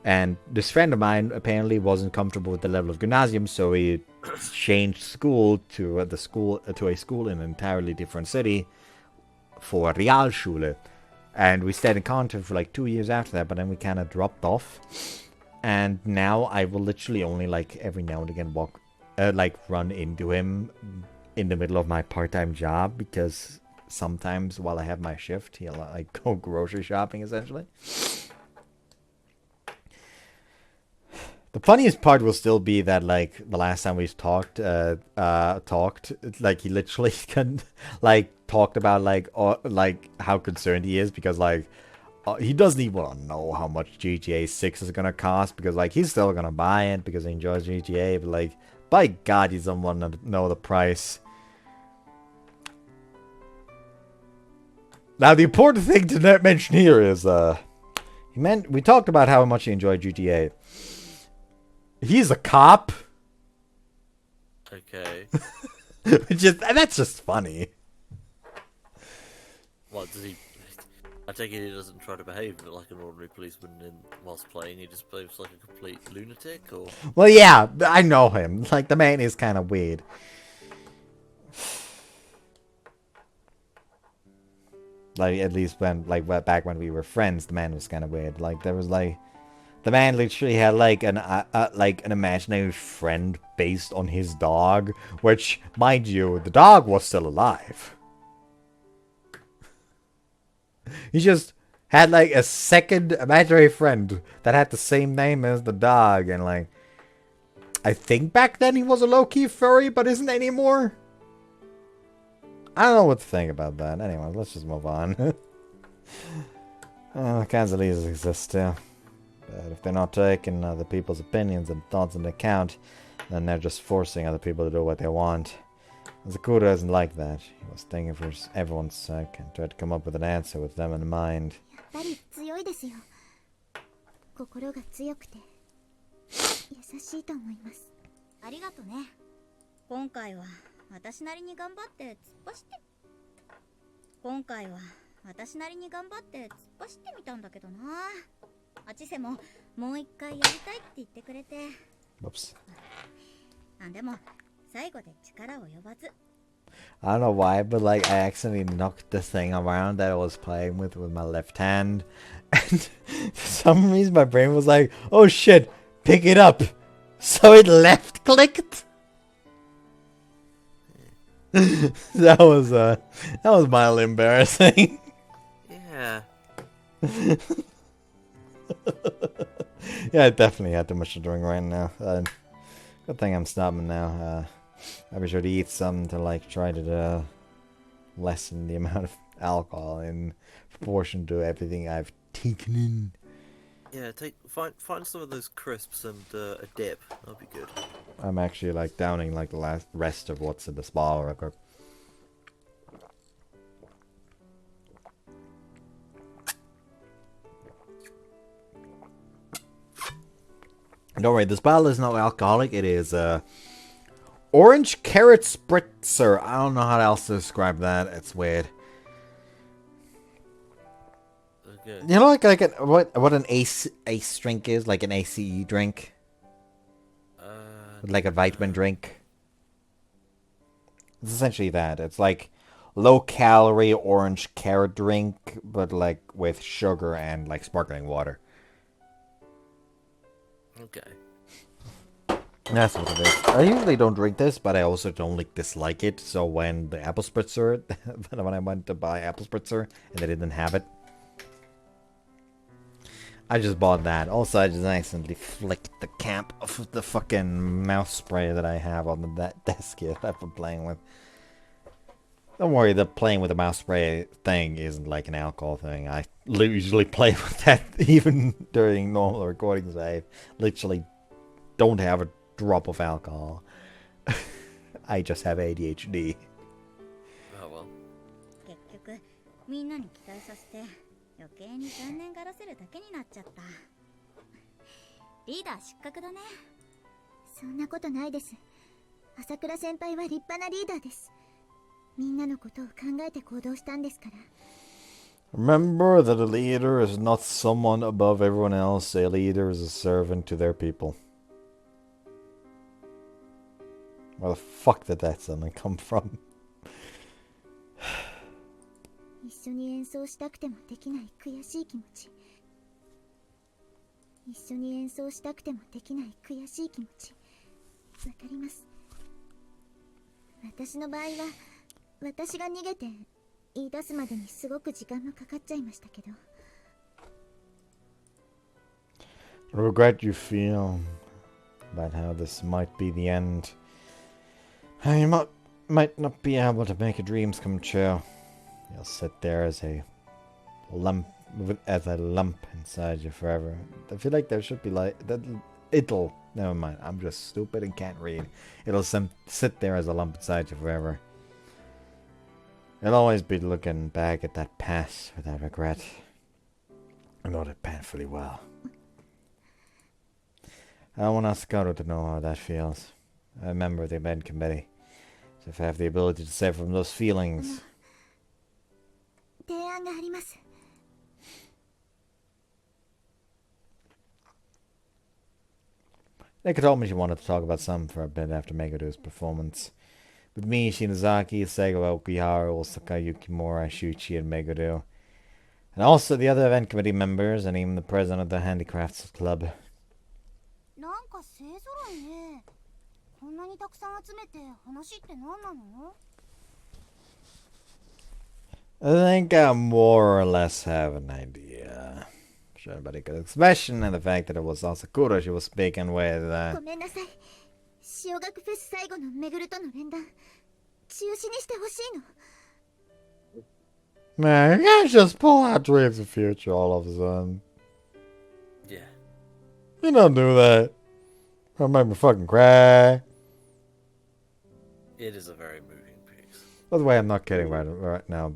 And this friend of mine apparently wasn't comfortable with the level of Gymnasium, so he changed school to a school in an entirely different city for Realschule. And we stayed in contact for like 2 years after that, but then we kind of dropped off. And now I will literally only, like, every now and again run into him in the middle of my part-time job, because sometimes while I have my shift, he'll like go grocery shopping essentially. The funniest part will still be that, like, the last time we talked, like, he literally talked about like how concerned he is because, like, he doesn't even want to know how much GTA 6 is gonna cost, because like he's still gonna buy it because he enjoys GTA, but like, by God, he doesn't want to know the price. Now, the important thing to mention here is we talked about how much he enjoyed GTA. He's a cop. Okay. That's just funny. What does he? I take it he doesn't try to behave like an ordinary policeman whilst playing. He just behaves like a complete lunatic, or? Well, yeah, I know him. Like, the man is kind of weird. Like, at least back when we were friends, the man was kind of weird. Like, there was like, the man literally had like an imaginary friend based on his dog, which, mind you, the dog was still alive. He just had like a second imaginary friend that had the same name as the dog, and like, I think back then he was a low-key furry, but isn't anymore. I don't know what to think about that. Anyway, let's just move on. All kinds of leaders exist still. But if they're not taking other people's opinions and thoughts into account, then they're just forcing other people to do what they want. Zakura isn't like that. He was thinking for everyone's sake and tried to come up with an answer with them in mind. やっぱり強いですよ。心が強くて優しいと思います。ありがとね。今回は私なりに頑張って突っ走ってみたんだけどな。あちせももう一回やりたいって言ってくれて。Whoops. あ、でも最後で力を呼ばず。I don't know why, but like, I accidentally knocked the thing around that I was playing with my left hand. And for some reason my brain was like, oh shit, pick it up. So it left clicked. that was mildly embarrassing. Yeah. Yeah, I definitely had too much to drink right now. Good thing I'm stopping now. I'll be sure to eat some to like try to lessen the amount of alcohol in proportion to everything I've taken in. Yeah, find some of those crisps and a dip. That'll be good. I'm actually like downing like the rest of what's in the spa record. Don't worry, this bottle is not alcoholic. It is orange carrot spritzer. I don't know how else to describe that. It's weird. go. You know, what an ace drink is, like an ACE drink, like a vitamin drink. It's essentially that. It's like low calorie orange carrot drink, but like with sugar and like sparkling water. Okay. That's what it is. I usually don't drink this, but I also don't like dislike it. So when the apple spritzer, when I went to buy apple spritzer and they didn't have it, I just bought that. Also, I just accidentally flicked the cap of the fucking mouse spray that I have on that desk here that I've been playing with. Don't worry, the playing with the mouse spray thing isn't like an alcohol thing. I usually play with that even during normal recordings. I literally don't have a drop of alcohol. I just have ADHD. Oh well. 結局みんなに期待させて余計に残念がらせるだけになっちゃった。リーダー失格だね。そんなことないです。朝倉先輩は立派なリーダーです。みんなのことを考えて行動したんですから。Remember that a leader is not someone above everyone else. A leader is a servant to their people. Where the fuck did that something come from? 一緒に演奏したくてもできない悔しい気持ち。一緒に演奏したくてもできない悔しい気持ち。わかります。私の場合は、私が逃げて言い出すまでにすごく時間もかかっちゃいましたけど。Regret you feel about how this might be the end. How you might not be able to make your dreams come true. You'll sit there as a lump inside you forever. I feel like there should be like that. Never mind. I'm just stupid and can't read. It'll sit there as a lump inside you forever. You'll always be looking back at that past without regret. I know that painfully well. I want Asakaru to know how that feels. I'm a member of the event committee. So if I have the ability to save from those feelings. 提案があります。Rikka told me she wanted to talk about some for a bit after Megado's performance. With me, Shinozaki, Seigo Okuhara, Osaka Yukimura, Shuichi, and Megado. And also the other event committee members, and even the president of the Handicrafts Club. なんか勢ぞろいね。こんなにたくさん集めて話って何なの？ I think I more or less have an idea. I'm sure everybody could expression and the fact that it was Asakura she was speaking with. ごめんなさい。潮学フェス最後のめぐるとの連弾、中止にしてほしいの。Man, you can't just pull out Dreams of Future all of a sudden. Yeah. You don't do that. That'll make me fucking cry. It is a very moving piece. By the way, I'm not kidding right now.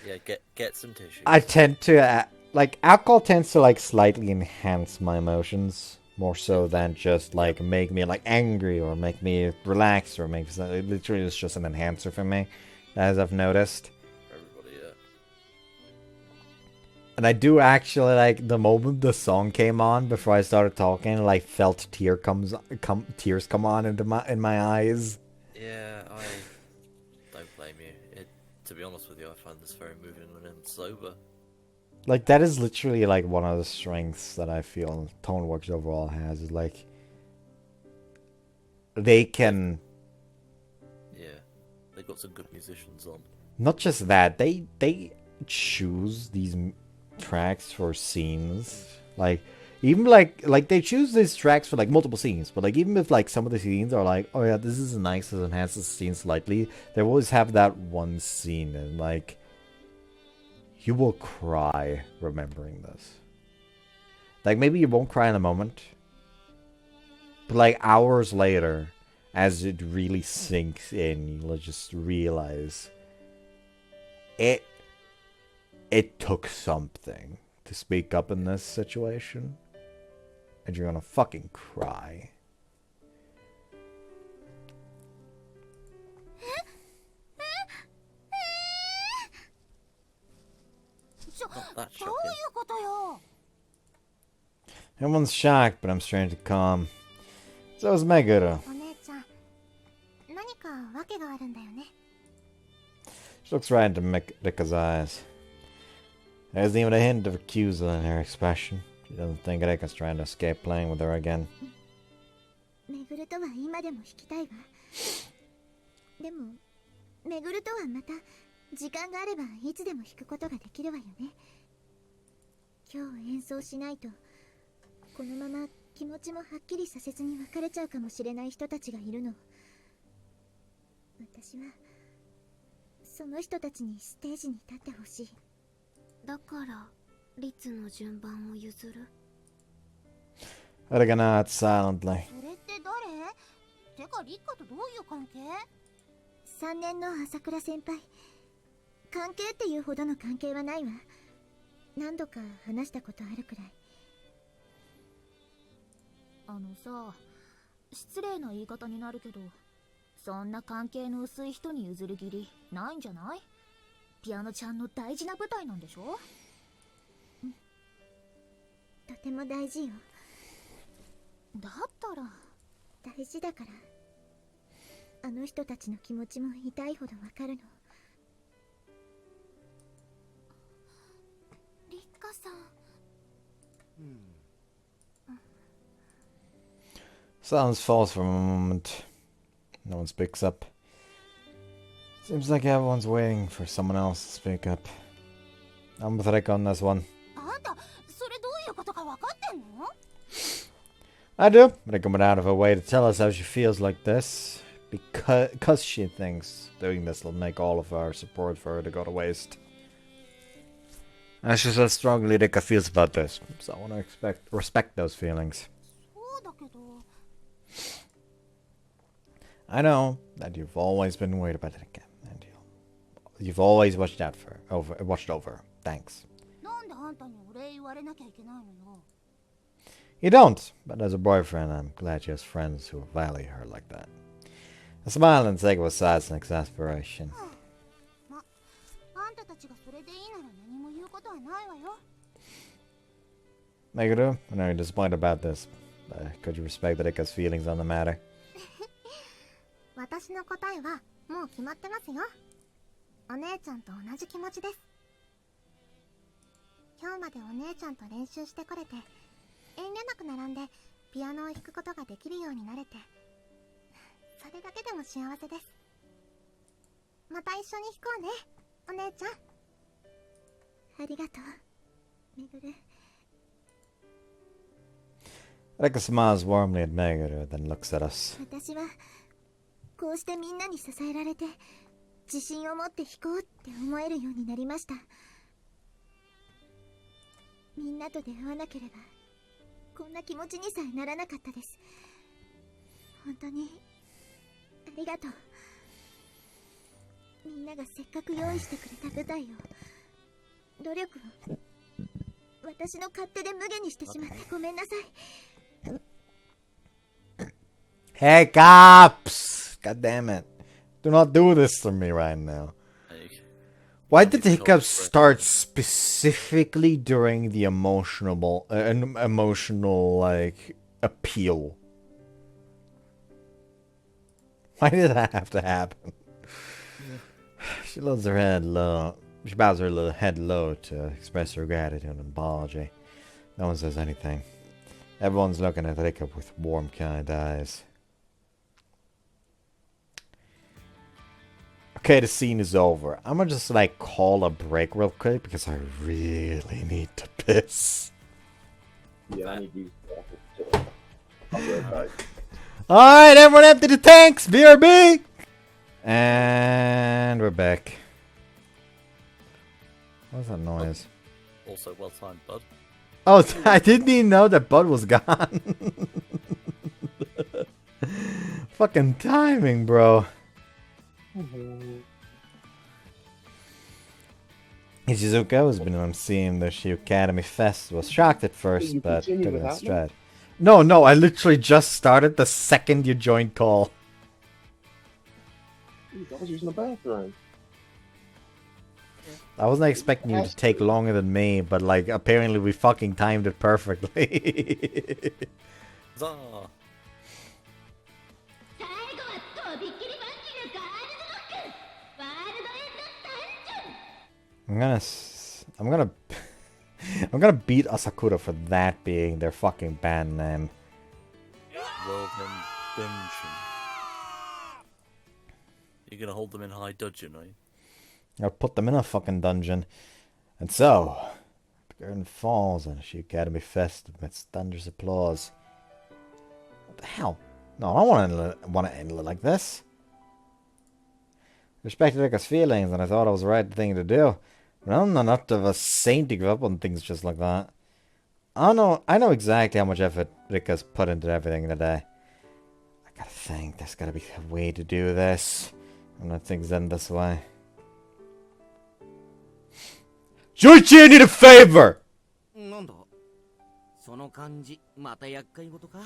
Yeah, get some tissue. I tend to, like, alcohol tends to, like, slightly enhance my emotions. More so than just, like, make me, like, angry or make me relax or make me... It literally is just an enhancer for me, as I've noticed. Everybody, yeah. And I do actually, like, the moment the song came on, before I started talking, like, felt tears come on in my eyes. Yeah, I don't blame you. To be honest with you, I find this very moving when I'm sober. Like, that is literally, like, one of the strengths that I feel Toneworks overall has, is, like, they can... Yeah, they got some good musicians on. Not just that, they choose these tracks for scenes. Like, even, like, they choose these tracks for, like, multiple scenes. But, like, even if, like, some of the scenes are, like, oh, yeah, this is nice, it enhances the scene slightly, they always have that one scene, and, like... You will cry remembering this. Like, maybe you won't cry in the moment. But, like, hours later, as it really sinks in, you'll just realize... It took something to speak up in this situation. And you're gonna fucking cry. ちょ Not that どうい shocking. うことよ。 Everyone's shocked, but I'm strangely calm. So is Meguro. お姉ちゃん、何か訳があるんだよね。 She looks right into Rikka's eyes. There isn't even a hint of accusal in her expression. She doesn't think Rikka's trying to escape playing with her again. めぐるとは今でも弾きたいわ。でも、めぐるとはまた時間があればいつでも弾くことができるわよね。今日演奏しないと、このまま気持ちもはっきりさせずに別れちゃうかもしれない人たちがいるの。私はその人たちにステージに立ってほしい。だから律の順番を譲る。 Rikka nods silently. それって誰？てかリッカとどういう関係？3年の朝倉先輩。関係っていうほどの関係はないわ。何度か話したことあるくらい。あのさ、失礼な言い方になるけど、そんな関係の薄い人に譲る義理ないんじゃない？ピアノちゃんの大事な舞台なんでしょ？とても大事よ。だったら大事だから。あの人たちの気持ちも痛いほどわかるの。リッカさん。Silence falls for a moment. No one speaks up. Seems like everyone's waiting for someone else to speak up. I'm with Rikka on this one. あんた、それどういうことかわかってんの？ I do. Rikka went out of her way to tell us how she feels like this. Because she thinks doing this will make all of our support for her to go to waste. And she says strongly Rikka feels about this. So I want to respect those feelings. そうだけど。 I know that you've always been worried about Rikka. And you've always watched over her. Thanks. なんであんたにお礼言われなきゃいけないのよ。 You don't, but as a boyfriend, I'm glad she has friends who value her like that. I smile and take with sighs and exasperation. ま、あんたたちがそれでいいなら何も言うことはないわよ。 Meguro, I know you're disappointed about this, but could you respect Rikka's feelings on the matter? 私の答えはもう決まってますよ。お姉ちゃんと同じ気持ちです。今日までお姉ちゃんと練習してこれて、遠慮なく並んでピアノを弾くことができるようになれて、それだけでも幸せです。また一緒に弾こうね、お姉ちゃん。ありがとう、めぐる。 Rikka smiles warmly at Meguro, then looks at us. 私はこうしてみんなに支えられて自信を持って弾こうって思えるようになりました。みんなと出会わなければこんな気持ちにさえならなかったです。本当にありがとう。みんながせっかく用意してくれた舞台を、努力を私の勝手で無限にしてしまってごめんなさい。 Hey, cops! God damn it. Do not do this to me right now. Why did the hiccups start specifically during the emotional, like, appeal? Why did that have to happen? She lows her head low. She bows her little head low to express her gratitude and apology. No one says anything. Everyone's looking at Rikka with warm, kind eyes. Okay, the scene is over. I'm gonna just like call a break real quick because I really need to piss. Yeah, I need to use the bathroom too. I'll be right back. Alright, everyone empty the tanks! BRB! And we're back. What's that noise? Also well timed, bud. Oh, I didn't even know that Bud was gone. Fucking timing, bro. Ichizuka, who's been emceeing the Shi Academy Fest, was shocked at first, You but took continue it in without me? stride. No, I literally just started the second you joined call. Jeez, I was using the bathroom. I wasn't expecting you to take longer than me, but like apparently we fucking timed it perfectly. Huzzah! I'm gonna I'm gonna beat Asakura for that being their fucking band name. World End Dungeon. You're gonna hold them in high dudgeon, are you? I'll put them in a fucking dungeon. And so, the curtain falls on the Academy Fest amidst thunderous applause. What the hell? No, I don't want to end it like this. I respected Rikka's feelings, and I thought it was the right thing to do. But I'm not enough of a saint to give up on things just like that. I know exactly how much effort Rikka's put into everything today. I gotta think, there's gotta be a way to do this. I'm not things end this way. Shuichi, I need a favor! なんだその感じまた厄介事か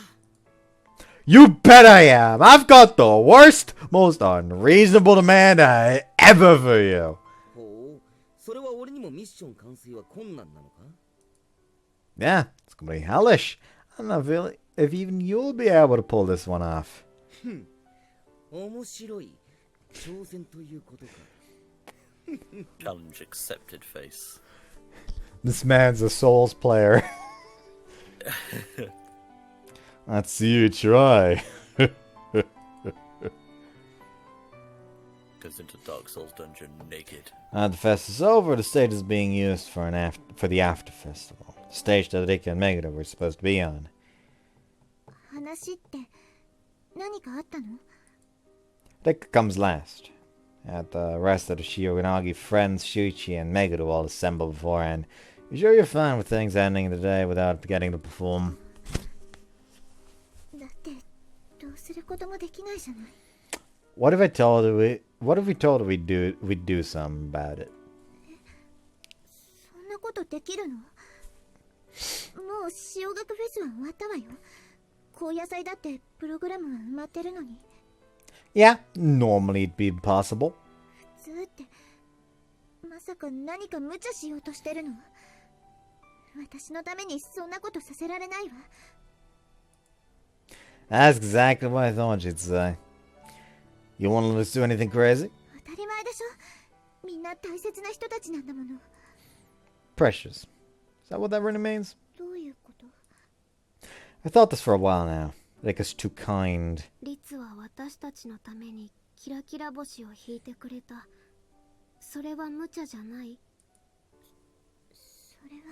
You bet I am! I've got the worst, most unreasonable demand I ever for you! ほうそれは俺にもミッション完遂は困難なのか Yeah, it's gonna be hellish. I don't know if even you'll be able to pull this one off. 面白い挑戦ということか Challenge accepted face. This man's a Souls player. Let's see you try. Goes into Dark Souls dungeon naked. The fest is over. The stage is being used for the after festival. The stage that Rikka and Meguro were supposed to be on. 話って何かあったの？ Rikka comes last. At the rest of the Shioganagi friends, Shuichi and Meguro all assemble beforehand. You sure you're fine with things ending today without getting to perform? だってどうすることもできないじゃない。 What if we told her we'd do something about it? そんなことできるの？もう潮学フェスは終わったわよ。高野祭だってプログラムは埋まってるのに。 Yeah, normally it'd be impossible. 普通ってまさか何か無茶しようとしてるの？私のためにそんなことさせられないわ。 That's exactly what I thought you'd say. You want to let us do anything crazy? 当たり前でしょ。みんな大切な人たちなんだもの。 Precious. Is that what that really means? どういうこと？ I thought this for a while now. Rikka's too kind. リツは私たちのためにキラキラ星を引いてくれた。それは無茶じゃない。それは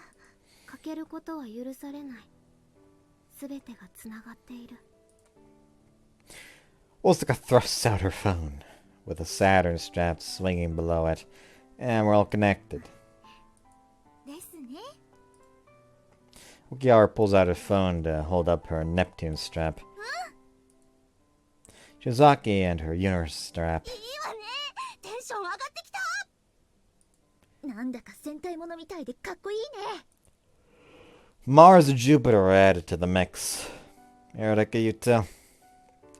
かけることは許されない。すべてがつながっている。 Osaka thrusts out her phone, with a Saturn strap swinging below it, and we're all connected. ですね。 Okiara pulls out her phone to hold up her Neptune strap. Shizaki and her Universe strap. いいわね。テンション上がってきた。なんだか戦隊ものみたいでかっこいいね。 Mars and Jupiter are added to the mix. Here, Rikka, you too.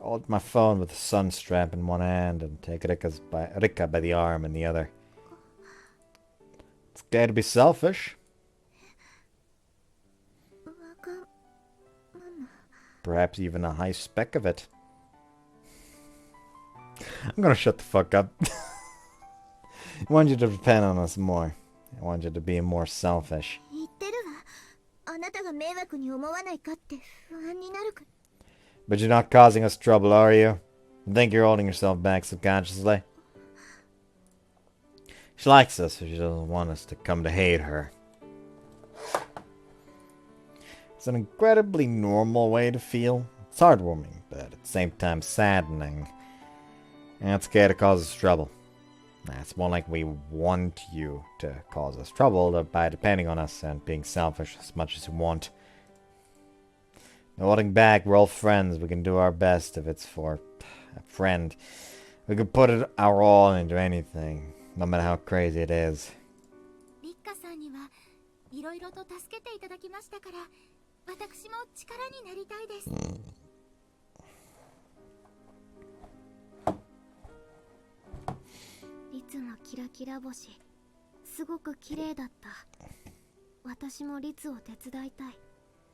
Hold my phone with the sun strap in one hand and take Rikka by the arm in the other. It's okay to be selfish. わがまま。 Perhaps even a high spec of it. I'm gonna shut the fuck up. I want you to depend on us more. I want you to be more selfish. 言ってるわ。あなたが迷惑に思わないかって不安になるから。 But you're not causing us trouble, are you? I think you're holding yourself back subconsciously. She likes us, so she doesn't want us to come to hate her. It's an incredibly normal way to feel. It's heartwarming, but at the same time saddening. And it's okay to cause us trouble. It's more like we want you to cause us trouble by depending on us and being selfish as much as you want. No holding back, we're all friends. We can do our best if it's for a friend. We can put our all into anything, no matter how crazy it is. リッカさんにはいろいろと助けていただきましたから、私も力になりたいです。リツのキラキラ星、すごく綺麗だった。私も律を手伝いたい。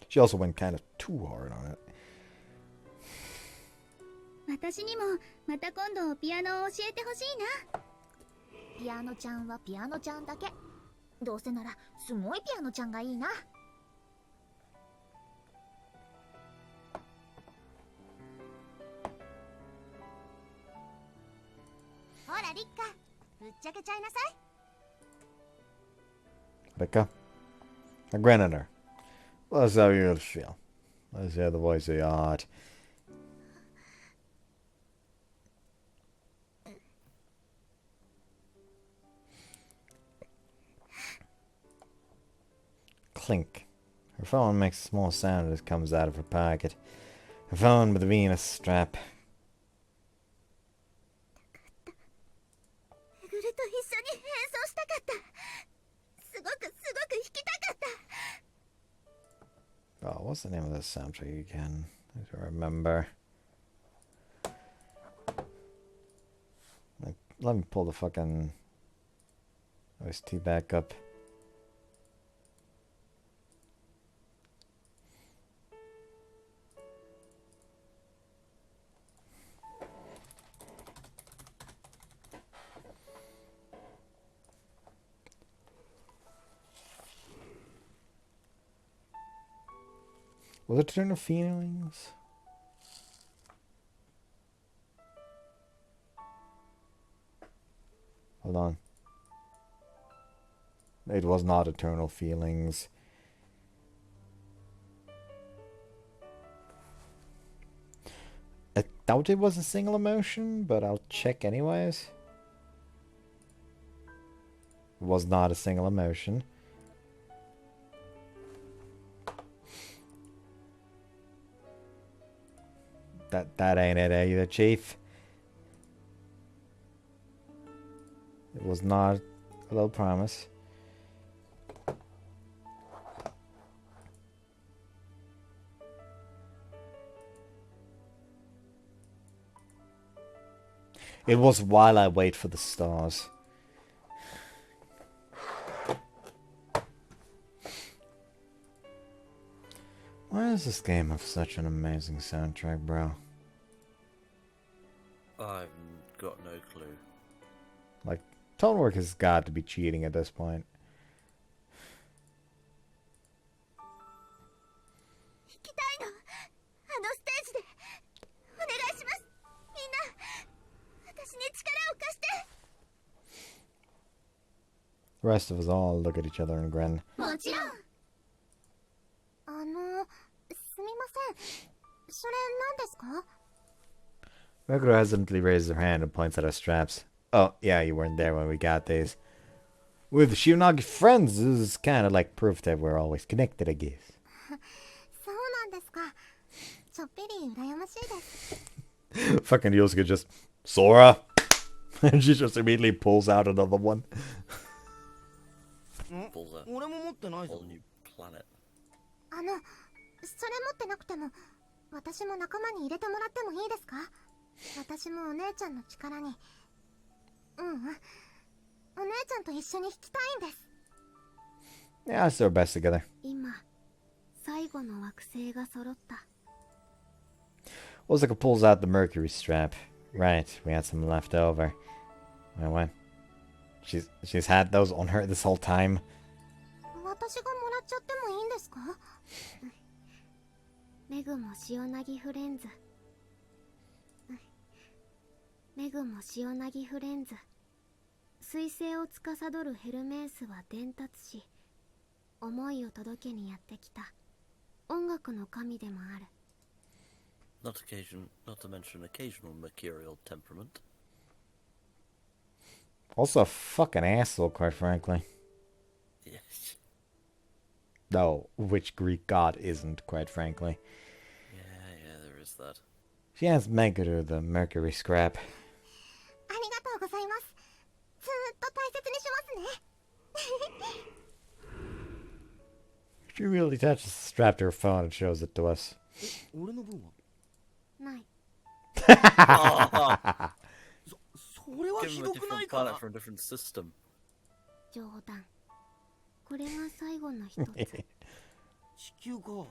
She also went kind of too hard on it. 私にもまた今度ピアノを教えてほしいな。ピアノちゃんはピアノちゃんだけ。どうせならすごいピアノちゃんがいいな。ほらリッカ、ぶっちゃけちゃいなさい。 Rikka. I grin at her. Let's how you feel. Let's hear the voice of your heart. Clink. Her phone makes a small sound as it comes out of her pocket. Her phone with the Venus strap. めぐると一緒に演奏したかった。すごく弾きたかった。 Oh, what's the name of this soundtrack again? I don't remember. Let me pull the fucking OST back up. Was it Turn of Feelings? Hold on. It was not Eternal Feelings. I doubt it was a single emotion, but I'll check anyways. It was not a single emotion. That ain't it either, Chief. It was not a little promise. It was While I Wait for the Stars. Why does this game have such an amazing soundtrack, bro? I've got no clue. Like, Tonework has got to be cheating at this point. 弾きたいの。あのステージで。お願いします。みんな、私に力を貸して。 The rest of us all look at each other and grin. もちろん。すみません。それ何ですか? Meguro hesitantly raises her hand and points at our straps. Oh, yeah, you weren't there when we got these. With Shionagi friends, this is kind of like proof that we're always connected, I guess. そうなんですか。ちょっぴり羨ましいです。 Fucking Yosuke just, Sora! And she just immediately pulls out another one. Pulls a 俺も持ってないぞ whole new planet. それ持ってなくても、私も仲間に入れてもらってもいいですか? 私もお姉ちゃんの力に。お姉ちゃんと一緒に弾きたいんです。 Yeah, let's do our best together. 今、最後の惑星が揃った。 Osaka pulls out the mercury strap. Right, we had some left over. Wait, what? She's had those on her this whole time. 私がもらっちゃってもいいんですか? メグも塩なぎフレンズ。メグも塩なぎフレンズ。彗星を司るヘルメウスは伝達し、思いを届けにやってきた。音楽の神でもある。Not to mention occasional mercurial temperament. Also a fucking asshole, quite frankly. Yes. Though, which Greek god isn't, quite frankly. Yeah, there is that. She hands Meguro the mercury scrap. ありがとうございます。ずーっと大切にしますね。 She really attaches the strap to her phone and shows it to us. 俺の分はない。それは Give ひ him a どくない different か planet from a different system. 冗談。これが最後の一つ。地球か。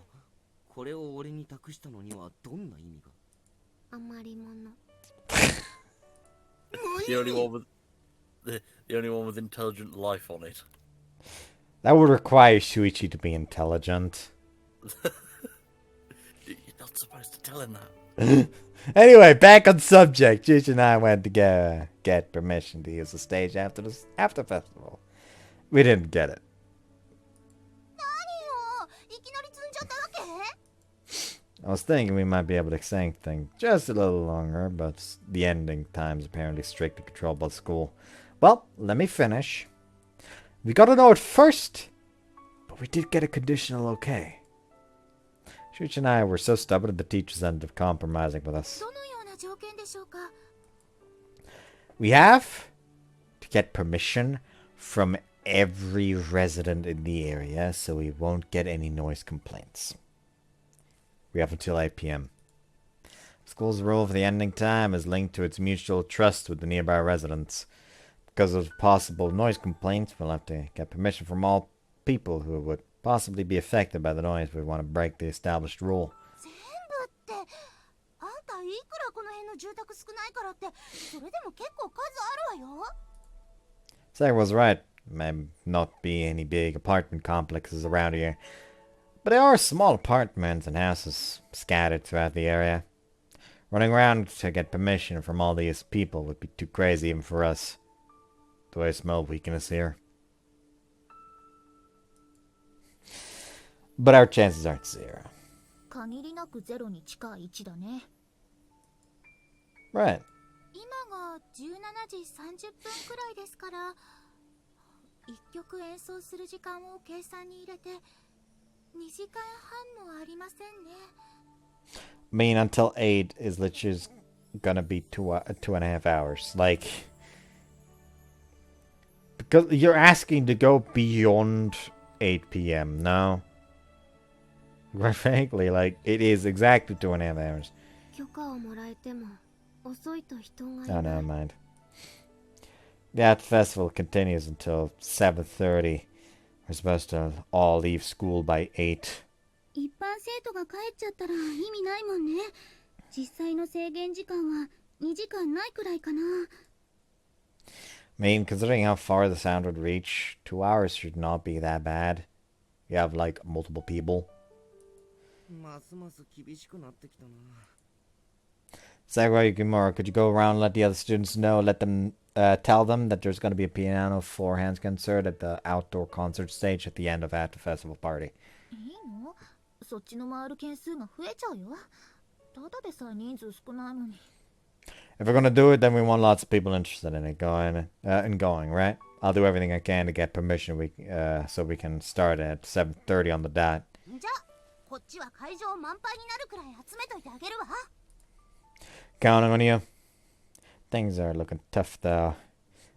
これを俺に託したのにはどんな意味が。余り物。The only one with the only one with intelligent life on it. That would require Shuichi to be intelligent. You're not supposed to tell him that. Anyway, back on subject. Shuichi and I went to get permission to use the stage after the festival. We didn't get it. 何よ、いきなり積んじゃったわけ？ I was thinking we might be able to extend things just a little longer, but the ending time is apparently strictly controlled by the school. Well, let me finish. We got a note first, but we did get a conditional okay. Shuichi and I were so stubborn that the teachers ended up compromising with us. どのような条件でしょうか？ We have to get permission from every resident in the area so we won't get any noise complaints. We have until 8 p.m. School's rule for the ending time is linked to its mutual trust with the nearby residents. Because of possible noise complaints, we'll have to get permission from all people who would possibly be affected by the noise if we want to break the established rule. 全部って、あんたいくらこの辺の住宅少ないからって、それでも結構数あるわよ。Sarah was right. There may not be any big apartment complexes around here, but there are small apartments and houses scattered throughout the area. Running around to get permission from all these people would be too crazy even for us. Do I smell weakness here? But our chances aren't zero. 限りなくゼロに近い位置だね。 Right. 今が17時30分くらいですから、1曲演奏する時間を計算に入れて2時間半もありませんね。 I mean, until 8 is literally gonna be 2.5 hours. Like, because you're asking to go beyond 8 p.m. No, quite frankly, like it is exactly 2.5 hours. 許可をもらえても遅いと人がい Oh, ない。 never mind. Yeah, the festival continues until 7:30. We're supposed to all leave school by 8. 一般生徒が帰っちゃったら意味ないもんね。実際の制限時間は2時間ないくらいかな。 I mean, considering how far the sound would reach, 2 hours should not be that bad. You have like multiple people. ますます厳しくなってきたな。 Sagura Yukimura, could you go around and let the other students know, tell them that there's going to be a piano four-hands concert at the outdoor concert stage at the end of after festival party. いいの？そっちの回る件数が増えちゃうよ。ただでさえ人数少ないのに。 If we're going to do it, then we want lots of people interested in it going, right? I'll do everything I can to get permission so we can start at 7:30 on the dot. じゃあ、こっちは会場満杯になるくらい集めといてあげるわ。 Counting on you. Things are looking tough, though.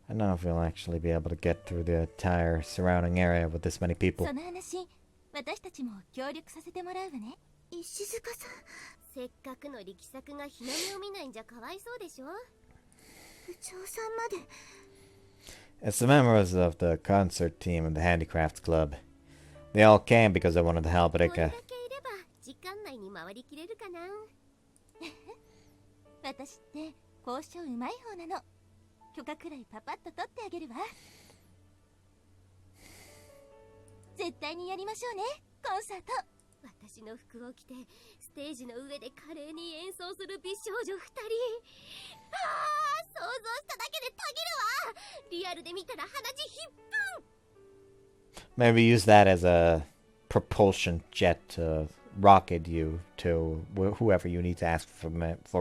I don't know if we'll actually be able to get through the entire surrounding area with this many people. その話、私たちも協力させてもらうわね。石塚さん、せっかくの力作が日の目を見ないんじゃかわいそうでしょ。部長さんまで。 It's the members of the concert team and the handicrafts club. They all came because they wanted to help これ Rikka. だけいれば時間内に回りきれるかな。私って交渉うまい方なの。許可くらいパパッと取ってあげるわ。絶対にやりましょうね、コンサート。私の服を着てステージの上で華麗に演奏する美少女2人。ああ、想像しただけでたぎるわ。リアルで見たら鼻血ひっぷん。 Maybe use that as a propulsion jet to rocket you to whoever you need to ask for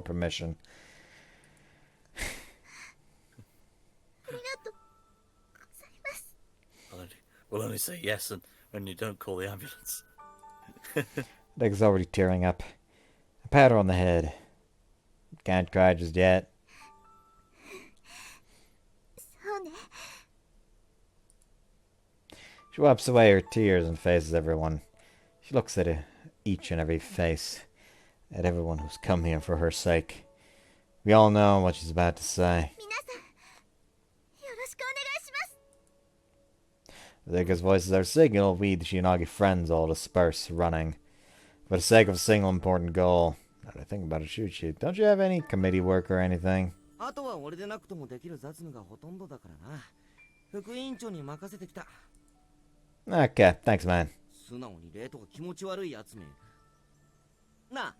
permission. ありがとうございます。 We'll only say yes when you don't call the ambulance. Leg's already tearing up. A pat her on the head. Can't cry just yet. そうね。 She wipes away her tears and faces everyone. She looks at each and every face, at everyone who's come here for her sake. We all know what she's about to say. 皆さん、よろしくお願いします。Because voices are signal, we, the Shinagi friends, all disperse, running. For the sake of a single important goal. Now that I think about it, shoot. Don't you have any committee work or anything? あとは俺でなくともできる雑務がほとんどだからな。副委員長に任せてきた。Okay, thanks, man. 素直に礼とか気持ち悪いやつめ。なあ、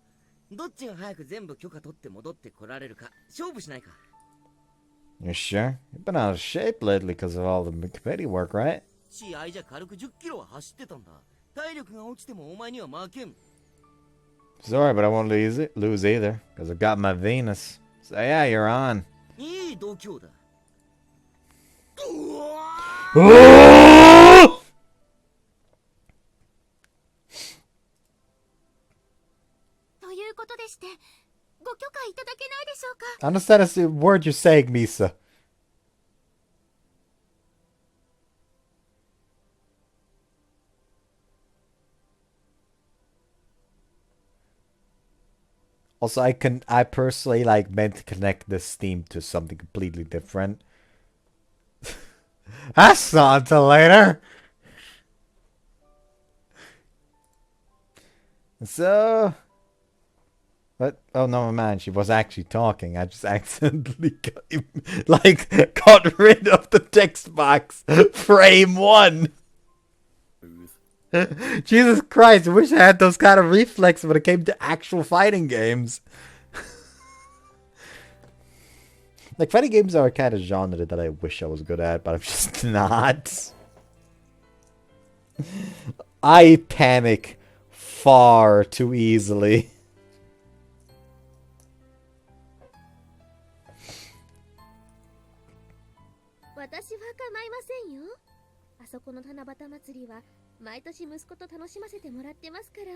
どっちが早く全部許可取って戻ってこられるか勝負しないか。You sure? You've been out of shape lately because of all the committee work, right? 試合じゃ軽く10キロは走ってたんだ。体力が落ちてもお前には負けん。Sorry, but I won't lose either, because I've got my Venus. So yeah, you're on. いい度胸だ。ということでして、ご許可いただけないでしょうか。 I understand a word you're saying, Misa. Also, I personally meant to connect this theme to something completely different. That's not until later. So, but oh no, man, she was actually talking. I just accidentally got rid of the text box. Frame 1. Jesus Christ, I wish I had those kind of reflexes when it came to actual fighting games. Fighting games are a kind of genre that I wish I was good at, but I'm just not. I panic far too easily. 私は構いませんよ。あそこの七夕祭りは毎年息子と楽しませてもらってますから。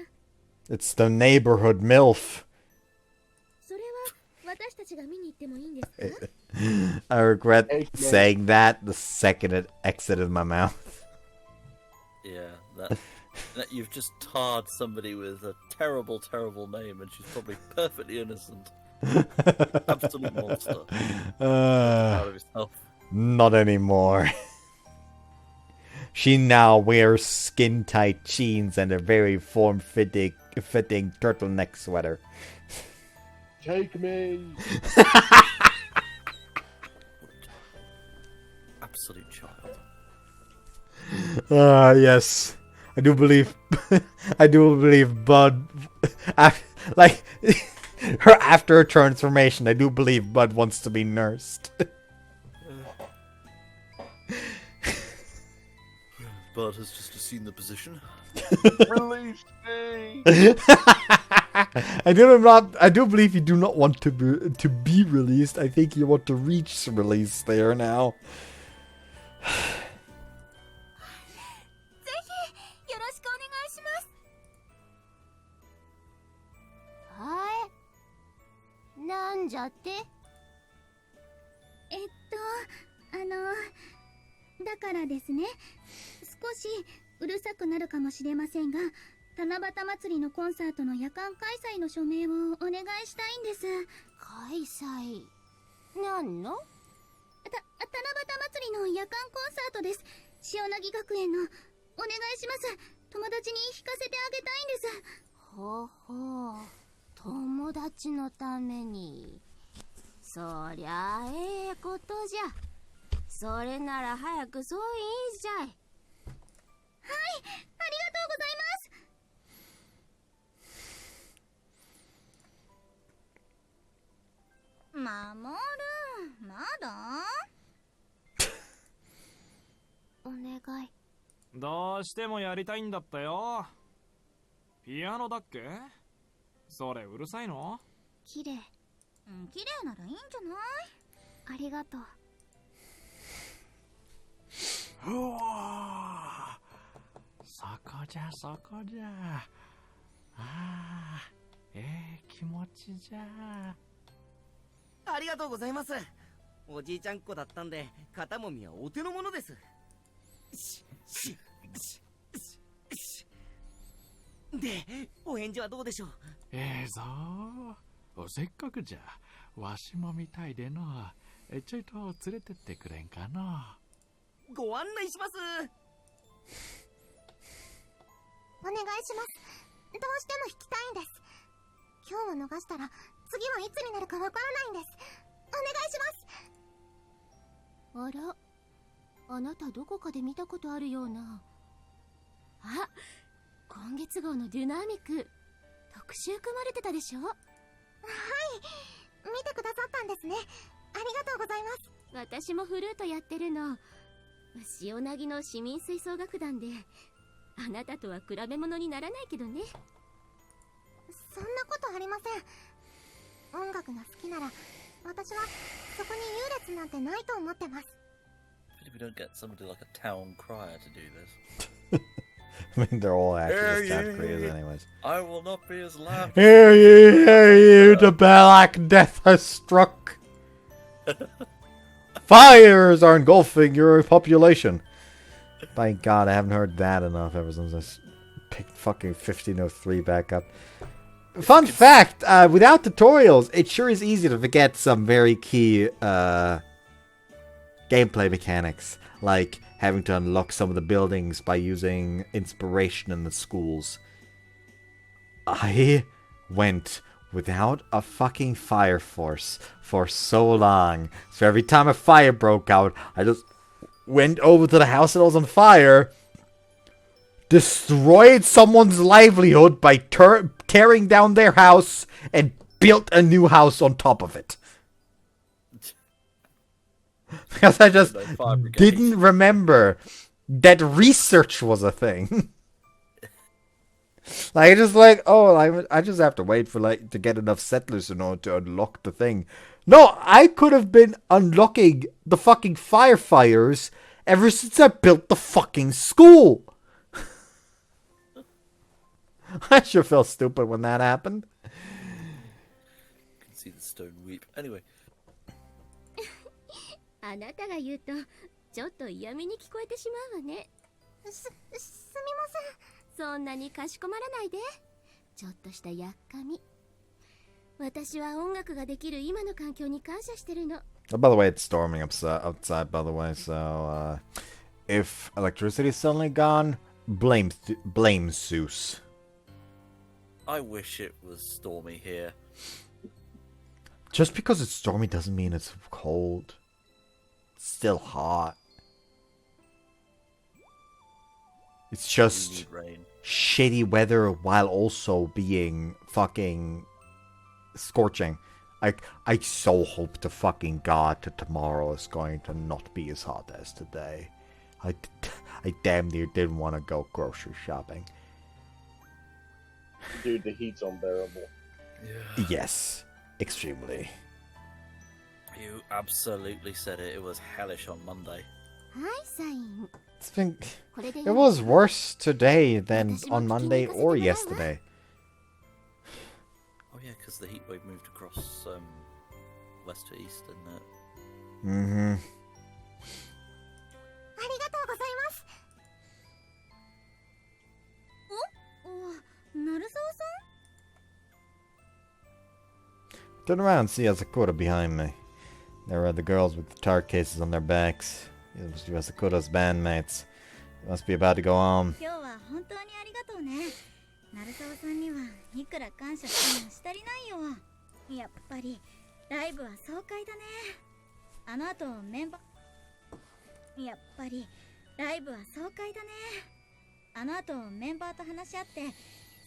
It's the neighborhood MILF. それは私たちが見に行ってもいいんですか？ I regret saying that the second it exited my mouth. Yeah, that you've just tarred somebody with a terrible, terrible name, and she's probably perfectly innocent. Absolute monster. Proud of yourself. Not anymore. She now wears skin-tight jeans and a very form-fitting turtleneck sweater. Take me. Absolute child. Yes. I do believe Bud, after her transformation, I do believe Bud wants to be nursed. Bud has just seen the position. Release me. I do believe you do not want to be released. I think you want to reach release there now. ぜひよろしくお願いします。はい。なんじゃって？だからですね、少しうるさくなるかもしれませんが、七夕祭りのコンサートの夜間開催の署名をお願いしたいんです。開催？なんの？七夕祭りの夜間コンサートです。塩野義学園の。お願いします。友達に弾かせてあげたいんです。ほうほう。友達のために。そりゃあええことじゃ。それなら早くそういいじゃい。はい、ありがとうございます。守る、まだ？お願い。どうしてもやりたいんだったよ。ピアノだっけ？それうるさいの？綺麗。綺麗ならいいんじゃない？ありがとう。うわー、そこじゃそこじゃ。ああ、気持ちじゃ。ありがとうございます。おじいちゃんっ子だったんで肩もみはお手の物です。で、お返事はどうでしょう？ぞせっかくじゃわしも見たいでの。ちょいと連れてってくれんかの。ご案内します。お願いします。どうしても弾きたいんです。今日を逃したら次はいつになるかわからないんです。お願いします。あら、あなたどこかで見たことあるような。あ、今月号のデュナーミック特集組まれてたでしょ。はい、見てくださったんですね。ありがとうございます。私もフルートやってるの。塩なぎの市民吹奏楽団で、あなたとは比べ物にならないけどね。そんなことありません。音楽が好きなら私はそこに優劣なんてないと思ってます。If we don't get somebody like a town crier to do this. I mean, they're all actually stat creators anyways. I will not be as loud. Hear ye, the Black Death has struck. Fires are engulfing your population. By God, I haven't heard that enough ever since I picked fucking 1503 back up. Fun fact, without tutorials, it sure is easy to forget some very key gameplay mechanics, like having to unlock some of the buildings by using inspiration in the schools. I went without a fucking fire force for so long. So every time a fire broke out, I just went over to the house that was on fire, destroyed someone's livelihood by tearing down their house, and built a new house on top of it. Because I just didn't remember that research was a thing. Like, just like, oh, I just have to wait for, like, to get enough settlers in order to unlock the thing. No, I could have been unlocking the fucking firefighters ever since I built the fucking school. I sure felt stupid when that happened. You can see the stone weep. Anyway. あなたが言うとちょっと嫌味に聞こえてしまうわね。すみません。そんなにかしこまらないで。ちょっとしたやっかみ。私は音楽ができる今の環境に感謝してるの。Oh, by the way, it's storming outside, by the way, so, if electricity's suddenly gone, blame Zeus. I wish it was stormy here. Just because it's stormy doesn't mean it's cold. It's still hot. It's just shitty weather while also being fucking scorching. I so hope to fucking God that tomorrow is going to not be as hot as today. I damn near didn't want to go grocery shopping. Dude, the heat's unbearable. Yeah. Yes, extremely. You absolutely said it. It was hellish on Monday. It's been... It was worse today than on Monday or yesterday. Oh yeah, because the heat wave moved across west to east, didn't it? Mm-hmm. ありがとうございます。鳴沢さん? Turn around and see Asakura behind me. There are the girls with the tart cases on their backs. These must be Asakura's bandmates. They must be about to go home. 今日は本当にありがとうね。鳴沢さんにはいくら感謝してもしたりないよ。やっぱりライブは爽快だね。あの後メンバーやっぱりライブは爽快だね。あの後メンバーと話し合って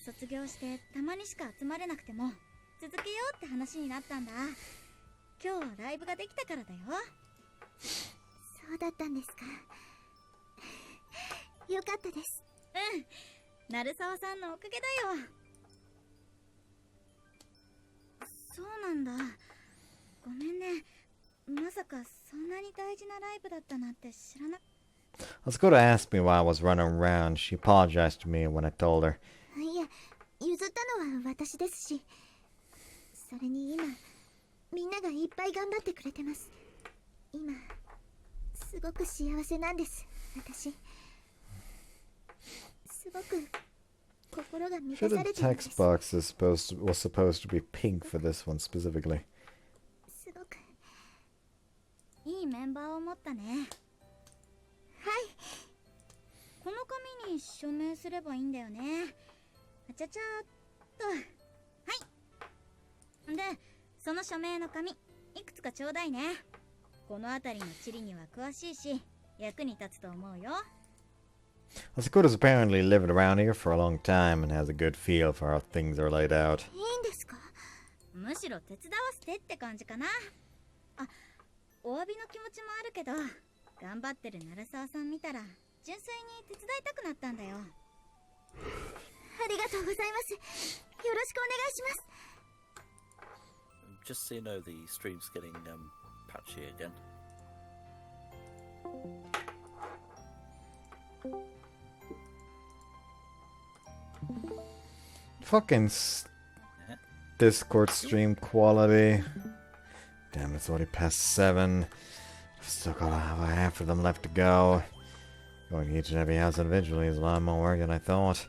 卒業してたまにしか集まれなくても続けようって話になったんだ。今日はライブができたからだよ。そうだったんですか。よかったです。うん。鳴沢さんのおかげだよ。そうなんだ。ごめんね。まさかそんなに大事なライブだったなんて知らな。Asakura asked me while I was running around. She apologized to me when I told her. いや、譲ったのは私ですし。それに今、みんながいっぱい頑張ってくれてます。今、すごく幸せなんです、私。すごく心が満た Sure, され the てるんです。 text box was supposed to be pink for this one specifically. すごく。いいメンバーを持ったね。はい。この紙にに署名すればいいんだよね。ちゃちゃっと。はい。で、その署名の紙、いくつかちょうだいね。この辺りの地理には詳しいし、役に立つと思うよ。Sakura's apparently lived around here for a long time and has a good feel for how things are laid out. いいんですか？むしろ手伝わせてって感じかな。あ、お詫びの気持ちもあるけど、頑張ってる鳴沢さん見たら純粋に手伝いたくなったんだよ。ありがとうございます。よろしくお願いします。Just so you know, the stream's getting patchy again. Fucking Discord stream quality. Damn, it's already past 7. I've still got half of them left to go. Going to each and every house individually is a lot more work than I thought.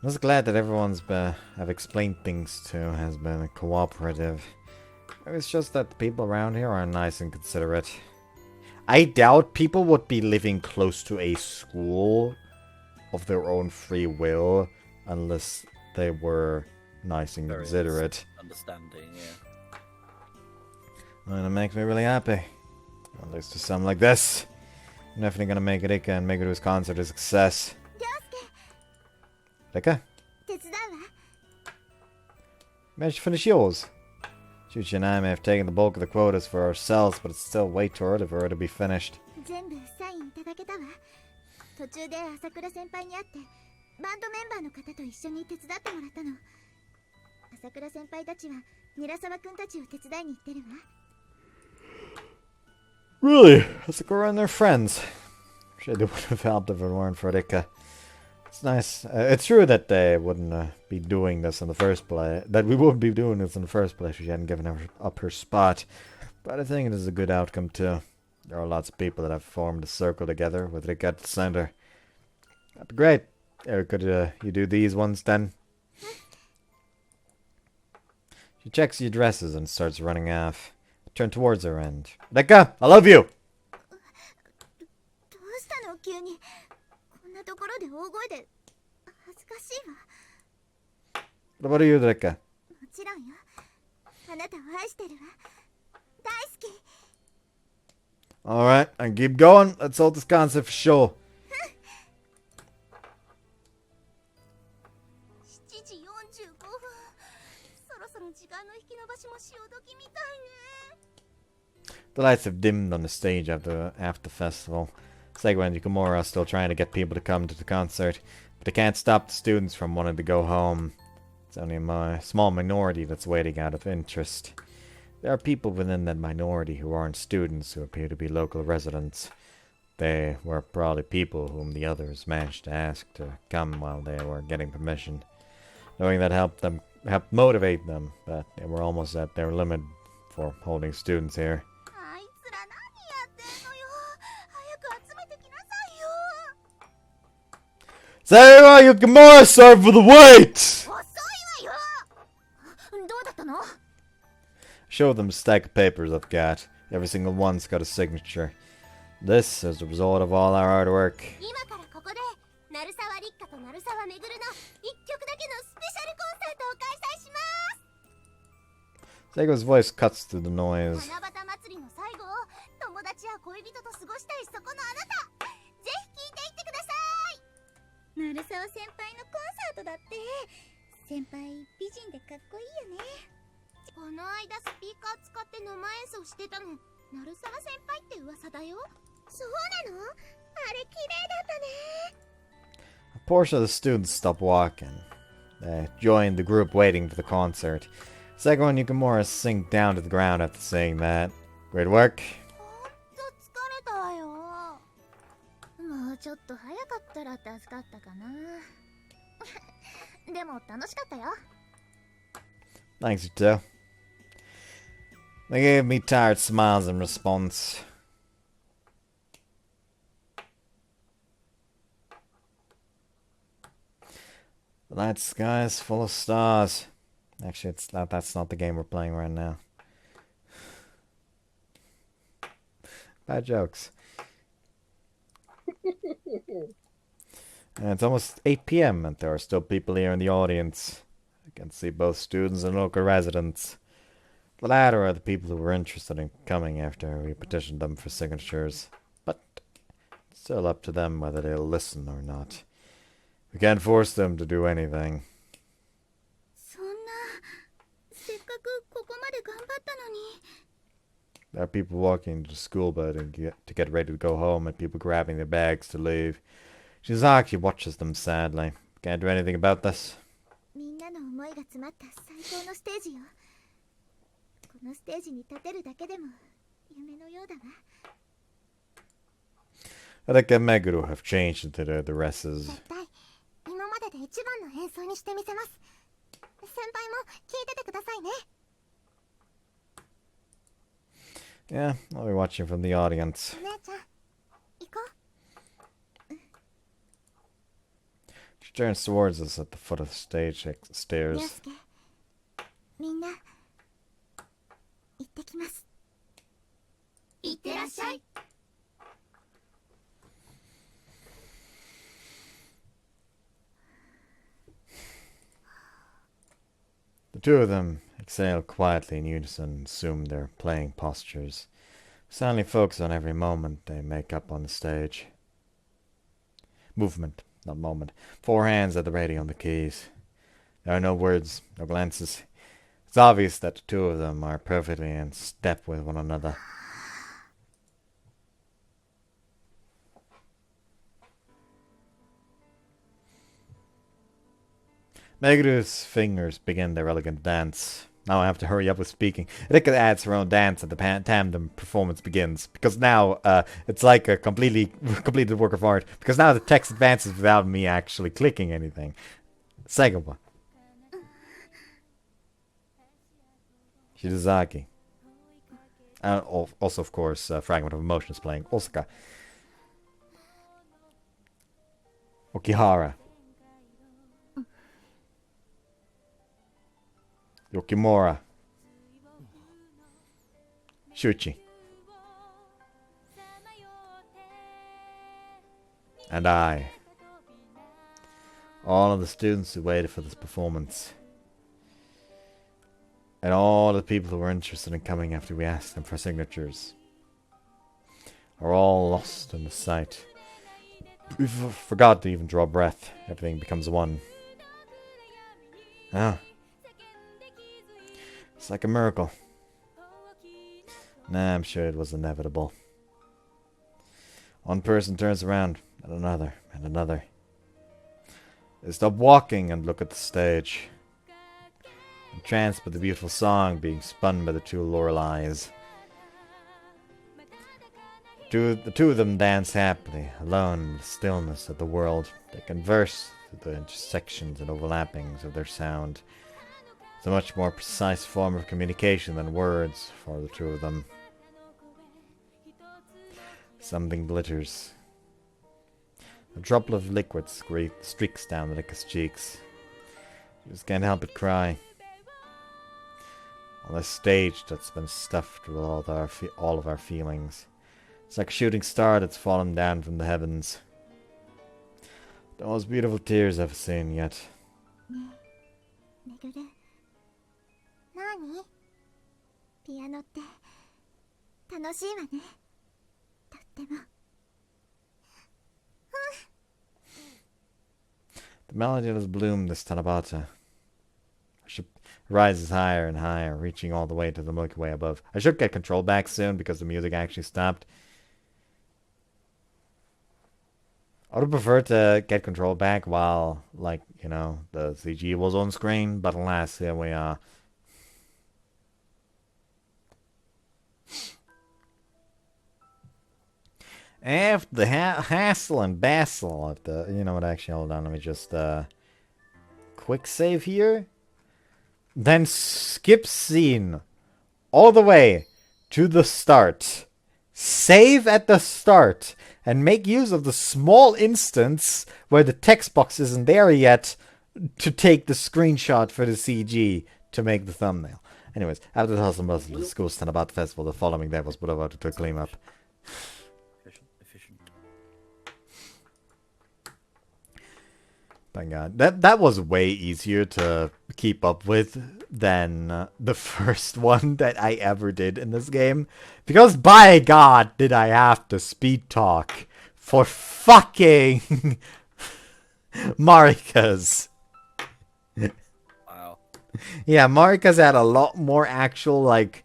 I'm just glad that everyone's I've explained things to has been cooperative. It's just that the people around here are nice and considerate. I doubt people would be living close to a school of their own free will unless they were nice and Very considerate. Understanding, yeah. And it makes me really happy. At least to something like this. I'm definitely gonna make Rikka and make it to his concert a success. Rikka? Managed to finish yours. Chuchi and I may have taken the bulk of the quotas for ourselves, but it's still way too early for her to be finished. 全部サインいただけたわ。途中で朝倉先輩に会ってバンドメンバーの方と一緒に手伝ってもらったの。朝倉先輩たちは韮沢くんたちを手伝いに行ってるわ。Really? Sakura and their friends. Sure, they would have helped if it weren't for Rikka. It's nice. It's true that they wouldn't be doing this in the first place. That we wouldn't be doing this in the first place if she hadn't given up her spot. But I think it is a good outcome too. There are lots of people that have formed a circle together with Rikka at the center. That'd be great. Could you do these ones then? She checks the addresses and starts running off. I turn towards her and... Rikka, I love you! どうしたの急に。こんなところで大声で恥ずかしいわ。 What about you, Rikka? もちろんよ。あなたを愛してるわ。大好き。 Alright, and keep going. Let's hold this concert for sure. 7時45分。そろそろ時間の引き延ばしも潮時みたいね。 The lights have dimmed on the stage after the festival. Segura and Yukamura are still trying to get people to come to the concert, but they can't stop the students from wanting to go home. It's only a small minority that's waiting out of interest. There are people within that minority who aren't students who appear to be local residents. They were probably people whom the others managed to ask to come while they were getting permission. Knowing that helped motivate them, but they were almost at their limit for holding students here. あいつら何やってんのよ。早く集めてきなさいよ。 Segura, Yukamura, sorry for the wait! 遅いわよ。どうだったの？ Show them a stack of papers I've got. Every single one's got a signature. This is the result of all our hard work. 今からここで鳴沢立花と鳴沢めぐるの一曲だけのスペシャルコンサートを開催します。 Segura's voice cuts through the noise. 七夕祭りの最後を友達や恋人と過ごしたいそこのあなた、ぜひ聴いていってください。鳴沢先輩のコンサートだって。先輩美人でかっこいいよね。この間スピーカー使って生演奏してたの鳴沢先輩って噂だよ。そうなの？あれ綺麗だったね。 A portion of the students stop walking. They join the group waiting for the concert. Segura and Yukamura sink down to the ground after saying that. Great work. ほんと疲れたわよ。もうちょっと早かったら助かったかな。でも楽しかったよ。 Thanks, you two. They gave me tired smiles in response. The night sky is full of stars. Actually, that's not the game we're playing right now. Bad jokes. And it's almost 8 p.m. and there are still people here in the audience. I can see both students and local residents. The latter are the people who were interested in coming after we petitioned them for signatures. But it's still up to them whether they'll listen or not. We can't force them to do anything. そんなせっかくここまで頑張ったのに There are people walking to the school building to get ready to go home and people grabbing their bags to leave. Shizaki watches them sadly. Can't do anything about this. みんなの思いが詰まった最高のステージよ。このステージに立てるだけでも夢のようだわ。 I think Meguru have changed into the dresses. 絶対今までで一番の演奏にしてみせます。先輩も聞いててくださいね。 Yeah, I'll be watching from the audience. お姉ちゃん、行こう。 She turns towards us at the foot of the stage 凌 stairs. 介、みんな行ってきます。いってらっしゃい。 The two of them exhale quietly in unison and assume their playing postures. Silently focus on every moment they make up on the stage. Movement, not moment. 4 hands at the ready on the keys. There are no words, no glances. It's obvious that the two of them are perfectly in step with one another. Meguru's fingers begin their elegant dance. Now I have to hurry up with speaking. Rikka adds her own dance at the time the performance begins. Because now it's like a completed work of art. Because now the text advances without me actually clicking anything. Second one. Shizaki. And also, of course, Fragment of Emotions playing Osaka. Okihara. Yokimura. Shuchi. And I. All of the students who waited for this performance. And all the people who were interested in coming after we asked them for signatures. Are all lost in the sight. We forgot to even draw breath. Everything becomes one. Ah. It's like a miracle. Nah, I'm sure it was inevitable. One person turns around, and another, and another. They stop walking and look at the stage. Entranced by the beautiful song being spun by the two Loreleis. The two of them dance happily, alone in the stillness of the world. They converse through the intersections and overlappings of their sound. It's a much more precise form of communication than words for the two of them. Something glitters. A droplet of liquid streaks down Rikka's cheeks. She just can't help but cry. On a stage that's been stuffed with all of our feelings. It's like a shooting star that's fallen down from the heavens. The most beautiful tears I've seen yet. めぐる、何？ピアノって楽しいわね。とっても。The melody that has bloomed this Tanabata rises higher and higher, reaching all the way to the Milky Way above. I should get control back soon because the music actually stopped. I would prefer to get control back while, like, you know, the CG was on screen, but alas, here we are. After the hassle and bustle of the... You know what, actually, hold on, let me just, quick save here. Then skip scene all the way to the start. Save at the start. And make use of the small instance where the text box isn't there yet to take the screenshot for the CG to make the thumbnail. Anyways, after the hustle and bustle of the school Tanabata Festival, the following day was put about to clean up. Thank God. That was way easier to keep up with than the first one that I ever did in this game. Because by God did I have to speed talk for fucking Marika's. Wow. Yeah, Marika's had a lot more actual, like,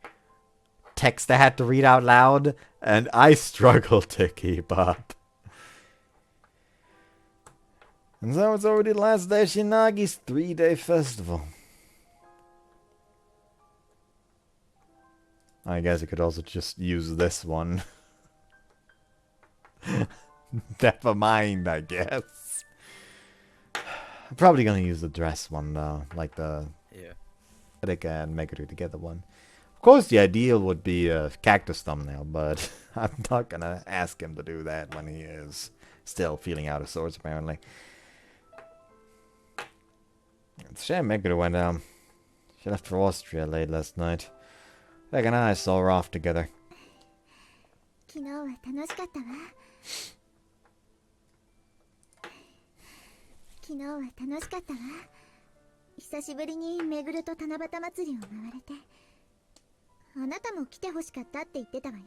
text I had to read out loud, and I struggled to keep up. And so it's already the last day of Shinagi's 3-day festival. I guess I could also just use this one. Never mind, I guess. I'm probably gonna use the dress one though, like the Rikka and Meguru together one. Of course, the ideal would be a cactus thumbnail, but I'm not gonna ask him to do that when he is still feeling out of sorts, apparently. It's a shame Meguru went down. She left for Austria late last night. Reg and I saw her off together. 昨日は楽しかったわ。昨日は楽しかったわ。久しぶりにめぐると七夕祭りを回れて。あなたも来てほしかったって言ってたわよ。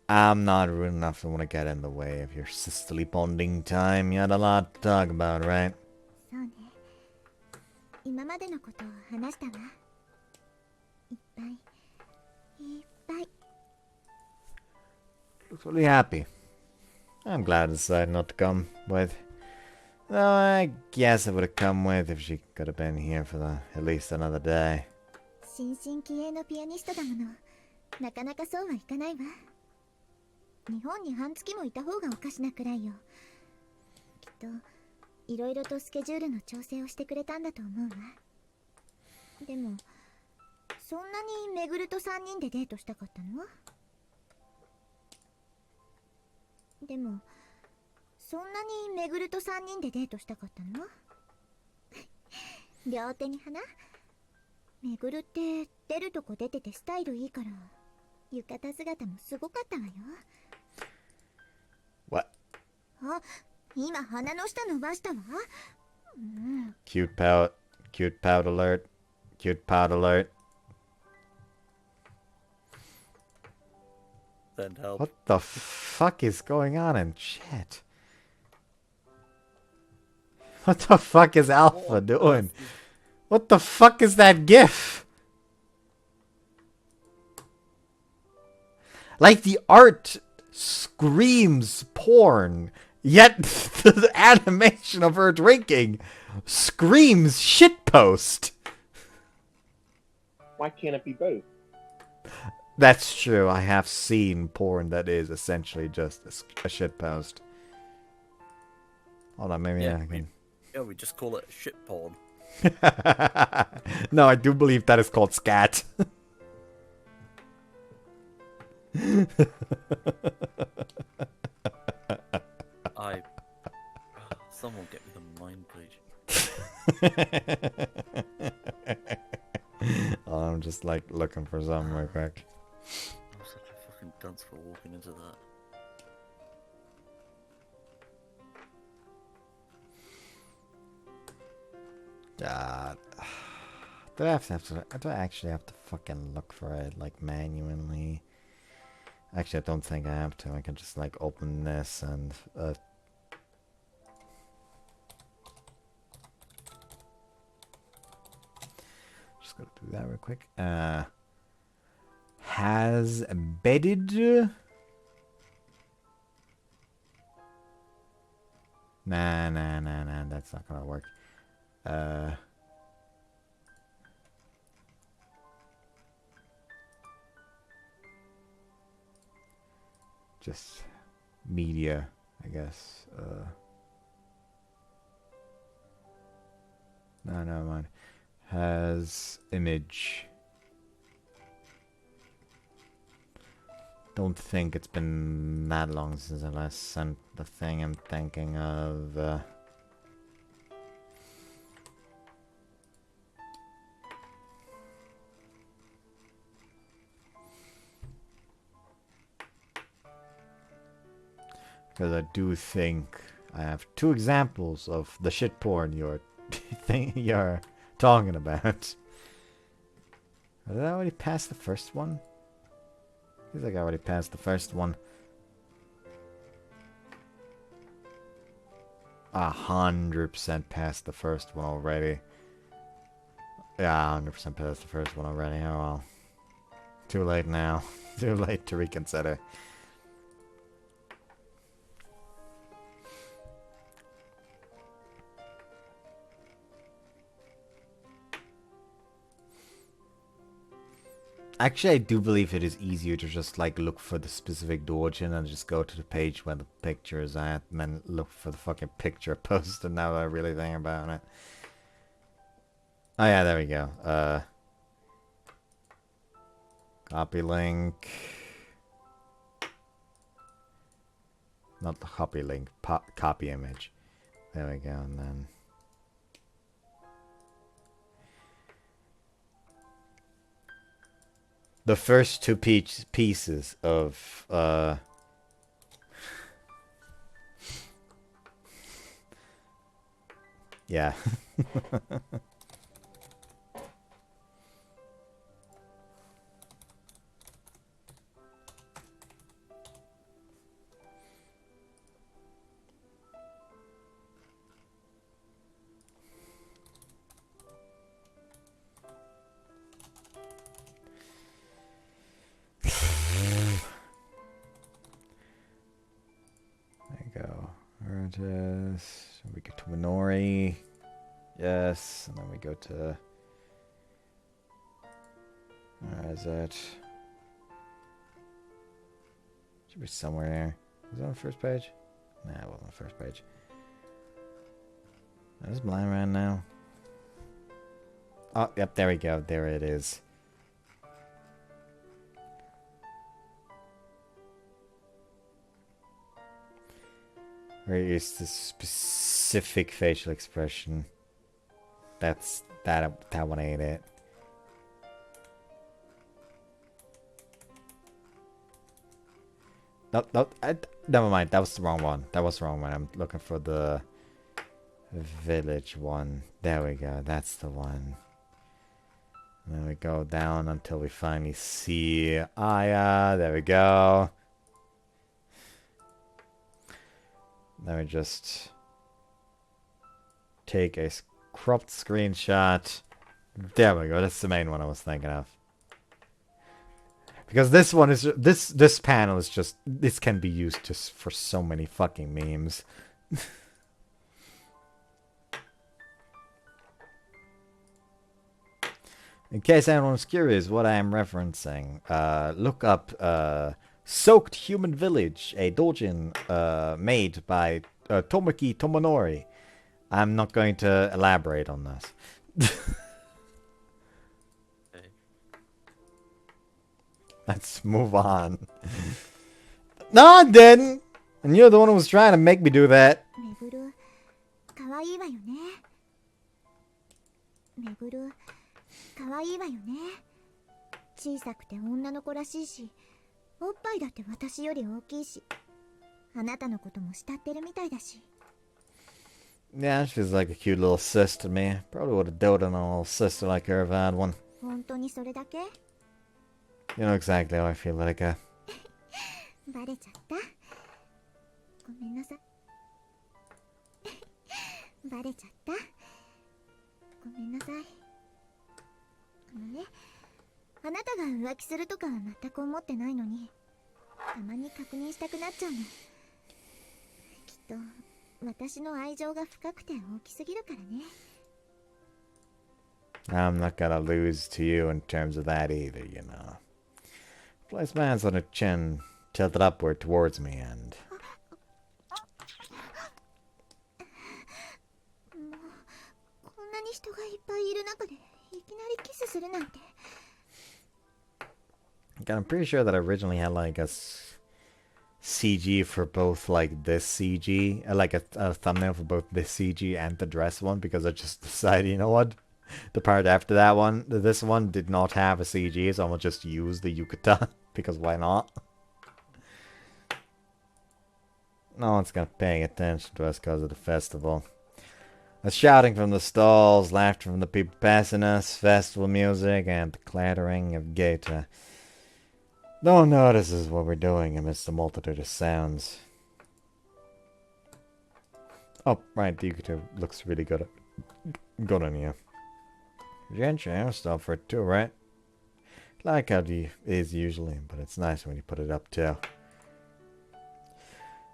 I'm not rude enough to want to get in the way of your sisterly bonding time. You had a lot to talk about, right? そうね。今までのことを話したわ。いっぱい、いっぱい。Looks really happy. I'm glad I decided not to come with. Though I guess I would have come with if she could have been here for at least another day. 新進気鋭のピアニストだもの。なかなかそうはいかないわ。日本に半月もいた方がおかしなくらいよ。きっといろいろとスケジュールの調整をしてくれたんだと思うわ。でもそんなにめぐると3人でデートしたかったの？でもそんなにめぐると3人でデートしたかったの？両手に花？めぐるって出るとこ出ててスタイルいいから浴衣姿もすごかったわよ。What? あ、今鼻の下伸ばしたわ。Cute pout. Cute pout alert. Cute pout alert. Send help. What the fuck is going on in chat? What the fuck is Alpha doing? What the fuck is that gif? Like, the art screams porn, yet the animation of her drinking screams shitpost. Why can't it be both? That's true. I have seen porn that is essentially just a shitpost. Hold on, maybe I can... Yeah, we just call it shit porn. No, I do believe that is called scat. Someone get me the mind, please. Oh, I'm just like looking for something real quick. I'm such a fucking dunce for walking into that. God. Do I actually have to fucking look for it, like, manually? Actually, I don't think I have to. I can just, like, open this and, just gotta do that real quick. Has embedded... Nah, that's not gonna work. Just media, I guess. No, never mind. Has image. Don't think it's been that long since I last sent the thing I'm thinking of. Because I do think I have 2 examples of the shit porn you're talking about. Did I already pass the first one? Feels like I already passed the first one. 100% passed the first one already. Yeah, 100% passed the first one already. Oh well. Too late now. Too late to reconsider. Actually, I do believe it is easier to just like look for the specific doujin and just go to the page where the picture is at and then look for the fucking picture posted now that I really think about it. Oh yeah, there we go. Copy link. Not the copy link, copy image. There we go, and then... The first 2 pieces of, yeah. Artist. We go to Minori. Yes. And then we go to... Where is it? Should be somewhere here. Is it on the first page? Nah, it wasn't on the first page. Is blind around now? Oh, yep, there we go. There it is. Where is the specific facial expression? That one ain't it. No, never mind. That was the wrong one. That was the wrong one. I'm looking for the village one. There we go. That's the one. And then we go down until we finally see Aya. There we go. Then we just take a cropped screenshot. There we go. That's the main one I was thinking of. Because this one is this panel is just this can be used just for so many fucking memes. In case anyone's curious what I am referencing, look up Soaked Human Village, a doujin made by Tomoki Tomonori. I'm not going to elaborate on this. Okay. Let's move on. No, I didn't! And you're the one who was trying to make me do that. Meguru, 可愛いわよね。Meguru, 可愛いわよね。小さくて女の子らしいし、おっぱいだって私より大きいし、あなたのことも慕ってるみたいだし。Yeah, she feels like a cute little sis to me. Probably would have doted on a little sister like her if I had one. 本当にそれだけ？ You know exactly how I feel, Rikka. バレちゃった。ごめんなさい。バレちゃった。ごめんなさい。あなたが浮気するとかは全く思ってないのに、たまに確認したくなっちゃうの。きっと私の愛情が深くて大きすぎるからね。I'm not gonna lose to you in terms of that either, you know. Place my hands on her chin, tilted upward towards me, and... もう、こんなに人がいっぱいいる中で、いきなりキスするなんて。I'm pretty sure that I originally had like a CG for both like this CG, like a thumbnail for both this CG and the dress one, because I just decided, you know what? The part after that one, this one did not have a CG, so I'm gonna just use the yukata, because why not? no one's gonna pay attention to us because of the festival. The shouting from the stalls, laughter from the people passing us, festival music, and the clattering of gaita. No one notices what we're doing amidst the multitude of sounds. Oh, right, the yukata looks really good on you. You got your hairstyle for it too, right? Like how it is usually, but it's nice when you put it up too.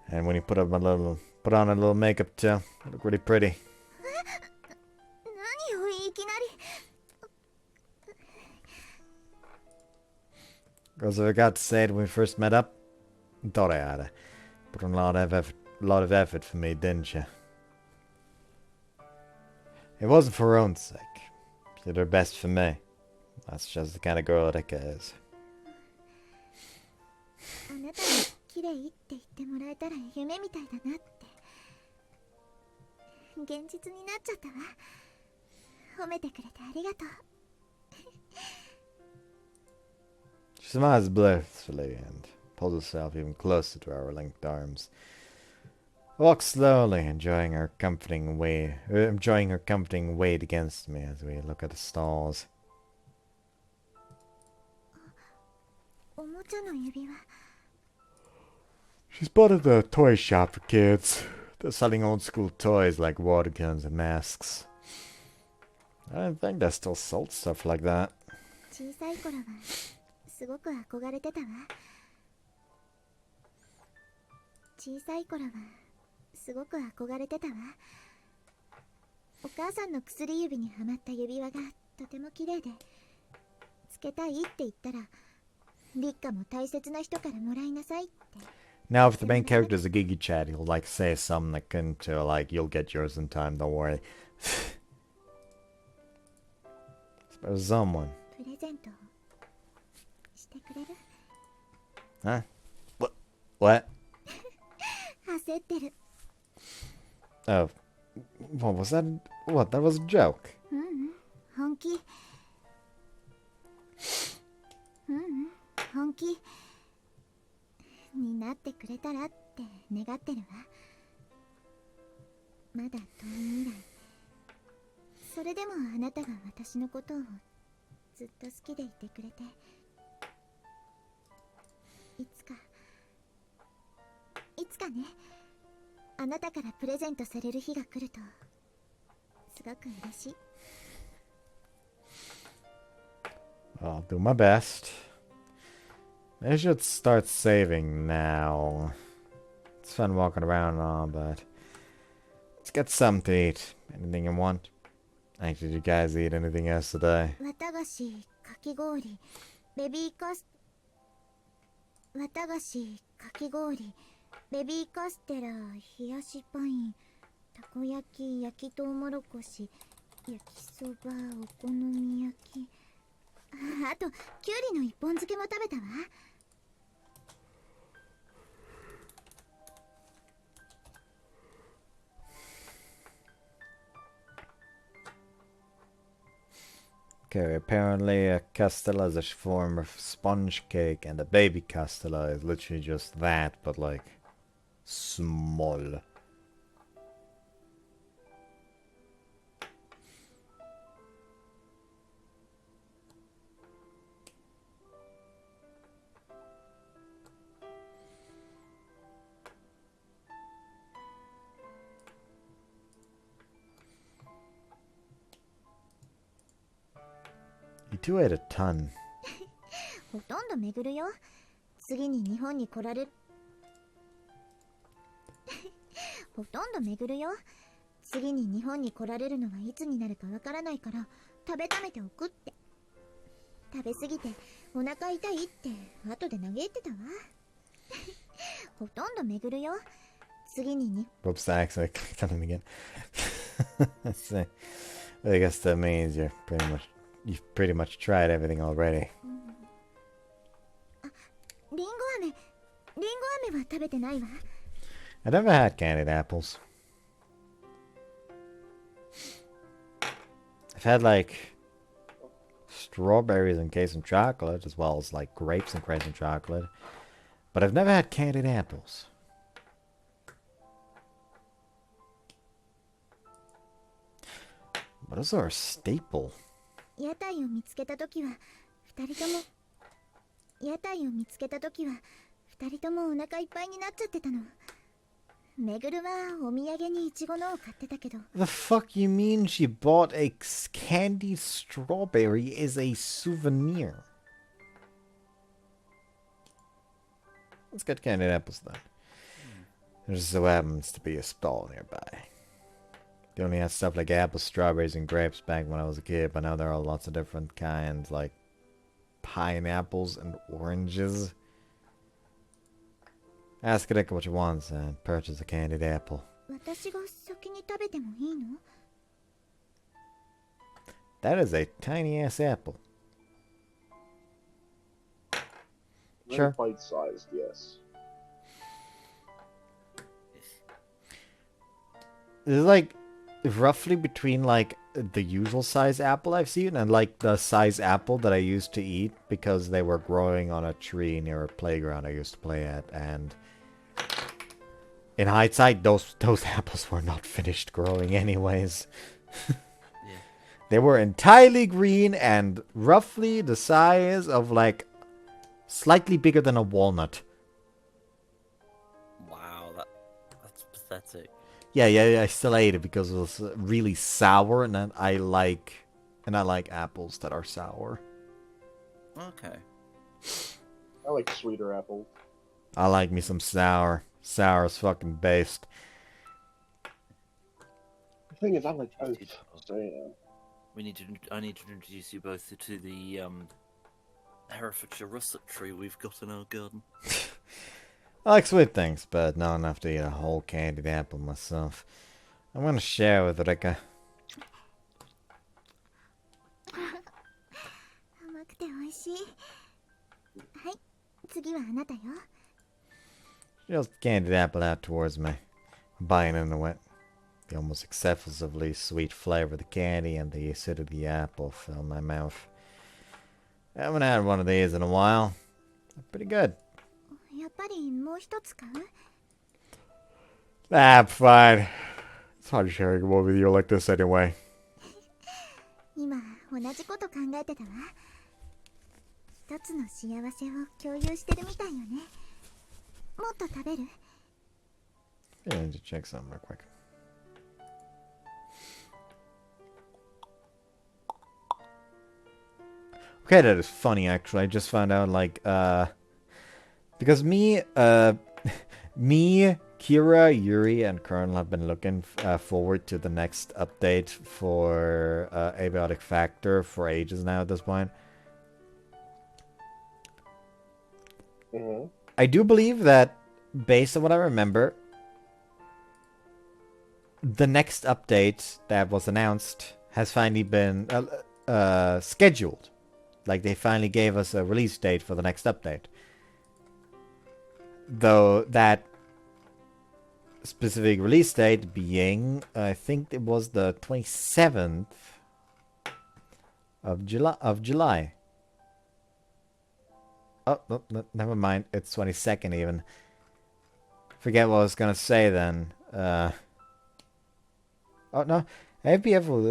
And when you put on a little makeup too, you look really pretty. Because I forgot to say it when we first met up. Thought I had to put on a lot of effort for me, didn't you? It wasn't for her own sake. She did her best for me. That's just the kind of girl Rikka is. あなたが綺麗って言ってもらえたら夢みたいだなって現実になっちゃったわ褒めてくれてありがとう She smiles blissfully and pulls herself even closer to our linked arms. Walks slowly, enjoying her comforting weight against me as we look at the stalls. おもちゃの指輪 She's bought at the toy shop for kids. They're selling old school toys like water guns and masks. I didn't think they still sold stuff like that. 小さい頃はすごく憧れてたわ小さい頃はすごく憧れてたわお母さんの薬指にはまった指輪がとても綺麗でつけたいって言ったらリッカも大切な人からもらいなさいって Now, if the main character is a Gigi Chat, he'll like say something akin to like, "You'll get yours in time, don't worry." There's someone. プレゼントしてくれる Huh? What? 焦ってる Oh, what was that? What? That was a joke. 本気本気になってくれたらって願ってるわまだ遠い未来それでもあなたが私のことをずっと好きでいてくれていつかねあなたからプレゼントされる日が来るとすごく嬉しい I'll do my best. I should start saving now. It's fun walking around and all, but let's get something to eat. Anything you want? Did you guys eat anything else today? 綿菓子、かき氷、ベビーカス綿菓子、かき氷、ベビーカステラ、冷やしパイン、たこ焼き、焼きとうもろこし、焼きそば、お好み焼きあと、きゅうりの一本漬けも食べたわ Okay, apparently a castella is a form of sponge cake, and a baby castella is literally just that, but like small. You two ate a ton. ほとんど巡るよ次に日本に来られるほとんど巡るよ次に日本に来られるのはいつになるかわからないから食べためておくって食べ過ぎてお腹痛いって後で嘆いてたわほとんど巡るよ次に Whoops, I actually clicked on it again. So, I guess that means you've pretty much tried everything already. リンゴ飴は食べてないわ I never had candied apples. I've had like strawberries encased in chocolate, as well as like grapes encased in chocolate, but I've never had candied apples. What is our staple? 屋台を見つけた時は二人とも二人ともお腹いっぱいになっちゃってたの。めぐるはお土産にイチゴのを買ってたけど。 The fuck you mean she bought a candied strawberry as a souvenir? Let's get candied apples then. There just so happens to be a stall nearby. They only had stuff like apples, strawberries, and grapes back when I was a kid, but now there are lots of different kinds, like pineapples and oranges. Ask Rikka what she wants and purchase a candied apple. 私が先に食べてもいいの？ That is a tiny ass apple. Very Sure. bite-sized, yes. It's like roughly between like the usual size apple I've seen and like the size apple that I used to eat because they were growing on a tree near a playground I used to play at, and in hindsight those apples were not finished growing anyways. Yeah. They were entirely green and roughly the size of like slightly bigger than a walnut. Wow, that's pathetic. Yeah, I still ate it because it was really sour, and then I like apples that are sour. Okay. I like sweeter apples. I like me some sour. Sour is fucking based. The thing is, I like both. So, yeah. I need to introduce you both to the Herefordshire russet tree we've got in our garden. I like sweet things, but not enough to eat a whole candied apple myself. I'm gonna share with Rikka. 甘くて美味しい。はい、次はあなたよ。 She holds the candied apple out towards me, biting into it. The almost excessively sweet flavor of the candy and the acidity of the apple fill my mouth. I haven't had one of these in a while. They're pretty good. やっぱりもう一つ買う？ Ah, fine. It's hard sharing a with you like this anyway. 今同じこと考えてたわ。一つの幸せを共有してるみたいよね。もっと食べる？ Yeah, I need to check something real quick. Okay, that is funny actually. I just found out like because me Kira, Yuri, and Colonel have been looking forward to the next update for Abiotic Factor for ages now at this point. Mm-hmm. I do believe that, based on what I remember, the next update that was announced has finally been scheduled. Like, they finally gave us a release date for the next update. Though that specific release date being, I think it was the 27th of July. Oh, no, never mind. It's 22nd even. Forget what I was gonna say then. Oh no, APF will.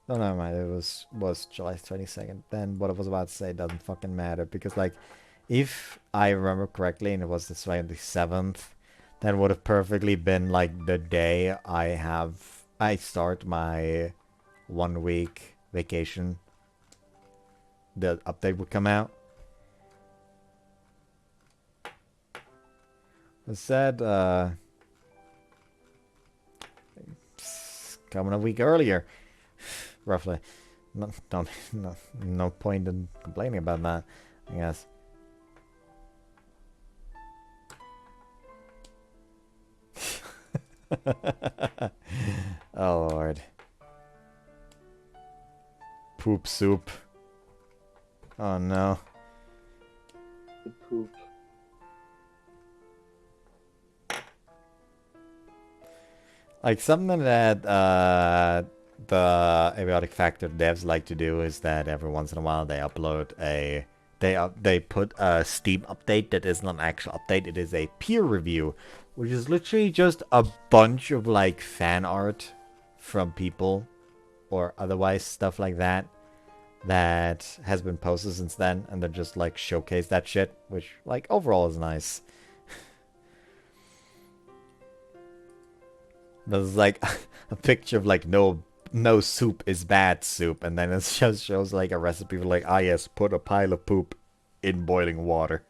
No, never mind. It was July 22nd. Then what I was about to say doesn't fucking matter because, like, if I remember correctly, and it was the 27th, that would have perfectly been like the day I start my 1 week vacation. The update would come out. It said it's coming a week earlier. Roughly. No point in complaining about that, I guess. Oh Lord. Poop soup. Oh no. The poop. Like something that the Abiotic Factor devs like to do is that every once in a while they upload they put a Steam update that isn't an actual update. It is a peer review, which is literally just a bunch of like fan art from people or otherwise stuff like that that has been posted since then, and then just like showcase that shit, which like overall is nice. There's like a picture of like no soup is bad soup, and then it just shows like a recipe for like, ah yes, put a pile of poop in boiling water.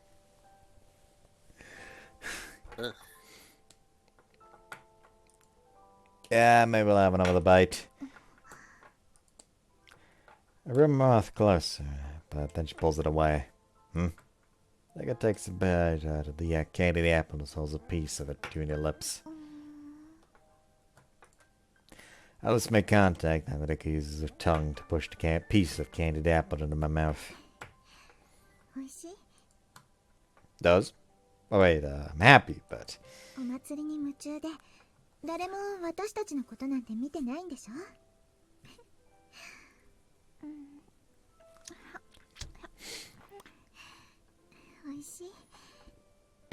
Yeah, maybe we'll have another bite. I bring my mouth closer, but then she pulls it away. I think it takes a bite out of the candied apple and holds a piece of it between your lips. Alice make contact, and Rikka uses her tongue to push the piece of candied apple into my mouth. Does? Oh wait, I'm happy, but... お祭りに夢中で誰も私たちのことなんて見てないんでしょおいしい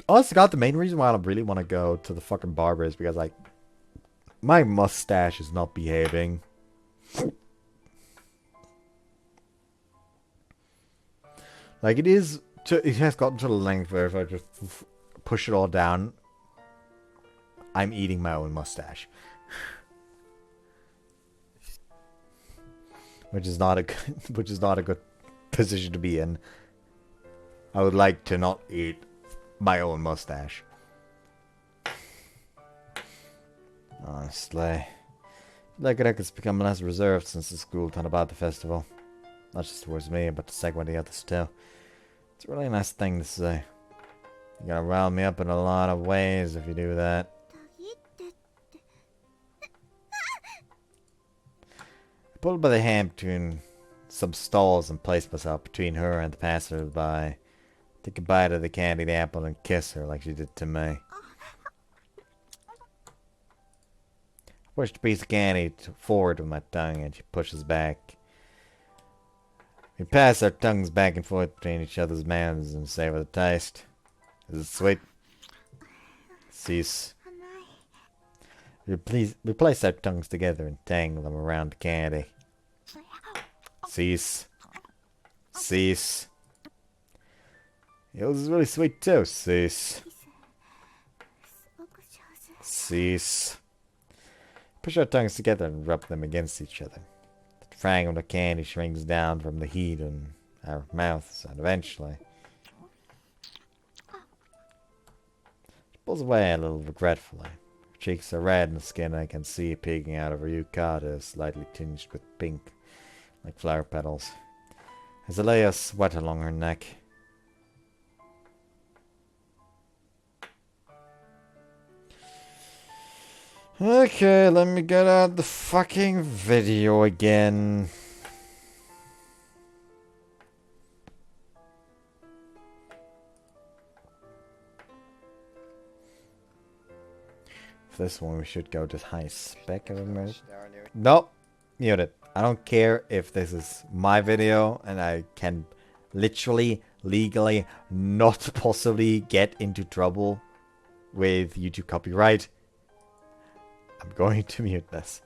Honestly, God, the main reason why I really want to go to the fucking barber is because, like, my mustache is not behaving. Like, it has gotten to the length where if I just push it all down, I'm eating my own mustache. Which is not a good position to be in. I would like to not eat my own mustache. Honestly, like Rikka's become less reserved since the school told about the festival. Not just towards me, but to segue the others too. It's a really nice thing to say. You're gonna rile me up in a lot of ways if you do that. I pulled by the hand between some stalls and placed myself between her and the passersby. Take a bite of the candied apple and kiss her like she did to me. I pushed a piece of candy forward with my tongue and she pushes back. We pass our tongues back and forth between each other's mouths and savor the taste. Is it sweet? Cease. We place our tongues together and tangle them around the candy. Cease. Cease. Yours is really sweet too, Cease. Cease. Push our tongues together and rub them against each other. The fragment of candy shrinks down from the heat in our mouths, and eventually... She pulls away a little regretfully. Her cheeks are red and the skin I can see peeking out of her yukata is slightly tinged with pink, like flower petals. As I lay a sweat along her neck... Okay, let me get out the fucking video again. For this one, we should go to high spec. Nope, mute it. I don't care if this is my video and I can literally, legally, not possibly get into trouble with YouTube copyright. I'm going to mute this.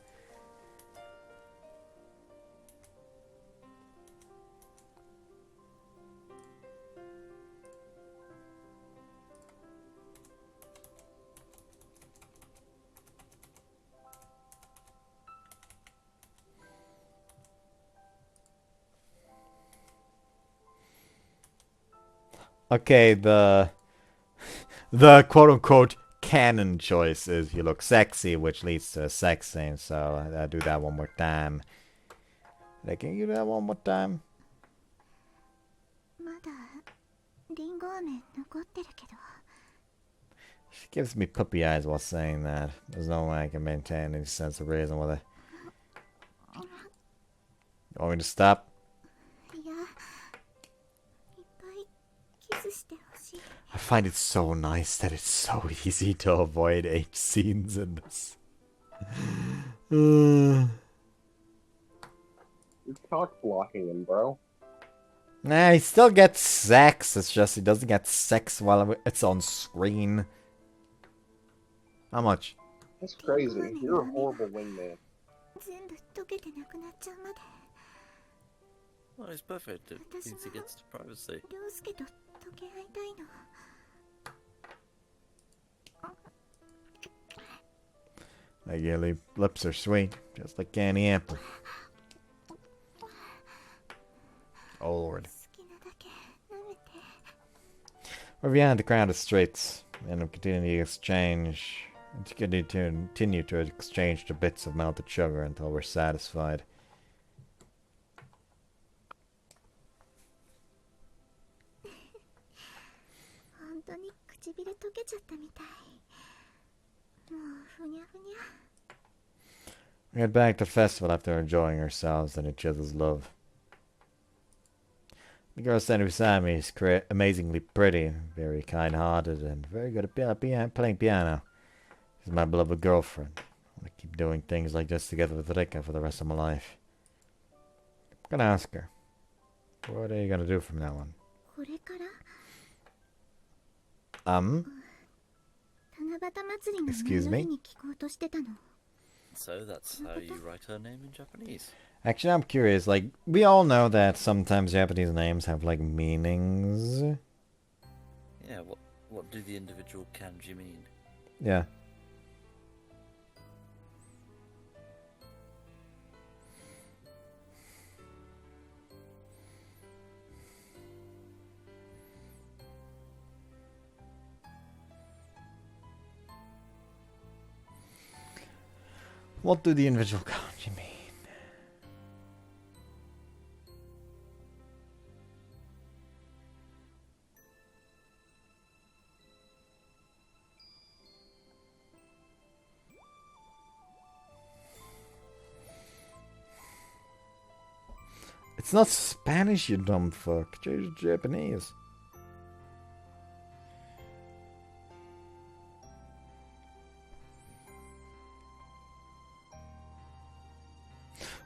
Okay, the quote-unquote canon choice is you look sexy, which leads to a sex scene, so I'll do that one more time. Can you do that one more time? She gives me puppy eyes while saying that. There's no way I can maintain any sense of reason with it. You want me to stop? I find it so nice that it's so easy to avoid H scenes in this. You're cock blocking him, bro. Nah, he still gets sex. It's just he doesn't get sex while it's on screen. How much? That's crazy. You're a horrible wingman. 全部溶けてなくなっちゃうまで Well, he's perfect. It means he gets privacy. 涼介と溶け合いたいの Like your lips are sweet, just like candy apple. Oh Lord. 好きなだけ舐めて We're beyond the crowded streets, and we'll continue to exchange the bits of melted sugar until we're satisfied. 本当に唇溶けちゃったみたいもうふにゃふにゃ We head back to the festival after enjoying ourselves and each other's love. The girl standing beside me is amazingly pretty, very kind-hearted, and very good at playing piano. She's my beloved girlfriend. I want to keep doing things like this together with Rikka for the rest of my life. I'm gonna ask her, what are you gonna do from now on? これから Um? 七夕祭りの Excuse 前の me? 日に聞こうとしてたの So that's how you write her name in Japanese. Actually, I'm curious, like, we all know that sometimes Japanese names have, like, meanings. Yeah, what do the individual kanji mean? Yeah. What do the individual kanji mean? It's not Spanish, you dumb fuck. It's Japanese.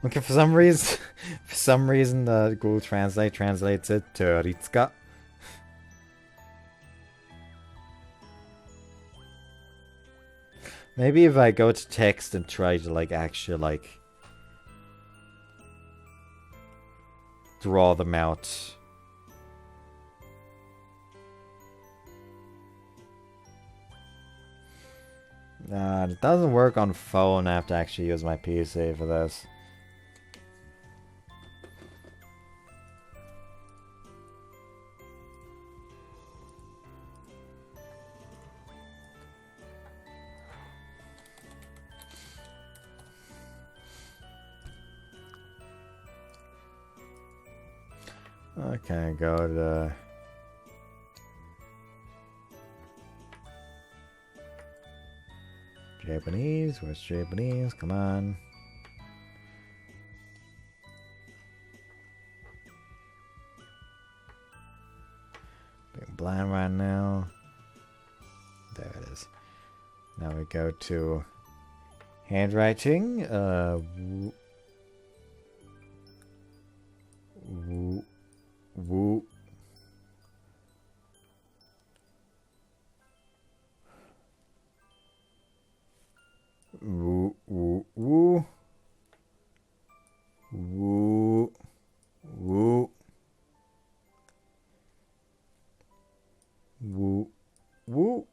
Okay, for some reason, Google Translate translates it to Ritsuka. Maybe if I go to text and try to, like, actually, like, draw them out. Nah, it doesn't work on phone. I have to actually use my PC for this. Okay, go to Japanese. Where's Japanese? Come on. Being blind right now. There it is. Now we go to handwriting. Woo. Woo, woo, woo. Woo, woo. Woo, woo.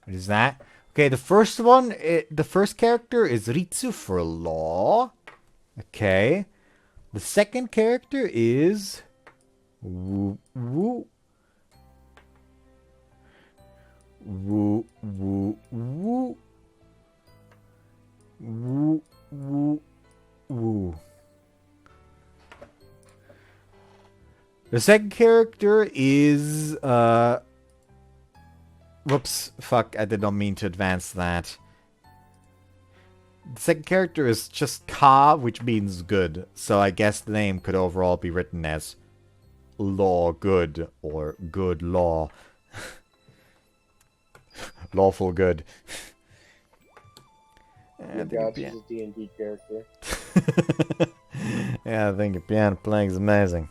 What is that? Okay, the first one, the first character is Ritsu for law. Okay. The second character is Woo, woo. Woo, woo, woo. Woo, woo, woo. The second character is, whoops, fuck, I did not mean to advance that. The second character is just Ka, which means good, so I guess the name could overall be written as Law Good, or Good Law. Lawful Good. Your God, she's a D&D character. Yeah, I think your piano playing is amazing.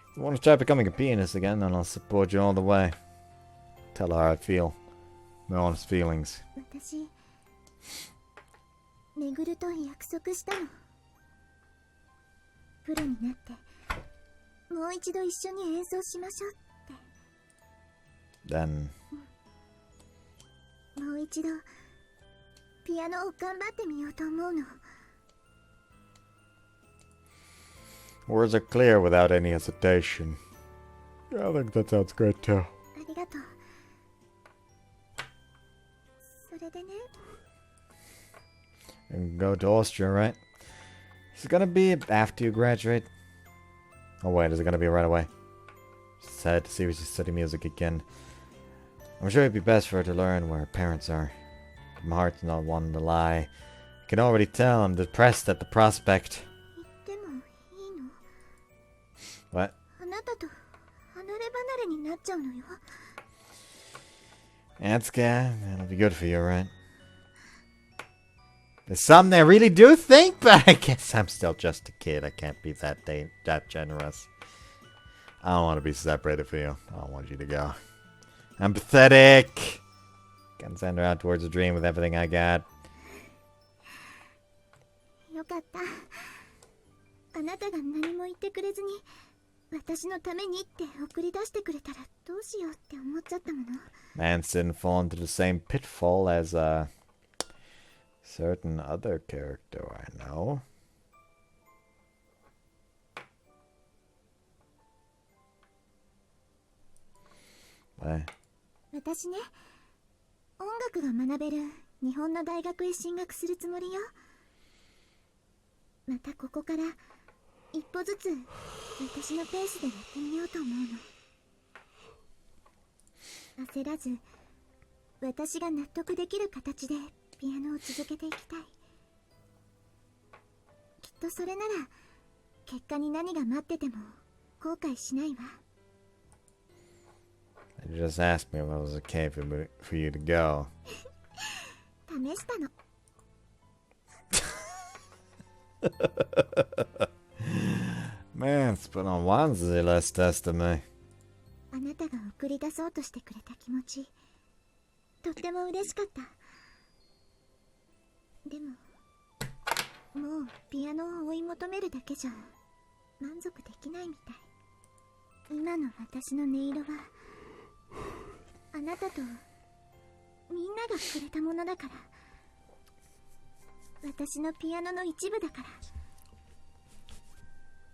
If you want to try becoming a pianist again, then I'll support you all the way. Tell her how I feel. My honest feelings. 私巡ると約束したの。プロになってもう一度一緒に演奏しましょうって。 Then もう一度ピアノを頑張ってみようと思うの。 words are clear without any hesitation. Yeah, I think that sounds great too. ありがとう。それでね、 And go to Austria, right? Is it gonna be after you graduate? Oh wait, is it gonna be right away? Sad to see her study music again. I'm sure it'd be best for her to learn where her parents are. My heart's not wanting to lie. I can already tell I'm depressed at the prospect. 行ってもいいの？ What? あなたと離れ離れになっちゃうのよ。 Atsuka, that'll be good for you, right? There's some that really do think, but I guess I'm still just a kid. I can't be that generous. I don't want to be separated from you. I don't want you to go. I'm pathetic. Can send her out towards a dream with everything I got. よかった。あなたが何も言ってくれずに私のためにって送り出してくれたらどうしようって思っちゃったもの。 Mance didn't fall into the same pitfall as a certain other character I know. What? 私ね、音楽が学べる日本の大学へ進学するつもりよ。またここから一歩ずつ私のペースでやってみようと思うの。焦らず私が納得できる形でピアノを続けていきたい。きっとそれなら結果に何が待ってても後悔しないわ。 You just asked me if it was okay for you to go. 試したの。Man, it's put on one less test of me. あなたが送り出そうとしてくれた気持ち、とっても嬉しかった。でも、もうピアノを追い求めるだけじゃ満足できないみたい。今の私の音色は、あなたとみんながくれたものだから。私のピアノの一部だから。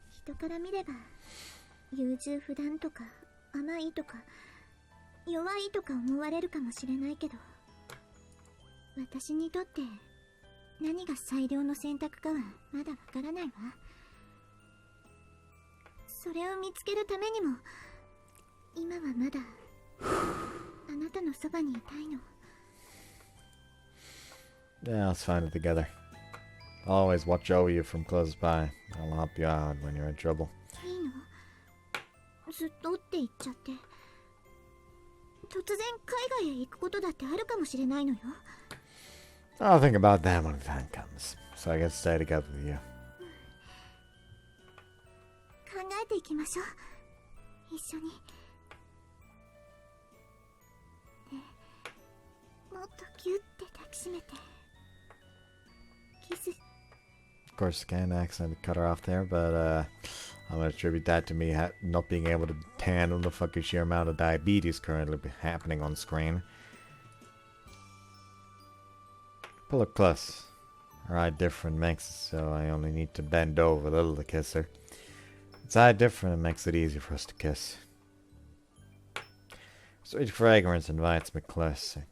人から見れば優柔不断とか甘いとか弱いとか思われるかもしれないけど、私にとって何が最良の選択かはまだわからないわ。それを見つけるためにも今はまだあなたのそばにいたいの。 Yeah, let's find it together. I'll always watch over you from close by. I'll help you out when you're in trouble. いいの？ずっとって言っちゃって。突然海外へ行くことだってあるかもしれないのよ。 I'll think about that when the time comes. So I can stay together with you. 考えていきましょう。一緒に。ねえ、もっとギュッて抱きしめて。キス。 Of course, I can't accidentally cut her off there, but I'm gonna attribute that to me not being able to handle the fucking sheer amount of diabetes currently happening on screen. Pull her close. Her eye different makes it so I only need to bend over a little to kiss her. It's eye different and makes it easier for us to kiss. Sweet fragrance invites me closer.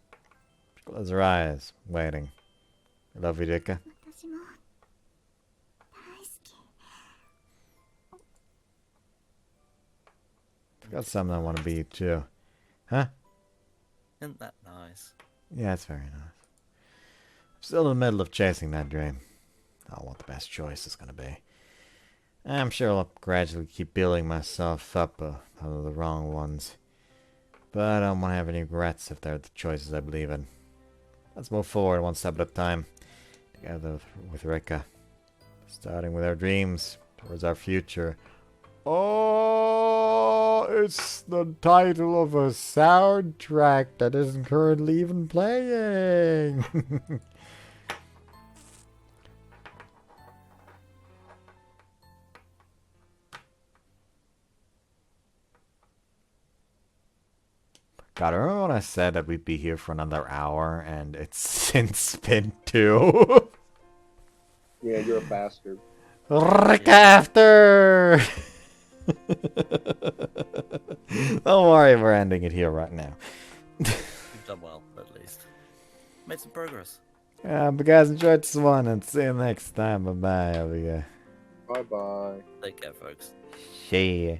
She closes her eyes, waiting. I love you, Rikka. 私も大好き。 I've got something I want to be too. Huh? Isn't that nice? Yeah, it's very nice. I'm still in the middle of chasing that dream. I don't know what the best choice is going to be. I'm sure I'll gradually keep building myself up out of the wrong ones. But I don't want to have any regrets if they're the choices I believe in. Let's move forward one step at a time. Together with Rikka. Starting with our dreams towards our future. Oh, it's the title of a soundtrack that isn't currently even playing. God, I remember when I said that we'd be here for another hour, and it's since been 2. Yeah, you're a bastard. Rick after! Don't worry, we're ending it here right now. You've done well, at least. Made some progress. But guys, enjoyed this one, and see you next time. Bye-bye. Bye bye. Take care, folks. See ya.